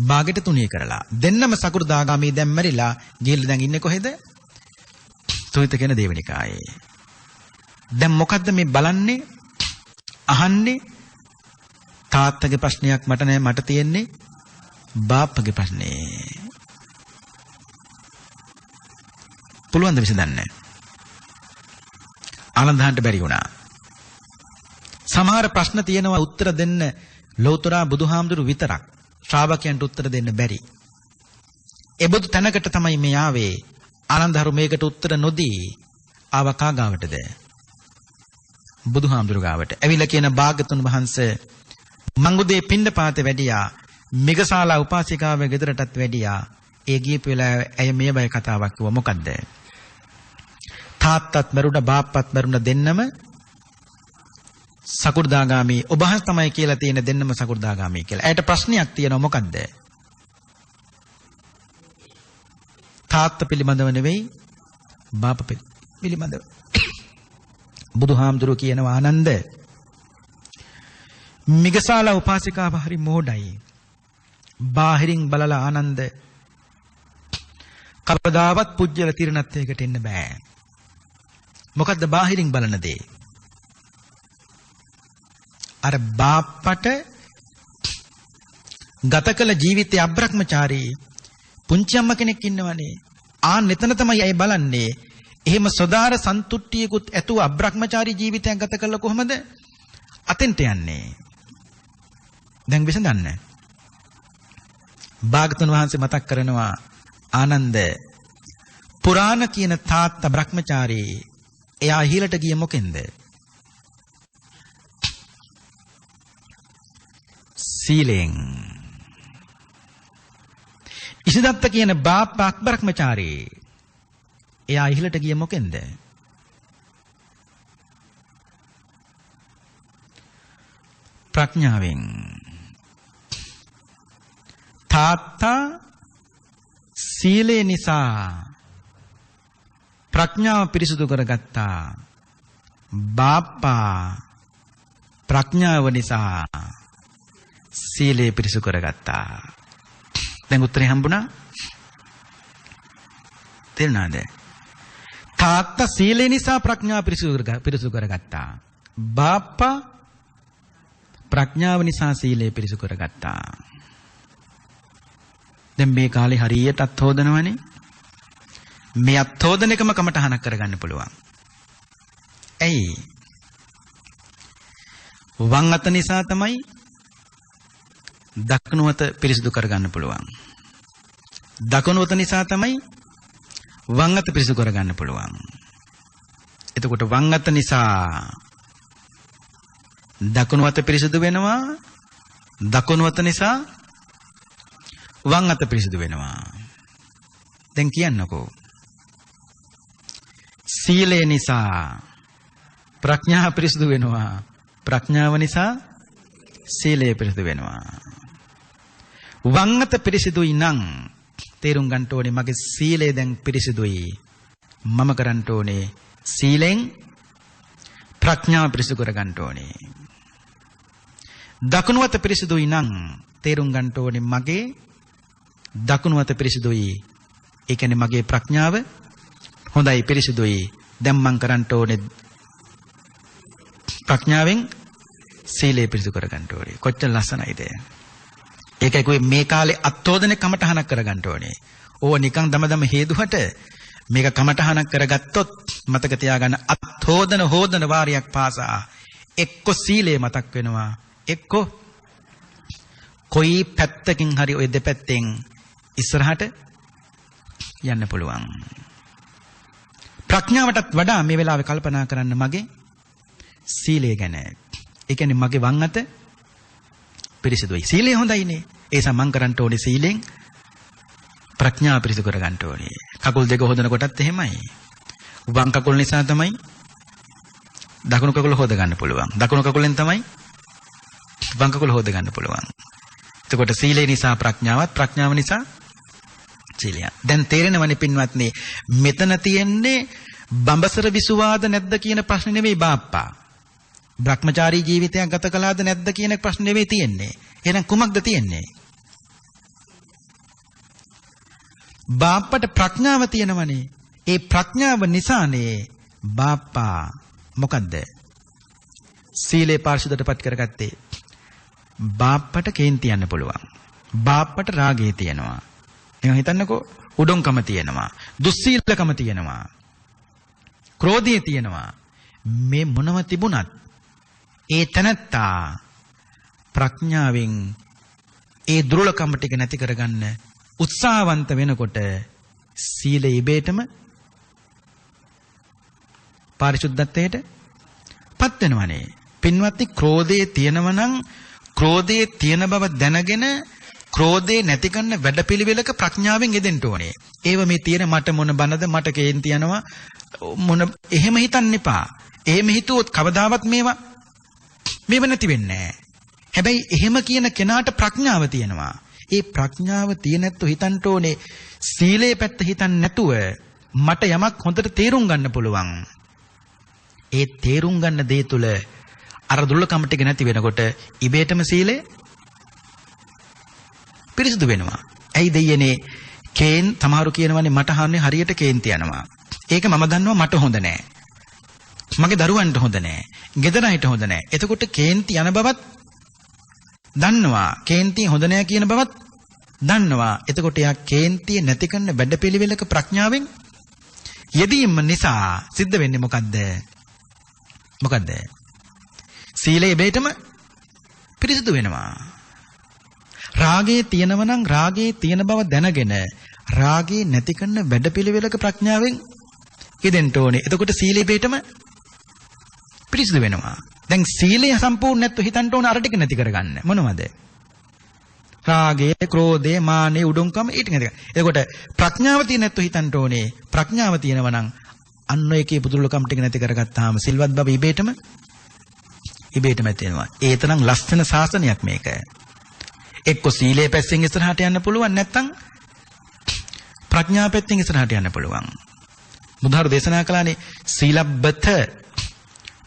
භාගයට තුනී කරලා දෙන්නම සකු르දාගාමි දැන් මැරිලා ගිහිල්ලා දැන් ඉන්නේ කොහෙද? තුහිත කියන දේවනිකායේ. දැන් මොකද්ද මේ බලන්නේ? අහන්නේ තාත්තගේ ප්‍රශ්නයක් මට නෑ, මට තියෙන්නේ බාප්පගේ ප්‍රශ්නේ. පුළුවන් ද විසඳන්න? ආනන්දහන්ට බැරි වුණා. සමහර ප්‍රශ්න තියෙනවා උත්තර දෙන්න ලෞතරා බුදුහාමුදුරු විතරක්. ශ්‍රාවකයන්ට උත්තර දෙන්න බැරි. එබඳු තැනකට තමයි මේ ආවේ. ආනන්දහරු මේකට උත්තර නොදී ආව කාගාවටද? බුදුහාමුදුරු ගාවට. ඇවිල්ලා කියන භාග්‍යතුන් වහන්සේ මං උදේ පිණ්ඩපාතේ වැඩියා. මිගසාලා උපාසිකාවේ ගෙදරටත් වැඩියා. ඒ ගියපු වෙලාවේ ඇය මේ බය කතාවක් කිව්වා. මොකද්ද? තාත්තත් මරුණ, බාප්පත් මරුණ දෙන්නම සකු르දාගාමි. ඔබ තමයි කියලා තියෙන දෙන්නම සකු르දාගාමි කියලා. ඇයට ප්‍රශ්නයක් තියෙනවා. මොකද්ද? තාත්තා පිළිබඳව නෙවෙයි බාප්පා පිළිබඳව. බුදුහාමුදුරුවෝ කියනවා ආනන්ද මිගසාලා උපාසිකාව හරි මෝඩයි. බාහිරින් බලලා ආනන්ද කවදාවත් පුජ්‍යල තිරණත්වයකට එන්න බෑ. මොකද්ද බාහිරින් බලන දේ? අර බාප්පට ගත කළ ජීවිතයේ අබ්‍රහ්මචාරී පුංචි අම්ම කෙනෙක් ඉන්නවනේ. එතන තමයි අය බලන්නේ. එහෙම සදාර සන්තුට්ටියකුත් ඇතුව අබ්‍රහ්මචාරී ජීවිතයක් ගත කළා කොහමද අතෙන්ට යන්නේ? දැන් විසඳන්න. භාගතුන් වහන්සේ මතක් කරනවා ආනන්ද පුරාණ කියන තාත්තා බ්‍රහ්මචාරී එයා ඉහළට ගියේ මොකෙන්ද? සීලෙන්. ඉසිදත්ත කියන බාප්පා බ්‍රහ්මචාරී එයා ඉහළට ගියේ මොකෙන්ද? ප්‍රඥාවෙන්. තාත්තා සීලේ නිසා ප්‍රඥාව පිරිසුදු කරගත්තා. බාප්පා ප්‍රඥාව නිසා සීලේ පිරිසුදු කරගත්තා. දැන් උත්තරේ හම්බුණා? තේරුණාද? තාත්තා සීලේ නිසා ප්‍රඥාව පිරිසුදු කරගත්තා. බාප්පා ප්‍රඥාව නිසා සීලේ පිරිසුදු කරගත්තා. දැන් මේ කාලේ හරියට අත්හොදනවනේ. මේ අත්හොදන එකම කමටහනක් කරගන්න පුළුවන්. ඇයි? වම් අත නිසා තමයි දකුණු අත පිරිසුදු කරගන්න පුළුවන්. දකුණු අත නිසා තමයි වම් අත පිරිසුදු කරගන්න පුළුවන්. එතකොට වම් අත නිසා දකුණු අත පිරිසුදු වෙනවා. දකුණු අත නිසා වම් අත පිරිසුදු වෙනවා. දැන් කියන්නකෝ. සීලය නිසා ප්‍රඥාව පිරිසුදු වෙනවා. ප්‍රඥාව නිසා සීලය පිරිසුදු වෙනවා. වම් අත පිරිසුදුයි නම් තේරුම් ගන්න ඕනේ මගේ සීලය දැන් පිරිසුදුයි. මම කරන්න ඕනේ සීලෙන් ප්‍රඥාව පිරිසුදු කර ගන්න ඕනේ. දකුණු අත පිරිසුදුයි නම් තේරුම් ගන්න ඕනේ මගේ දකුණු අත පිරිසුදුයි. ඒ කියන්නේ මගේ ප්‍රඥාව හොඳයි පිරිසුදුයි. දැන් මම කරන්න ඕනේ ප්‍රඥාවෙන් සීලය පිරිසුදු කර ගන්න ඕනේ. කොච්චර ලස්සනයිද? ඒකයි කොයි මේ කාලේ අත්හොදන කමටහනක් කර ගන්න ඕනේ. ඕව නිකන් දමදම හේදුවට මේක කමටහනක් කරගත්තොත් මතක තියාගන්න හෝදන වාරයක් පාසා එක්ක සීලය මතක් වෙනවා. එක්ක කොයි පැත්තකින් හරි ওই දෙපැත්තෙන් ඉස්සරහට යන්න පුළුවන්. ප්‍රඥාවටත් වඩා මේ වෙලාවේ කල්පනා කරන්න මගේ සීලය ගැන. ඒ කියන්නේ මගේ වම් අත පිරිසිදුයි. සීලය හොඳයිනේ. ඒ නිසා මං කරන්න ඕනේ සීලෙන් ප්‍රඥාව පිරිසිදු කර ගන්න ඕනේ. කකුල් දෙක හොදන කොටත් එහෙමයි. වම් කකුල් නිසා තමයි දකුණු කකුල හොද ගන්න පුළුවන්. දකුණු කකුලෙන් තමයි වම් කකුල හොද ගන්න පුළුවන්. එතකොට සීලය නිසා ප්‍රඥාවත්, ප්‍රඥාව නිසා සීලය. දැන් තේරෙනවනේ පින්වත්නි, මෙතන තියෙන්නේ බඹසර විසුවාද නැද්ද කියන ප්‍රශ්නේ නෙවෙයි බාප්පා. බ්‍රහ්මචාරී ජීවිතයක් ගත කළාද නැද්ද කියන ප්‍රශ්නේ නෙවෙයි තියෙන්නේ. එහෙනම් කුමක්ද තියෙන්නේ? බාප්පට ප්‍රඥාව තියෙනවනේ. ඒ ප්‍රඥාව නිසානේ බාප්පා මොකද්ද? සීලේ පාරිශුද්ධටපත් කරගත්තේ. බාප්පට කේන්ති යන්න පුළුවන්. බාප්පට රාගය තියෙනවා. නිකන් හිතන්නකෝ, උඩුම්කම තියෙනවා, දුස්සීලකම තියෙනවා, ක්‍රෝධය තියෙනවා. මේ මොනව තිබුණත් ඒ තනත්තා ප්‍රඥාවෙන් ඒ දුර්ලභකම ටික නැති කරගන්න උත්සාහවන්ත වෙනකොට සීලය ඉබේටම පාරිශුද්ධත්වයට පත් වෙනවනේ. පින්වත්නි, ක්‍රෝධයේ තියෙනව නම් ක්‍රෝධයේ තියෙන බව දැනගෙන ක්‍රෝධේ නැති කරන වැඩපිළිවෙලක ප්‍රඥාවෙන් යෙදෙන්න ඕනේ. ඒව මේ තියෙන මට මොන බනද, මට කේන්ති යනවා මොන, එහෙම හිතන්න එපා. එහෙම හිතුවොත් කවදාවත් මේව නැති වෙන්නේ නැහැ. හැබැයි එහෙම කියන කෙනාට ප්‍රඥාව තියෙනවා. ඒ ප්‍රඥාව තියෙන නැත්තු හිතන්න ඕනේ සීලේ පැත්ත හිතන්නේ නැතුව මට යමක් හොඳට තේරුම් ගන්න පුළුවන්. ඒ තේරුම් ගන්න දේ තුල අර දුර්ලභකම ටික නැති වෙනකොට ඉබේටම සීලය පිරිසුදු වෙනවා. ඇයි දෙයනේ සමහරු කියනවානේ මට හන්නේ හරියට කේන්ති යනවා. ඒක මම දන්නවා මට හොඳ නෑ. මගේ දරුවන්ට හොඳ නෑ. ගෙදර අයට හොඳ නෑ. එතකොට කේන්ති යන බවත් දන්නවා. කේන්ති හොඳ නෑ කියන බවත් දන්නවා. එතකොට යා කේන්තිය නැති කරන වැඩපිළිවෙලක ප්‍රඥාවෙන් යෙදීම නිසා සිද්ධ වෙන්නේ මොකද්ද? මොකද්ද? සීලය ඉබේටම පිරිසුදු වෙනවා. රාගයේ තියෙනව නම් රාගයේ තියෙන බව දැනගෙන රාගේ නැති කරන වැඩපිළිවෙලක ප්‍රඥාවෙන් යෙදෙන්න ඕනේ. එතකොට සීලය ඉබේටම පිරිසුදු වෙනවා. දැන් සීලය සම්පූර්ණ නැත්නම් හිතන්න ඕන අර ටික නැති කරගන්න. මොනවද? රාගය, ක්‍රෝධය, මානෙ, උඩුම්කම ඊට නැති. එතකොට ප්‍රඥාව තියෙන නැත්නම් හිතන්න ඕනේ ප්‍රඥාව තියෙනවා නම් අන්න ඒකේ පුදුලකම් ටික නැති කරගත්තාම සිල්වත් බව ඉබේටම තියෙනවා. ඒ තරම් ලස්සන ශාසනයක් මේක. එක්ක සීලේ පැත්තෙන් ඉස්සරහට යන්න පුළුවන් නැත්නම් ප්‍රඥා පැත්තෙන් ඉස්සරහට යන්න පුළුවන්. බුදුහාරු දේශනා කළානේ සීලබ්බත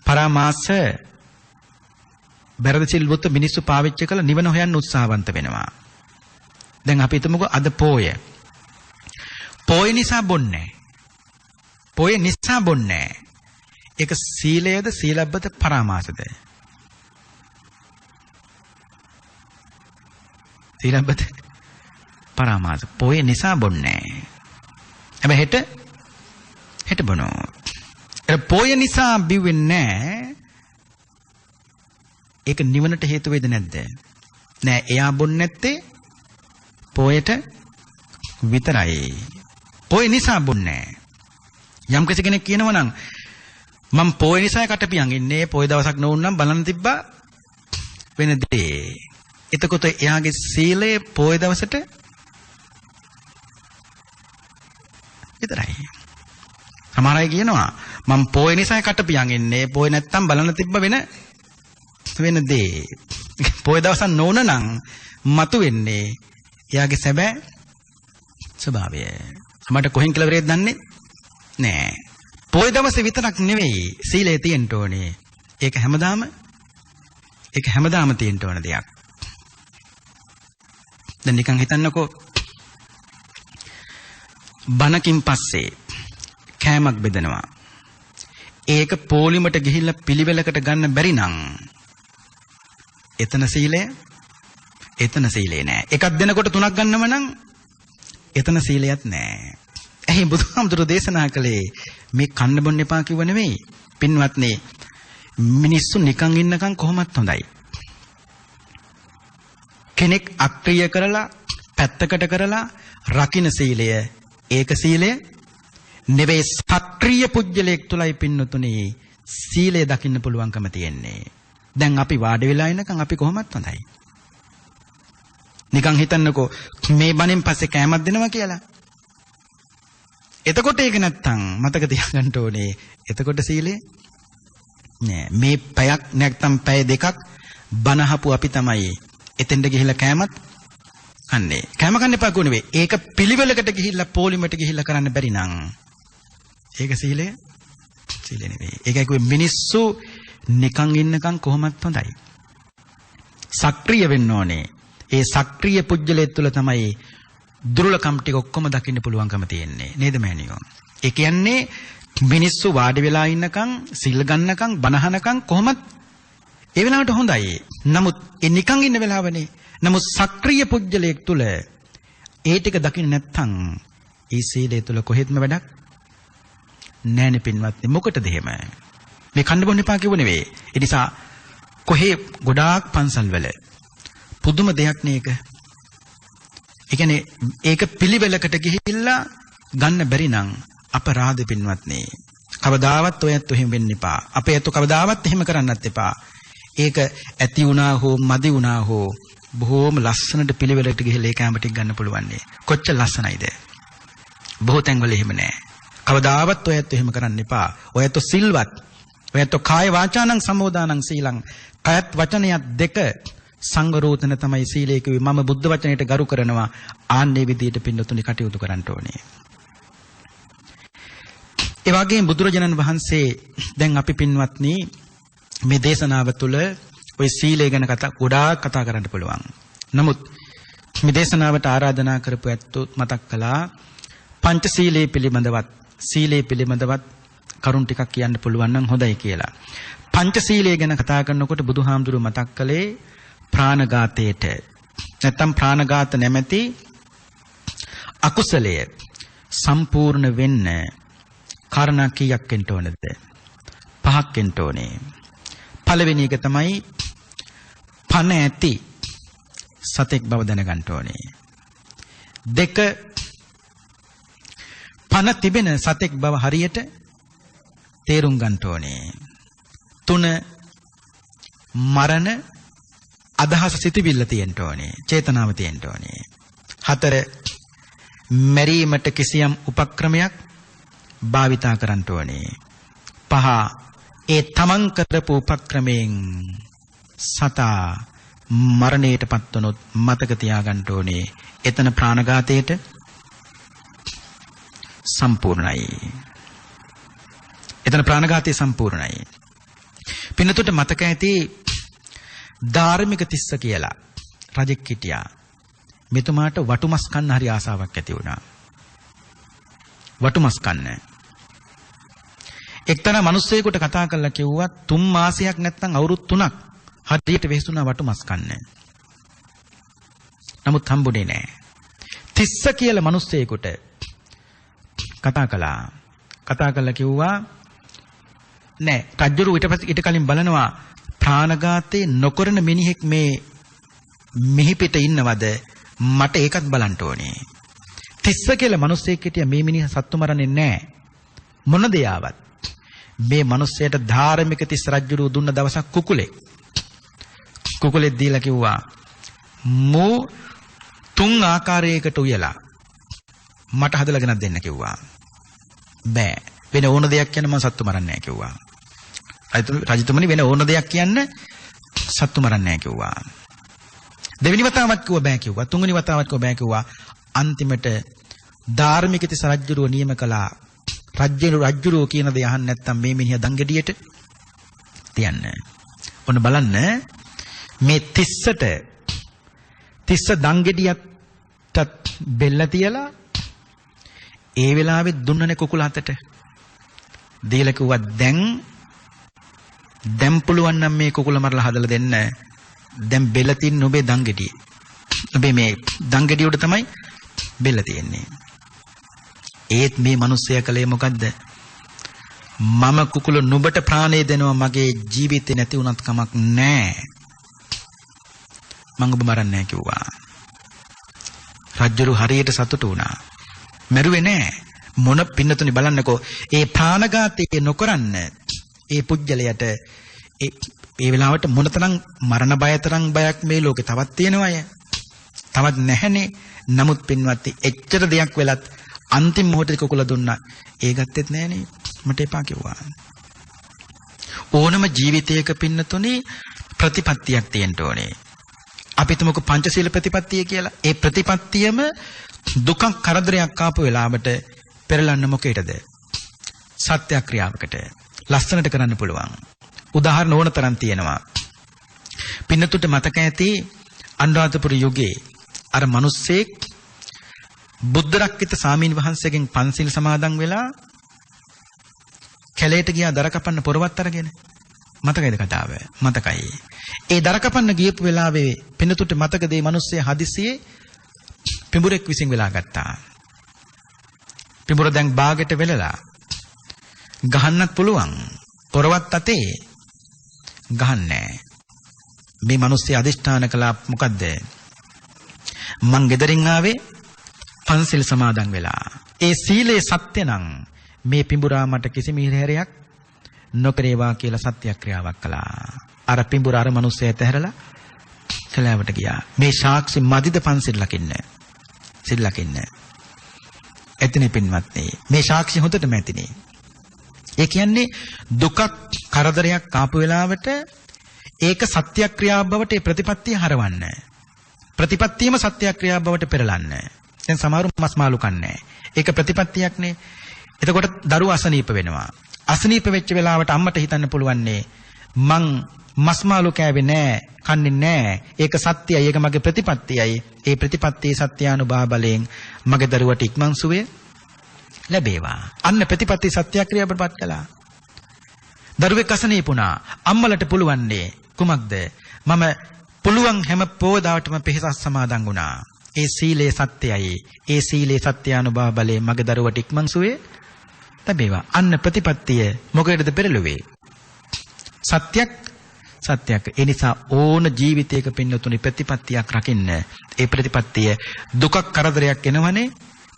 පරාමාස බැරද සිල්වුත් මිනිස්සු පාවිච්චි කළ නිවන හොයන්න උත්සාහවන්ත වෙනවා. දැන් අපි හිතමුකෝ අද පෝය. පෝය නිසා බොන්නේ. පෝය නිසා බොන්නේ. ඒක සීලයද සීලබ්බත පරාමාසද? සීලබ්බත පරාමාස. පෝය නිසා බොන්නේ. හැබැයි හෙට බොනවා. ඒ පෝය නිසා බිව්වෙන්නේ නැහැ. ඒක නිවනට හේතු වේද නැද්ද? නෑ, එයා බොන්නේ නැත්තේ පෝයට විතරයි. පෝය නිසා බොන්නේ නැහැ. යම් කෙනෙක් කියනවා නම් මම පෝය නිසා කටපියන් ඉන්නේ, පෝය දවසක් නොවුනම් බලන්න තිබ්බා වෙන දේ. එතකොට එයාගේ සීලය පෝය දවසට විතරයි. සමහර අය කියනවා මම පෝය නිසා කටපියන් ඉන්නේ, පෝය නැත්තම් බලන්න තිබ්බ වෙන දේ. පෝය දවසක් නොවුන නම් මතු වෙන්නේ එයාගේ සැබෑ ස්වභාවය. මට කොහෙන් කියලා වරේද දන්නේ නෑ. පොය දවසේ විතරක් නෙවෙයි සීලය තියෙන්න ඕනේ. ඒක හැමදාම තියෙන්න ඕන දෙයක්. දැන් නිකන් හිතන්නකෝ බණකින් පස්සේ කෑමක් බෙදනවා. ඒක පොලිමට ගිහිල්ලා පිළිවෙලකට ගන්න බැරි නම් එතන සීලය නෑ. එකක් දෙනකොට තුනක් ගන්නව නම් එතන සීලයක් නෑ. එහේ බුදුහාමුදුරු දේශනා කළේ මේ කන්න බොන්න එපා කිව්ව නෙවෙයි. පින්වත්නි, මිනිස්සු නිකන් ඉන්නකම් කොහොමත් හොඳයි. කෙනෙක් අක්‍රිය කරලා පැත්තකට කරලා රකින්න සීලය ඒක සීලය නෙවෙයි. සක්‍රීය පුජ්‍යලයක් තුලයි පින්නතුනේ සීලය දකින්න පුළුවන්කම තියෙන්නේ. දැන් අපි වාඩි වෙලා ඉන්නකම් අපි කොහොමත් හොඳයි. නිකන් හිතන්නකෝ මේ බණෙන් පස්සේ කෑමක් දෙනවා කියලා. එතකොට ඒක නැත්තම් මතක තියාගන්න ඕනේ. එතකොට සීලය නෑ. මේ පැයක් නැත්තම් පැය දෙකක් බණහපු අපි තමයි එතෙන්ට ගිහිල්ලා කෑමත් කන්නේ. කෑම කන්න එපා කො නෙවෙයි. ඒක පිළිවෙලකට ගිහිල්ලා පොලිමට ගිහිල්ලා කරන්න බැරි නම් ඒක සීලය නෙවෙයි. ඒකයි කිව්වේ මිනිස්සු නිකන් ඉන්නකම් කොහොමත් හොඳයි. සක්‍රීය වෙන්න ඕනේ. ඒ සක්‍රීය පුජ්‍යලයේ තුල තමයි දුර්ලභකම් ටික ඔක්කොම දකින්න පුළුවන්කම තියෙන්නේ. නේද මෑණියෝ? ඒ කියන්නේ මිනිස්සු වාඩි වෙලා ඉන්නකම් සිල් ගන්නකම් බණහනකම් කොහොමත් ඒ වෙලාවට හොඳයි. නමුත් ඒ නිකන් ඉන්න වෙලාවනේ. නමුත් සක්‍රීය පුජ්‍යලයේ තුල ඒ ටික දකින්න නැත්නම් ඒ සීලය තුල කොහෙත්ම වැඩක් නෑනේ පින්වත්නි. මොකටද එහෙම? මේ කන්න බොන්න එපා කිව්ව නෙවෙයි. ඒ නිසා කොහේ ගොඩාක් පන්සල් වල පුදුම දෙයක් නේක. ඒ කියන්නේ ඒක පිළිවෙලකට ගිහිල්ලා ගන්න බැරි නම් අපරාධ පින්වත්නි. කවදාවත් ඔයත් එහෙම වෙන්න එපා. අපේ ඇත්ත කවදාවත් එහෙම කරන්නත් එපා. ඒක ඇති වුණා හෝ මදි වුණා හෝ බොහොම ලස්සනට පිළිවෙලකට ගිහිල්ලා ඒ කැම ටික ගන්න පුළුවන් නේ. කොච්චර ලස්සනයිද? බොහෝ තැන්වල එහෙම නෑ. කවදාවත් ඔයත් එහෙම කරන්න එපා. ඔයත් සිල්වත්. ඔයත් කාය වාචානං සම්මෝදානං සීලං. කයත් වචනයත් දෙක සංවරෝධන තමයි සීලය කිව්වේ. මම බුද්ධ වචනයට ගරු කරනවා. ආන්නේ විදියට පින්නතුනි කටයුතු කරන්න ඕනේ. ඒ වගේම බුදුරජාණන් වහන්සේ දැන් අපි පින්වත්නි මේ දේශනාව තුළ ওই සීලය ගැන ගොඩාක් කතා කරන්න පුළුවන්. නමුත් මේ දේශනාවට ආරාධනා කරපු ඇත්තෝ මතක් කළා පංචශීලයේ පිළිබඳවත් සීලයේ පිළිබඳවත් කරුණ ටිකක් කියන්න පුළුවන් නම් හොඳයි කියලා. පංචශීලය ගැන කතා කරනකොට බුදුහාමුදුරුවෝ මතක් කළේ ප්‍රාණඝාතයට. නැත්තම් ප්‍රාණඝාත නැමැති අකුසලය සම්පූර්ණ වෙන්න කාරණා කීයක් වෙන්න ඕනද? 5ක් වෙන්න ඕනේ. පළවෙනි එක තමයි පණ ඇති සතෙක් බව දැනගන්න ඕනේ. 2 පණ තිබෙන සතෙක් බව හරියට තේරුම් ගන්න ඕනේ. 3 මරණ අදහස සිටිවිල්ල තියෙන්න ඕනේ. චේතනාව තියෙන්න ඕනේ. 4 මරීමට කිසියම් උපක්‍රමයක් භාවිතා කරන්න ඕනේ. 5 ඒ තමන් කරපු උපක්‍රමයෙන් සතා මරණයට පත්වනොත් මතක තියාගන්න ඕනේ එතන ප්‍රාණඝාතයට සම්පූර්ණයි. එතන ප්‍රාණඝාතය සම්පූර්ණයි. පින්නතුට මතක ඇති ධාර්මික තිස්ස කියලා රජෙක් හිටියා. මෙතුමාට වටුමස් කන්න හරි ආසාවක් ඇති වුණා. වටුමස් කන්න. එක්තරා මිනිස්සෙකුට කතා කරලා කිව්වා 3 මාසයක් නැත්නම් අවුරුදු 3ක් හරියට වෙහසුණා වටුමස් කන්න. නමුත් හම්බුනේ නැහැ. තිස්ස කියලා මිනිස්සෙකුට කතා කළා. කතා කරලා කිව්වා නෑ රජුරු ඊට කලින් බලනවා ප්‍රාණඝාතේ නොකරන මිනිහෙක් මේ මෙහි පිට ඉන්නවද මට ඒකත් බලන්න ඕනේ. තිස්ස කියලා මිනිස්සෙක් හිටියා මේ මිනිහා සත්තු මරන්නේ නෑ. මොන දෙයාවත් මේ මිනිස්සයාට ධාර්මික තිස්ස රජුරු දුන්න දවසක් කුකුලෙක් දීලා කිව්වා මෝ 3 ආකාරයකට උයලා මට හදලා ගෙනත් දෙන්න කිව්වා. බෑ වෙන ඕන දෙයක් කියන්න මම සත්තු මරන්නේ නැහැ කිව්වා. රජතුමනි වෙන ඕන දෙයක් කියන්න සත්තු මරන්නේ නැහැ කිව්වා. දෙවෙනි වතාවක් කිව්වා බෑ කිව්වා. තුන්වෙනි වතාවක් කිව්වා බෑ කිව්වා. අන්තිමට ධාර්මික තිස්ස රජුරුව නියම කළා. රජුරුව කියන දේ අහන්න නැත්නම් මේ මිනිහා දංගෙඩියට තියන්න. ඔන්න බලන්න මේ තිස්ස දංගෙඩියටත් බෙල්ල තියලා ඒ වෙලාවෙත් දුන්නනේ කුකුල අතට. දීලා කිව්වා දැන් පුළුවන් නම් මේ කුකුල මරලා හදලා දෙන්න. දැන් බෙල්ල තින්නේ ඔබේ දංගෙඩියේ. ඔබේ මේ දංගෙඩිය උඩ තමයි බෙල්ල තියෙන්නේ. ඒත් මේ මිනිස්සයා කලේ මොකද්ද? මම කුකුල නුඹට ප්‍රාණය දෙනවා මගේ ජීවිතේ නැති වුණත් කමක් නැහැ. මං ඔබ මරන්නේ නැහැ කිව්වා. රජුරු හරියට සතුටු වුණා. මරුවේ නැහැ. මොන පින්නතුනි බලන්නකෝ ඒ ප්‍රාණඝාතය නොකරන්න ඒ පුජ්‍යලයට ඒ වෙලාවට මොනතරම් මරණ බය තරම් බයක් මේ ලෝකේ තවත් තියෙනවය. තවත් නැහැනේ. නමුත් පින්වත්නි එච්චර දෙයක් වෙලත් අන්තිම මොහොතේ කුකුල දුන්නා. ඒ ගත්තෙත් නැහනේ. මට එපා කිව්වා. ඕනම ජීවිතයක පින්නතුනි ප්‍රතිපත්තියක් තියෙන්න ඕනේ. අපි තුමුක පංචශීල ප්‍රතිපත්තිය කියලා. ඒ ප්‍රතිපත්තියම දුකක් කරදරයක් ආපු වෙලාවට පෙරලන්න මොකේටද? සත්‍යක්‍රියාවකට. ලස්සනට කරන්න පුළුවන්. උදාහරණ ඕන තරම් තියෙනවා. පින්නතුට මතක ඇති අනුරාධපුර යුගයේ අර මිනිස්සෙක් බුද්ධ රක්කිත සාමීන් වහන්සේගෙන් පන්සිල් සමාදන් වෙලා කැලේට ගියා දර කපන්න පොරවත් අරගෙන. මතකයිද කතාව? මතකයි. ඒ දර කපන්න ගියපු වෙලාවේ පින්නතුට මතකද මේ මිනිස්සයා හදිසියේ පිඹුරෙක් විසින් වෙලා ගත්තා. පිඹුර දැන් බාගෙට වෙලලා ගහන්නත් පුළුවන්. පොරවත් අතේ ගහන්නේ. මේ මිනිස්සයා අදිෂ්ඨාන කළා මොකද්ද? මං ගෙදරින් ආවේ පන්සිල් සමාදන් වෙලා. ඒ සීලේ සත්‍ය නම් මේ පිඹුරා මට කිසි මිහිරයක් නොකරේවා කියලා සත්‍යක්‍රියාවක් කළා. අර පිඹුර අර මිනිස්සයා ඇතහැරලා කැලෑවට ගියා. මේ සාක්ෂි මදිද පන්සිල් ලකින්න. සිල් ලකින්න. එතන පින්වත්නි මේ සාක්ෂි හොඳටම ඇතිනේ. ඒ කියන්නේ දුකක් කරදරයක් ආපු වෙලාවට ඒක සත්‍යක්‍රියාව බවට ඒ ප්‍රතිපත්තිය හරවන්න. ප්‍රතිපත්තියම සත්‍යක්‍රියාව බවට පෙරලන්න. දැන් සමහරු මස් මාළු කන්නේ. ඒක ප්‍රතිපත්තියක්නේ. එතකොට දරුවා අසනීප වෙනවා. අසනීප වෙච්ච වෙලාවට අම්මට හිතන්න පුළුවන්නේ මං මස් මාළු කෑවේ නෑ, කන්නේ නෑ. ඒක සත්‍යයි, ඒක මගේ ප්‍රතිපත්තියයි. ඒ ප්‍රතිපත්තියේ සත්‍යානුභව බලයෙන් මගේ දරුවට ඉක්මන් සුවය ලැබේවා. අන්න ප්‍රතිපත්ති සත්‍යක්‍රියාවටපත් කළා. දරුවෙක් අසනීපුණා. අම්මලට පුළුවන්නේ කුමක්ද? මම පුළුවන් හැම පොදාටම පෙහෙසස් සමාදන් වුණා. ඒ සීලේ සත්‍යයි. ඒ සීලේ සත්‍යානුභව බලයෙන් මගේ දරුවට ඉක්මන් සුවය ලැබේවා. අන්න ප්‍රතිපත්තිය මොකේද පෙරළුවේ? සත්‍යයක්. ඒ නිසා ඕන ජීවිතයක පින්නතුනි ප්‍රතිපත්තියක් රකින්න. ඒ ප්‍රතිපත්තිය දුකක් කරදරයක් එනවනේ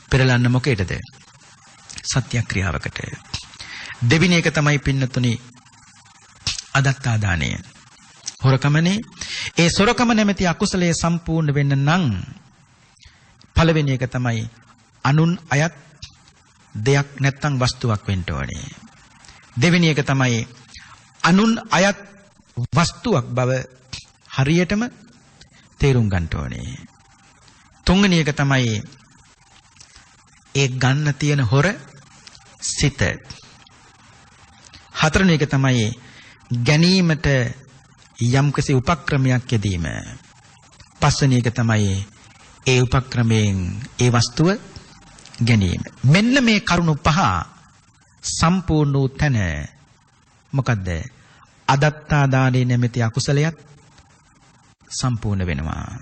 පෙරලන්න මොකේද? සත්‍යක්‍රියාවකට. දෙවිනි එක තමයි පින්නතුනි අදත්තා දාණය. හොරකමනේ. ඒ සොරකම නැමැති අකුසලයේ සම්පූර්ණ වෙන්න නම් පළවෙනි එක තමයි අනුන් අයත් දෙයක් නැත්තම් වස්තුවක් වෙන්න ඕනේ. දෙවෙනි එක තමයි අනුන් අයත් වස්තුවක් බව හරියටම තේරුම් ගන්න ඕනේ. තුන්වෙනි එක තමයි ඒ ගන්න තියෙන හොර සිත. හතරවෙනි එක තමයි ගැනීමට යම්කිසි උපක්‍රමයක් යෙදීම. පස්වෙනි එක තමයි ඒ උපක්‍රමයෙන් ඒ වස්තුව ගැනීම. මෙන්න මේ කරුණු පහ සම්පූර්ණ වූ තැන මොකද්ද? අදත්තා දානේ නැමැති අකුසලයක් සම්පූර්ණ වෙනවා.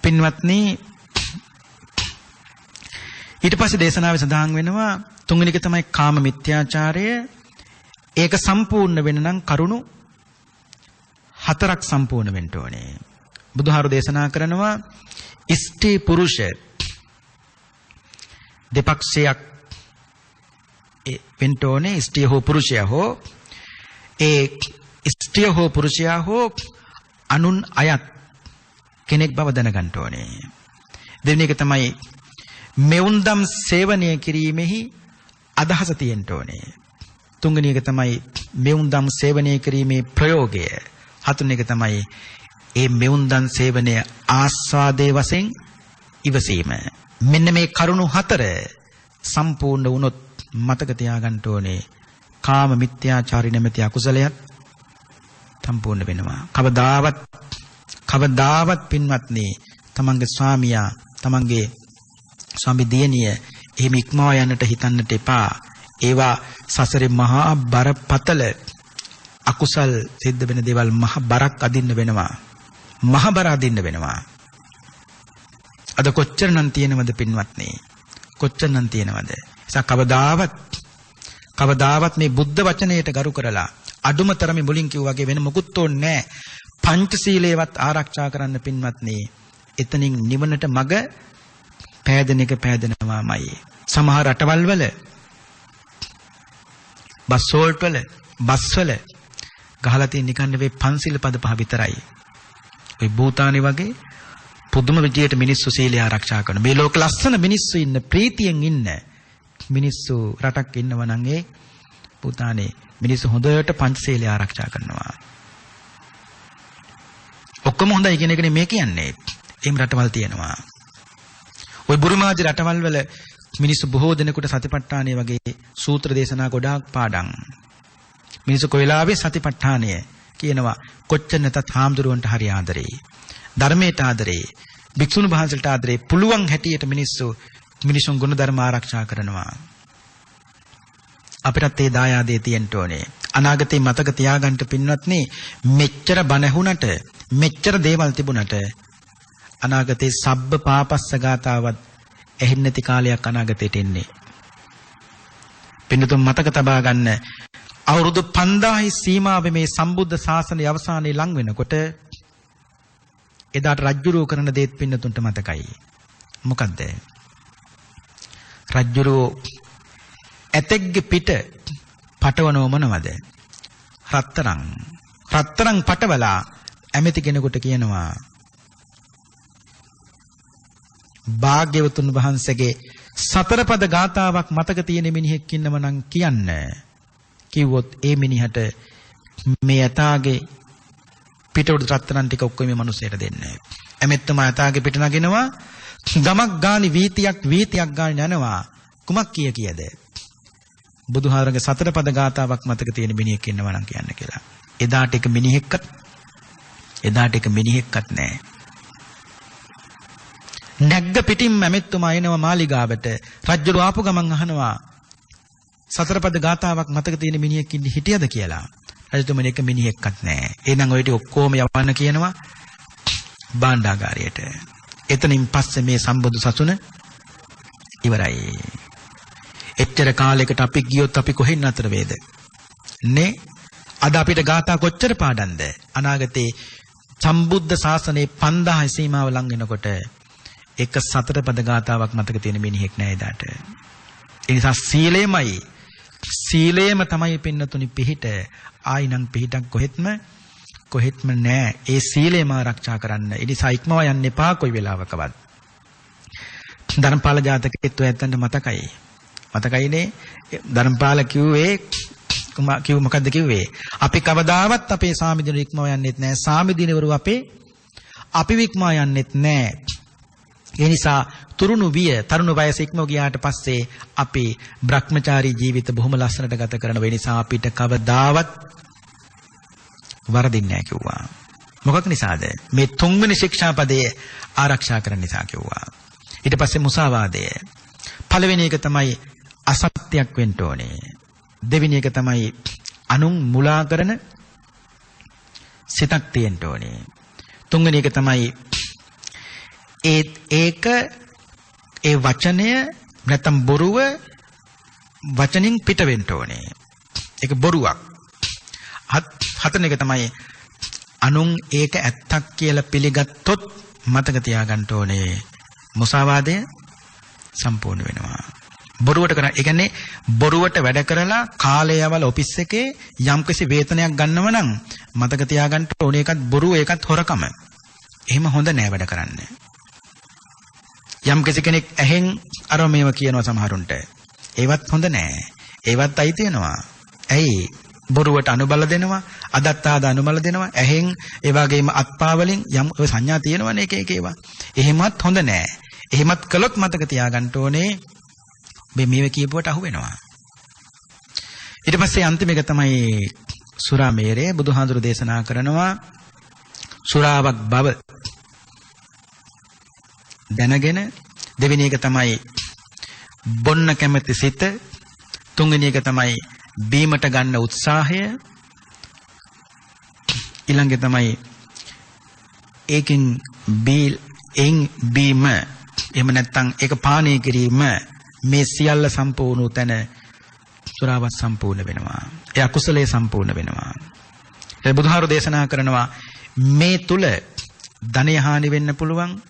පින්වත්නි, ඊට පස්සේ දේශනාවේ සඳහන් වෙනවා තුන්වෙනි එක තමයි කාම මිත්‍යාචාරය. ඒක සම්පූර්ණ වෙන්න නම් කරුණු හතරක් සම්පූර්ණ වෙන්න ඕනේ. බුදුහාරු දේශනා කරනවා ස්ත්‍රී පුරුෂ දෙපක්ෂයක් වෙන්න ඕනේ. ස්ත්‍රිය හෝ පුරුෂයා හෝ ඒ ස්ත්‍රිය හෝ පුරුෂයා හෝ අනුන් අයත් කෙනෙක් බව දැනගන්න ඕනේ. දෙවෙනි එක තමයි මෙවුන්දම් සේවනය කිරීමෙහි අදහස තියෙන්න ඕනේ. තුන්වෙනි එක තමයි මෙවුන්දම් සේවනය කිරීමේ ප්‍රයෝගය. හතුන් එක තමයි ඒ මෙවුන්දම් සේවනය ආස්වාදයේ වශයෙන් ඉවසීම. මෙන්න මේ කරුණු හතර සම්පූර්ණ වුණොත් මතක තියාගන්න ඕනේ කාම මිත්‍යාචාරී නැමැති අකුසලයක් සම්පූර්ණ වෙනවා. කවදාවත් පින්වත්නි තමන්ගේ ස්වාමියා තමන්ගේ ස්වාමි දියණිය එහෙම ඉක්මවා යන්නට හිතන්නට එපා. ඒවා සසරේ මහා බරපතල අකුසල් සිද්ධ වෙන දේවල් මහ බරක් අදින්න වෙනවා. මහ බර අදින්න වෙනවා. අද කොච්චරනම් තියෙනවද පින්වත්නි? කොච්චරනම් තියෙනවද? ඒසක් කවදාවත් මේ බුද්ධ වචනයට ගරු කරලා අඩුම තරමේ මුලින් කිව්වා වගේ වෙන මොකුත් ඕනේ නැහැ. පංචශීලයේවත් ආරක්ෂා කරන්න පින්වත්නි. එතනින් නිවනට මග පෑදෙනවාමයි. සමහර රටවල් වල බස් වල ගහලා තියෙන නිකන් නෙවෙයි පන්සිල් පද පහ විතරයි. ඔය භූතානේ වගේ පුදුම විදියට මිනිස්සු සීලය ආරක්ෂා කරන. මේ ලෝක ලස්සන මිනිස්සු ඉන්න ප්‍රීතියෙන් ඉන්න මිනිස්සු රටක් ඉන්නවා නම් ඒ භූතානේ මිනිස්සු හොඳට පංචශීලය ආරක්ෂා කරනවා. ඔක්කොම හොඳයි කියන එකනේ මේ කියන්නේ. එහෙම රටවල් තියෙනවා. ওই බුරුමාජි රටවල් වල මිනිස්සු බොහෝ දෙනෙකුට සතිපට්ඨානය වගේ සූත්‍ර දේශනා ගොඩාක් පාඩම්. මිනිස්සු කොයිලාවේ සතිපට්ඨානය කියනවා කොච්චර නැතත් හාමුදුරුවන්ට හරි ආදරේ. ධර්මයට ආදරේ. භික්ෂුන් වහන්සේට ආදරේ. පුළුවන් හැටියට මිනිසුන් ගුණ ධර්ම ආරක්ෂා කරනවා. අපිටත් ඒ දායාදේ තියෙන්න ඕනේ. අනාගතේ මතක තියාගන්න පින්වත්නි, මෙච්චර බණ ඇහුණට මෙච්චර දේවල් තිබුණට අනාගතේ සබ්බ පාපස්ස ගාතාවත් ඇහෙන්නේ නැති කාලයක් අනාගතයට එන්නේ. පින්නතුන් මතක තබා ගන්න, අවුරුදු 5000 සීමාවේ මේ සම්බුද්ධ ශාසනයේ අවසානයේ ලං වෙනකොට එදාට රජ්ජුරුව කරන දේත් පින්නතුන්ට මතකයි. මොකද්ද? රජ්ජුරුව ඇතෙක්ගේ පිට පටවනව මොනවද? රත්තරන් පටවලා ඇමති කෙනෙකුට කියනවා භාග්‍යවතුන් වහන්සේගේ සතර පද ගාතාවක් මතක තියෙන මිනිහෙක් ඉන්නව නම් කියන්න. කිව්වොත් ඒ මිනිහට මේ යතාගේ පිටුඩ රත්තරන් ටික ඔක්කොම මේ මිනිස්සයට දෙන්න. එමෙත්තම යතාගේ පිට නගිනවා ගමක් ගානි වීතියක් ගානි යනවා. කුමක් කියද? බුදුහාරගේ සතර පද ගාතාවක් මතක තියෙන මිනිහෙක් ඉන්නව නම් කියන්න කියලා. එදාට එක මිනිහෙක්වත් නැහැ. නැග්ග පිටින් මැමෙත්තුමා එනවා මාලිගාවට. රජුරු ආපු ගමන් අහනවා සතර පද ගාතාවක් මතක තියෙන මිනිහෙක් ඉන්නේ හිටියද කියලා. රජතුමනි එක මිනිහෙක්වත් නැහැ. එහෙනම් ඔය ටික ඔක්කොම යවන්න කියනවා භාණ්ඩාගාරයට. එතනින් පස්සේ මේ සම්බුදු සසුන ඉවරයි. එච්චර කාලයකට අපි ගියොත් අපි කොහෙන් අතර වේද? නේ? අද අපිට ගාථා කොච්චර පාඩම්ද? අනාගතේ සම්බුද්ධ ශාසනයේ 5000 සීමාව ලං වෙනකොට එක සතර පද ගාථාවක් මතක තියෙන මිනිහෙක් නෑ එදාට. ඒ නිසා සීලයම තමයි පින්නතුනි පිහිට. ආයිනම් පිහිටක් කොහෙත්ම නෑ. ඒ සීලයම ආරක්ෂා කරන්න. ඒ නිසා ඉක්මවා යන්න එපා කොයි වෙලාවකවත්. ධර්මපාල ජාතකෙත් ඔය ඇත්තන්ට මතකයිනේ. ධර්මපාල කිව්වේ මොකද්ද කිව්වේ? අපි කවදාවත් අපේ සාමිදින ඉක්මව යන්නෙත් නෑ. සාමිදිනවරු අපි ඉක්මව යන්නෙත් නෑ. ඒ නිසා තරුණ වයස ඉක්මව ගියාට පස්සේ අපි භ්‍රමචාරී ජීවිත බොහොම ලස්සනට ගත කරනවා. ඒ නිසා අපිට කවදාවත් වරදින්නේ නැහැ කිව්වා. මොකක් නිසාද? මේ තුන්වෙනි ශික්ෂාපදය ආරක්ෂා කරන්න නිසා කිව්වා. ඊට පස්සේ මුසාවාදය. පළවෙනි එක තමයි අසත්‍යයක් වෙන්න ඕනේ. දෙවෙනි එක තමයි අනුන් මුලා කරන සිතක් තියෙන්න ඕනේ. තුන්වෙනි එක තමයි ඒ වචනය නැත්නම් බොරුව වචනින් පිට වෙන්න ඕනේ. ඒක බොරුවක්. හතරවෙනි එක තමයි අනුන් ඒක ඇත්තක් කියලා පිළිගත්තොත් මතක තියාගන්න ඕනේ මුසාවාදය සම්පූර්ණ වෙනවා. බොරුවට කරා. ඒ කියන්නේ බොරුවට වැඩ කරලා කාලය යවල ඔෆිස් එකේ යම්කිසි වේතනයක් ගන්නව නම් මතක තියාගන්න ඕනේ ඒකත් බොරුව ඒකත් හොරකම. එහෙම හොඳ නෑ වැඩ කරන්න. යම්කිසි කෙනෙක් ඇහෙන් අර මේව කියනවා සමහරුන්ට. ඒවත් හොඳ නෑ. ඒවත් අයිති වෙනවා. ඇයි? බොරුවට අනුබල දෙනවා, අදත්තාද අනුබල දෙනවා, ඇහෙන් ඒ වගේම අත්පා වලින් යම් ඔය සංඥා තියෙනවනේ එක ඒවා. එහෙමත් හොඳ නෑ. එහෙමත් කළොත් මතක තියාගන්න ඕනේ මේව කියපුවට අහු වෙනවා. ඊට පස්සේ අන්තිම එක තමයි සුරාමේරය. බුදුහාඳුරු දේශනා කරනවා සුරාවක් බව දැනගෙන. දෙවෙනි එක තමයි බොන්න කැමැති සිත. තුන්වෙනි එක තමයි බීමට ගන්න උත්සාහය. ඊළඟ තමයි ඒකෙන් බීම එහෙම නැත්නම් ඒක පානය කිරීම. මේ සියල්ල සම්පූර්ණ උතන සුරාවත් සම්පූර්ණ වෙනවා. ඒ අකුසලයේ සම්පූර්ණ වෙනවා. ඒ බුදුහාරු දේශනා කරනවා මේ තුල ධනය හානි වෙන්න පුළුවන්,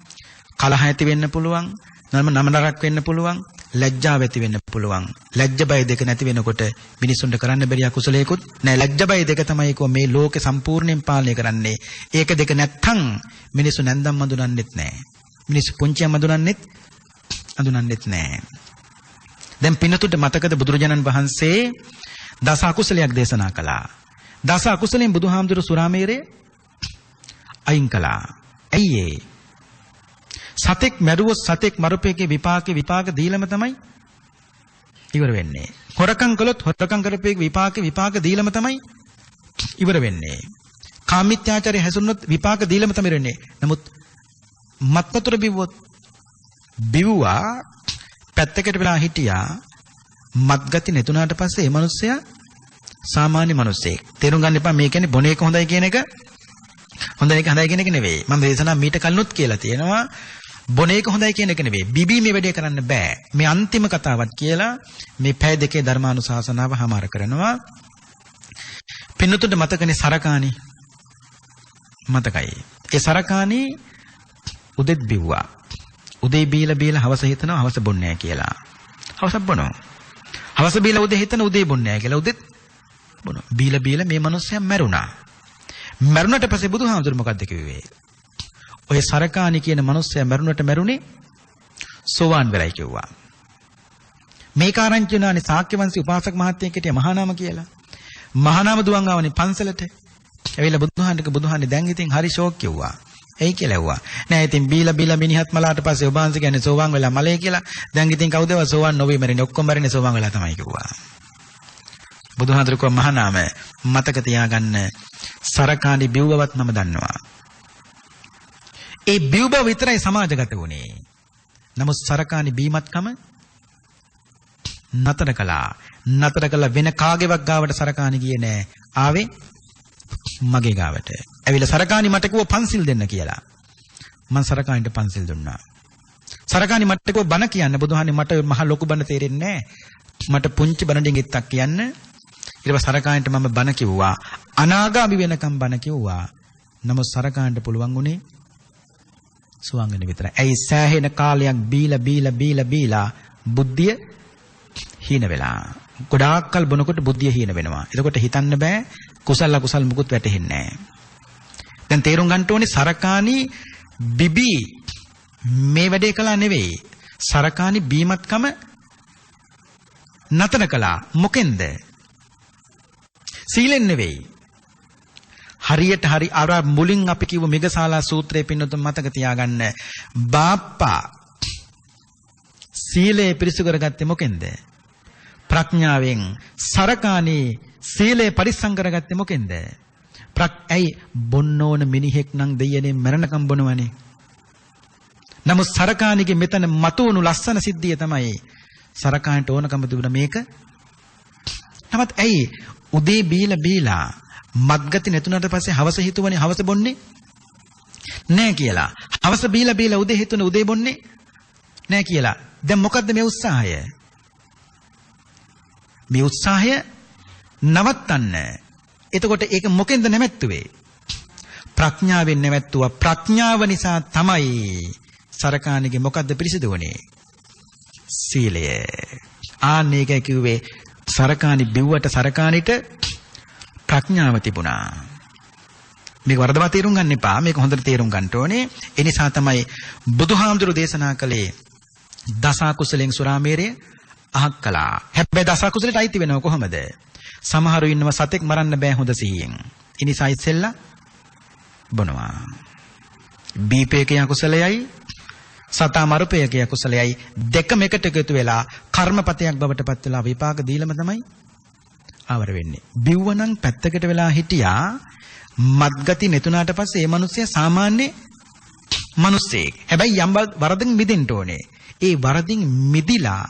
කලහ ඇති වෙන්න පුළුවන්, නම නරක වෙන්න පුළුවන්, ලැජ්ජාව ඇති වෙන්න පුළුවන්. ලැජ්ජ බය දෙක නැති වෙනකොට මිනිසුන්ට කරන්න බැරි අකුසලයකුත් නෑ. ලැජ්ජ බය දෙක තමයි මේ ලෝකේ සම්පූර්ණයෙන් පාලනය කරන්නේ. ඒක දෙක නැත්තම් මිනිසු නැන්දම් අඳුනන්නෙත් නෑ. මිනිස්සු පුංචියම් අඳුනන්නෙත් නෑ. දැන් පින්නතුට මතකද බුදුරජාණන් වහන්සේ දස අකුසලයක් දේශනා කළා. දස අකුසලෙන් බුදුහාමුදුරු සුරාමේරය අයින් කළා. ඇයි ඒ? සතෙක් මැරුවොත් සතෙක් මරපේකේ විපාක දීලම තමයි ඉවර වෙන්නේ. හොරකම් කළොත් හොරකම් කරපේකේ විපාක දීලම තමයි ඉවර වෙන්නේ. කාමීත්‍යාචාරය හැසුනොත් විපාක දීලම තමයි වෙන්නේ. නමුත් මත්පතුර බිව්වා පැත්තකට වෙලා හිටියා. මත්ගති නැතුණාට පස්සේ මේ මිනිස්සයා සාමාන්‍ය මිනිස්සෙක්. තේරුම් ගන්න එපා මේ කියන්නේ බොන එක හොඳයි කියන එක හොඳයි කියන එක නෙවෙයි. මම දේශනා මීට කලිනුත් කියලා තියෙනවා. බොන එක හොඳයි කියන එක නෙවෙයි. බිබී වැඩේ කරන්න බෑ. මේ අන්තිම කතාවත් කියලා මේ පැය දෙකේ ධර්මානුශාසනාව හමාර කරනවා. පින්නතුන්ට මතකනේ සරකාණි. මතකයි. ඒ සරකාණි උදෙත් බිව්වා. උදේ බීලා හවස හිතනවා හවස බොන්නේ නැහැ කියලා. හවසක් බොනවා. හවස බීලා උදේ හිතන උදේ බොන්නේ නැහැ කියලා උදෙත් බොනවා. බීලා මේ මිනිස්සයා මැරුණා. මරුණට පස්සේ බුදුහාමුදුරු මොකද්ද කිව්වේ? ඔය සරකාණි කියන මිනිස්සයා මරුණේ සෝවාන් වෙලයි කිව්වා. මේක ආරංචි වුණානේ ශාක්‍ය වංශී උපාසක මහත්තයෙක් හිටිය මහානාම කියලා. මහානාම දුවන් ආවනේ පන්සලට. ඇවිල්ලා බුදුහාන්නේ දැන් ඉතින් හරි ෂෝක් කිව්වා. එයි කියලා ඇහුවා. නෑ ඉතින් බීලා මිනිහත් මලාට පස්සේ ඔබ වහන්සේ කියන්නේ සෝවාන් වෙලා මලේ කියලා. දැන් ඉතින් කවුද සෝවාන් නොවේ මරන්නේ ඔක්කොම මරන්නේ සෝවාන් වෙලා තමයි කිව්වා. බුදුහාඳුර කව මහානාම මතක තියාගන්න සරකාණි බිව්වවත් මම දන්නවා. ඒ බිව්ව විතරයි සමාජගත වුණේ. නමුත් සරකාණි බීමත්කම නතර කළා වෙන කාගේවත් ගාවට සරකාණි ගියේ නෑ. ආවේ මගේ ගාවට. ඇවිල්ලා සරකාණි මට කිව්ව පන්සිල් දෙන්න කියලා. මම සරකාණිට පන්සිල් දුන්නා. සරකාණි මට කිව්ව බණ කියන්න. බුදුහානේ මට මහ ලොකු බණ තේරෙන්නේ නෑ. මට පුංචි බණ ඩිංගිත්තක් කියන්න. ඊට පස්සේ සරකාණිට මම බණ කිව්වා. අනාගාමි වෙනකම් බණ කිව්වා. නමුත් සරකාණිට පුළුවන් උනේ සුවන් වෙන විතරයි. ඇයි සෑහෙන කාලයක් බීලා බුද්ධිය හීන වෙලා. ගොඩාක් කල් බොනකොට බුද්ධිය හීන වෙනවා. එතකොට හිතන්න බෑ කුසල අකුසල් මුකුත් වැටහෙන්නේ නැහැ. දැන් තේරුම් ගන්න ඕනේ සරකාණි බිබී මේ වැඩේ කළා නෙවෙයි. සරකාණි බීමත්කම නතර කළා. මොකෙන්ද? සීලෙන් නෙවෙයි. හරියට අර මුලින් අපි කිව්ව මිගසාලා සූත්‍රයේ පින්නතුන් මතක තියාගන්න. බාප්පා සීලය පිරිසු කරගත්තේ මොකෙන්ද? ප්‍රඥාවෙන්. සරකාණි සීලය පරිස්සම් කරගත්තේ මොකෙන්ද? ඇයි බොන්න ඕන මිනිහෙක් නම් දෙයනේ මරණකම් බොනවනේ. නමුත් සරකාණිගේ මෙතන මතුවුණු ලස්සන සිද්ධිය තමයි සරකාණිට ඕනකම තිබුණ මේක. නමුත් ඇයි උදේ බීලා මත්ගති නැතුණට පස්සේ හවස හිතුවනේ හවස බොන්නේ නෑ කියලා. හවස බීලා උදේ හිතුනේ උදේ බොන්නේ නෑ කියලා. දැන් මොකද්ද මේ උත්සාහය? මේ උත්සාහය නවත්තන්න. එතකොට ඒක මොකෙන්ද නැවැත්තුවේ? ප්‍රඥාවෙන් නැවැත්තුවා. ප්‍රඥාව නිසා තමයි සරකාණිගේ මොකද්ද පිරිසිදු වුනේ? සීලය. මේකයි කිව්වේ සරකාණි බිව්වට සරකාණිට ප්‍රඥාව තිබුණා. මේක වරදවා තේරුම් ගන්න එපා. මේක හොඳට තේරුම් ගන්න ඕනේ. ඒ නිසා තමයි බුදුහාමුදුරු දේශනා කළේ දස කුසලෙන් සුරාමේරය අහක් කළා. හැබැයි දස කුසලයට අයිති වෙනව කොහමද? සමහරු ඉන්නවා සතෙක් මරන්න බෑ හොඳ සිහියෙන්. ඒ නිසා ඉස්සෙල්ලා බොනවා. බීපේකේ කුසලයයි සතා මරුපේකේ කුසලයයි දෙකම එකට එකතු වෙලා කර්මපතයක් බවට පත් වෙලා විපාක දීලම තමයි ආවර වෙන්නේ. බිව්වනම් පැත්තකට වෙලා හිටියා මත්ගති නැතුණාට පස්සේ මේ මිනිස්සයා සාමාන්‍ය මිනිස්සෙක්. හැබැයි යම් වරදින් මිදෙන්න ඕනේ. ඒ වරදින් මිදිලා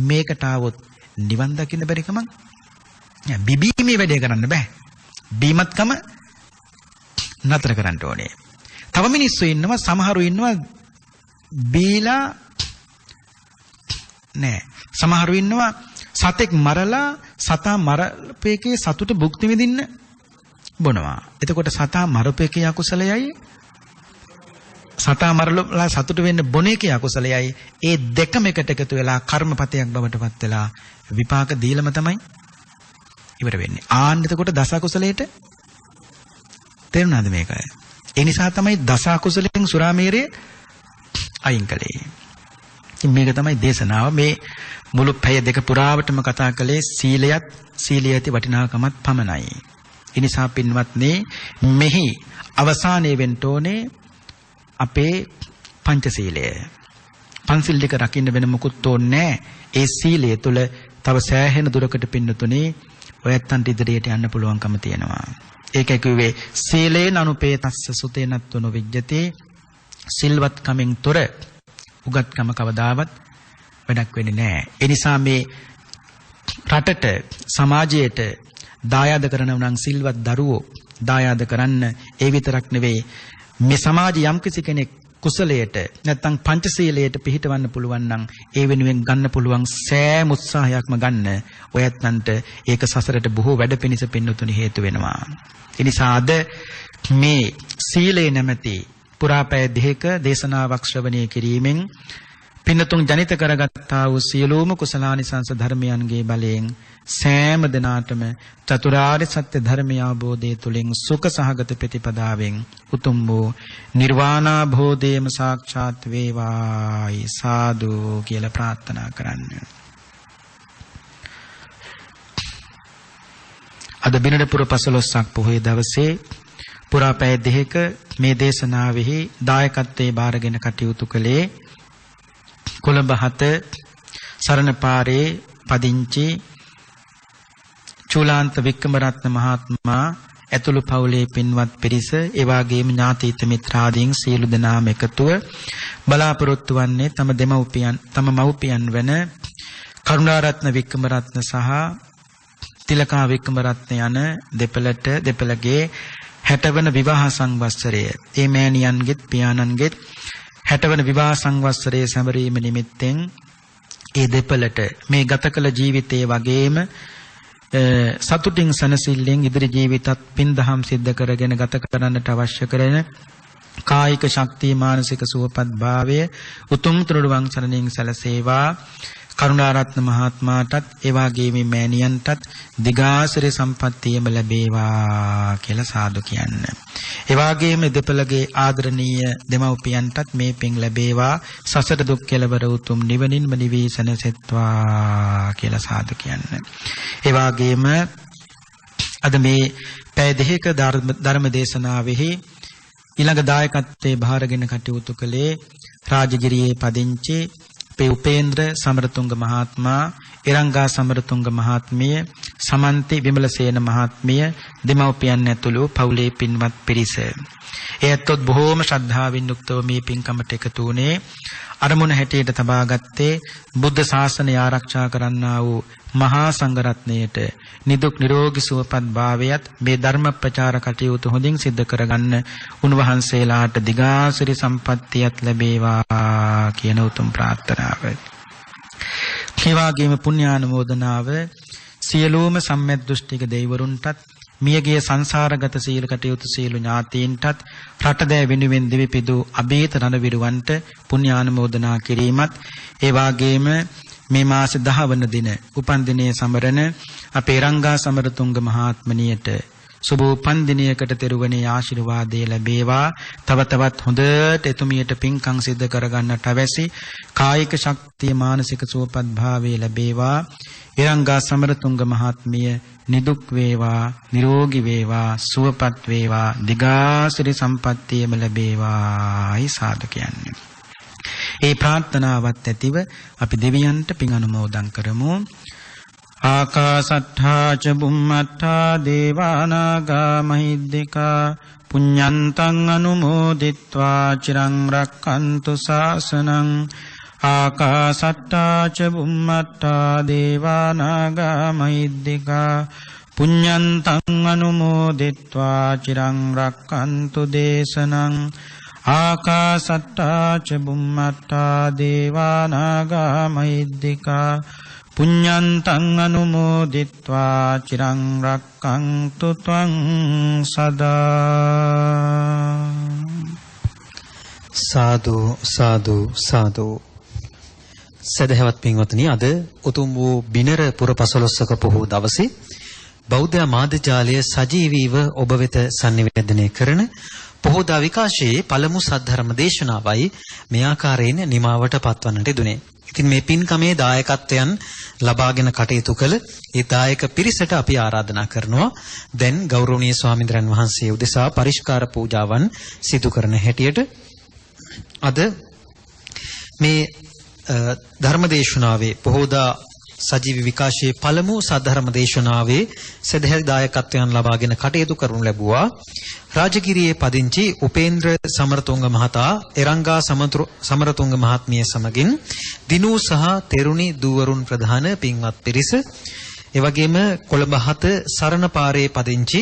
මේකට આવොත් නිවන් දකින්න බැරි කමක්. බිබීමේ වැඩේ කරන්න බෑ. බීමත්කම නතර කරන්න ඕනේ. තව මිනිස්සු ඉන්නවා සමහරු ඉන්නවා බීලා නෑ. සමහරු ඉන්නවා සතෙක් මරලා සතා මරපේකේ සතුට භුක්ති විඳින්න බොනවා. එතකොට සතා මරපේකේ අකුසලයයි සතා මරලා සතුට වෙන්න බොන එකේ අකුසලයයි ඒ දෙකම එකට එකතු වෙලා කර්මපතයක් බවට පත් වෙලා විපාක දීලම තමයි ඉවර වෙන්නේ. එතකොට දස කුසලයට තේරුණාද මේක? ඒ නිසා තමයි දස කුසලෙන් සුරාමේරය අයින් කළේ. මේක තමයි දේශනාව. මේ මුළු පැය දෙක පුරාවටම කතා කළේ සීලයේ ඇති වටිනාකමත් පමණයි. ඒ නිසා පින්වත්නි මෙහි අවසානයේ වෙන්න ඕනේ අපේ පංචශීලය. පන්සිල් දෙක රකින්න වෙන මොකුත් ඕනේ නැහැ. ඒ සීලය තුළ තව සෑහෙන දුරකට පින්නතුනේ ඔයත්තන්ට ඉදිරියට යන්න පුළුවන්කම තියෙනවා. ඒකයි කිව්වේ සීලේන අනුපේතස්ස සුතේනත්වනෝ විජ්ජතේ. සිල්වත් කමෙන් තොර උගත්කම කවදාවත් වැඩක් වෙන්නේ නැහැ. ඒ නිසා මේ රටට සමාජයට දායාද කරනව නම් සිල්වත් දරුවෝ දායාද කරන්න. ඒ විතරක් නෙවෙයි මේ සමාජයේ යම්කිසි කෙනෙක් කුසලයට නැත්නම් පංචශීලයට පිහිටවන්න පුළුවන් නම් ඒ වෙනුවෙන් ගන්න පුළුවන් සෑම උත්සාහයක්ම ගන්න. ඔයත්න්ට ඒක සසරට බොහෝ වැඩ පිණිස පින්නතුනි හේතු වෙනවා. ඒ නිසා අද මේ සීලේ නැමැති පුරාපය දෙක දේශනාවක් ශ්‍රවණය කිරීමෙන් පින්නතුන් ජනිත කරගත්තා වූ සියලුම කුසලානිසංස ධර්මයන්ගේ බලයෙන් සෑම දිනාටම චතුරාර්ය සත්‍ය ධර්මය අවබෝධය තුළින් සුඛ සහගත ප්‍රතිපදාවෙන් උතුම් වූ නිර්වාණ භෝධයම සාක්ෂාත් වේවායි සාදු කියලා ප්‍රාර්ථනා කරන්න. අද බිනරපුර 15ක් පොහොය දවසේ පුරා පැය දෙකක මේ දේශනාවෙහි දායකත්වයේ බාරගෙන කටයුතු කළේ කොළඹ 7 සරණ පාරේ පදිංචි චූලාන්ත වික්‍රමරත්න මහත්මයා ඇතුළු පවුලේ පින්වත් පිරිස ඒ වගේම ඥාතීත මිත්‍රාදීන් සියලු දෙනාම එකතුව බලාපොරොත්තු වන්නේ තම මව්පියන් වන කරුණාරත්න වික්‍රමරත්න සහ තිලකා වික්‍රමරත්න යන දෙපළගේ 60 වන විවාහ සංවත්සරය ඒ මෑණියන්ගෙත් පියාණන්ගෙත් 60 වන විවාහ සංවත්සරයේ සැමරීම නිමිත්තෙන් ඒ දෙපළට මේ ගත කළ ජීවිතයේ වගේම සතුටින් සනසිල්ලෙන් ඉදිරි ජීවිතත් පින්දහම් සිද්ධ කරගෙන ගත කරන්නට අවශ්‍ය කරන කායික ශක්තිය මානසික සුවපත් භාවය උතුම් තුරුවන් සරණින් සැලසේවා කරුණාරත්න මහත්මයාටත් ඒ වගේම මෑණියන්ටත් දිගාසිරි සම්පත්තියම ලැබේවා කියලා සාදු කියන්න. ඒ වගේම දෙපළගේ ආදරණීය දෙමව්පියන්ටත් මේ පින් ලැබේවා සසර දුක් කෙලවර උතුම් නිවනින්ම නිවී සැනසෙත්වා කියලා සාදු කියන්න. ඒ වගේම අද මේ පැය දෙකක ධර්ම දේශනාවෙහි ඊළඟ දායකත්වයේ භාරගෙන කටයුතු කළේ රාජගිරියේ පදිංචි උපේන්ද්‍ර සමරතුංග මහත්මයා, ඉරංගා සමරතුංග මහත්මිය, සමන්ති විමලසේන මහත්මිය, දෙමව්පියන් ඇතුළු පවුලේ පින්වත් පිරිස. එයත්ොත් බොහෝම ශ්‍රද්ධාවෙන් යුක්තව මේ පින්කමට එකතු වුණේ අරමුණ හැටියට තබාගත්තේ බුද්ධ ශාසනය ආරක්ෂා කරන්නා වූ මහා සංඝරත්නයට නිදුක් නිරෝගී සුවපත් භාවයත් මේ ධර්ම ප්‍රචාර කටයුතු හොඳින් සිද්ධ කරගන්න උන්වහන්සේලාට දිගාසිරි සම්පත්තියත් ලැබේවා කියන උතුම් ප්‍රාර්ථනාව. ඒ වගේම පුණ්‍යානුමෝදනාව සියලුම සම්මෙත් දෘෂ්ටික දෙවිවරුන්ටත් මියගිය සංසාරගත සීල කටයුතු සියලු ඥාතීන්ටත් රටදෑ වෙනුවෙන් දිවිපිදු අභීත රණවිරුවන්ට පුණ්‍යානුමෝදනා කිරීමත් ඒ වගේම මේ මාස 10 වන දින උපන් දිනයේ සමරන අපේ රංගා සමරතුංග මහත්මනියට සුබ උපන් දිනයකට තෙරුවනේ ආශිර්වාදය ලැබේවා. තව තවත් හොඳට එතුමියට පින්කම් සිද්ධ කරගන්නට අවැසි කායික ශක්තිය මානසික සුවපත් භාවය ලැබේවා. ඉරංගා සමරතුංග මහත්මිය නිදුක් වේවා, නිරෝගී වේවා, සුවපත් වේවා, දිගාසිරි සම්පත්තියම ලැබේවායි සාදු කියන්නේ. ඒ ප්‍රාර්ථනාවත් ඇතිව අපි දෙවියන්ට පින් අනුමෝදන් කරමු. ආකාසට්ඨා ච බුම්මට්ඨා දේවානාගා මහිද්దికා පුඤ්ඤන්තං අනුමෝදිත්වා චිරං රක්ඛන්තු ශාසනං. ආකාසට්ඨා ච බුම්මට්ඨා දේවානාගා මහිද්దికා පුඤ්ඤන්තං අනුමෝදිත්වා චිරං රක්ඛන්තු දේශනං. ආකාසට්ඨා ච බුම්මට්ඨා දේවානාගා මහිද්దికා පුඤ්ඤන්තං අනුමෝදිත්වා චිරං රක්ඛන්තු ත්වං සදා. සාදු සාදු සාදු. සදහවත් පින්වත්නි, අද උතුම් වූ බිනර පුර 15ක පොහොව දවසේ බෞද්ධ මාධ්‍ය ජාලය සජීවීව ඔබ වෙත sannivedanaya කරන පොහොදා විකාශයේ පළමු සද්ධර්ම දේශනාවයි මේ ආකාරයෙන් නිමාවට පත්වන්නට දුනේ. ඉතින් මේ පින්කමේ දායකත්වයන් ලබාගෙන කටයුතු කළ ඒ දායක පිරිසට අපි ආරාධනා කරනවා දැන් ගෞරවනීය ස්වාමීන් වහන්සේ උදෙසා පරිස්කාර පූජාවන් සිදු කරන හැටියට අද මේ ධර්මදේශනාවේ පොහොදා සජීවී විකාශයේ පළමු සද්ධර්ම දේශනාවේ සදහැල් දායකත්වයන් ලබාගෙන කටයුතු කරනු ලැබුවා රාජගිරියේ පදිංචි උපේන්ද්‍ර සමරතුංග මහතා, එරංගා සමරතුංග මහත්මිය සමගින් දිනූ සහ තෙරුණි දූවරුන් ප්‍රධාන පින්වත් පිරිස, එවැගේම කොළඹ 7 සරණ පාරේ පදිංචි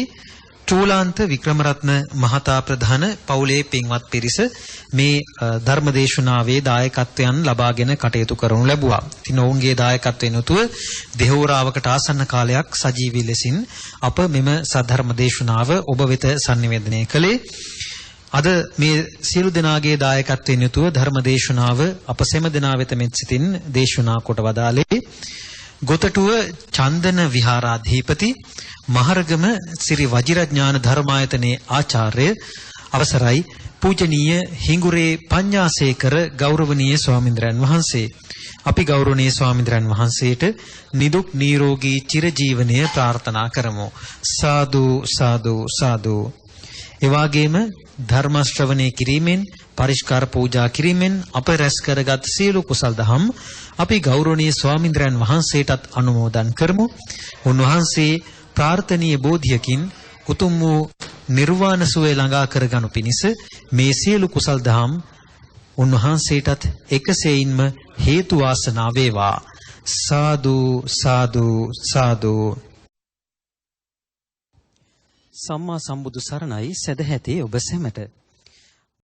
චූලාන්ත වික්‍රමරත්න මහතා ප්‍රධාන පවුලේ පින්වත් පිරිස මේ ධර්මදේශනාවේ දායකත්වයන් ලබාගෙන කටයුතු කරනු ලැබුවා. ඉතින් ඔවුන්ගේ දායකත්වයෙන් උතුව දෙහෝරාවකට ආසන්න කාලයක් සජීවී ලෙසින් අප මෙම සද්ධර්ම දේශනාව ඔබ වෙත sannivedanaya කළේ. අද මේ සියලු දෙනාගේ දායකත්වයෙන් යුතුව ධර්ම දේශනාව අප සෑම දෙනා වෙත මෙත් සිතින් දේශනා කොට වදාළේ ගොතටුව චන්දන විහාරාධිපති මහරගම ශ්‍රී වජිරඥාන ධර්මායතනයේ ආචාර්ය අවසරයි පූජනීය හිඟුරේ පඤ්ඤාසේකර ගෞරවනීය ස්වාමින්ද්‍රයන් වහන්සේ, අපි ගෞරවනීය ස්වාමීන් වහන්සේට නිදුක් නිරෝගී චිරජීවනය ප්‍රාර්ථනා කරමු. සාදු සාදු සාදු. එවාගේම ධර්ම ශ්‍රවණය කිරීමෙන් පරිස්කාර පූජා කිරීමෙන් අප රැස් කරගත් සියලු කුසල් දහම් අපි ගෞරවනීය ස්වාමීන් වහන්සේටත් අනුමෝදන් කරමු. උන්වහන්සේ ප්‍රාර්ථනීය බෝධියකින් උතුම් වූ නිර්වාණ සුවය ළඟා කරගනු පිණිස මේ සියලු කුසල් දහම් උන්වහන්සේටත් එකසේයින්ම හේතු වාසනා වේවා. සාදු සාදු සාදු. සම්මා සම්බුදු සරණයි සදැහැතේ ඔබ සැමට.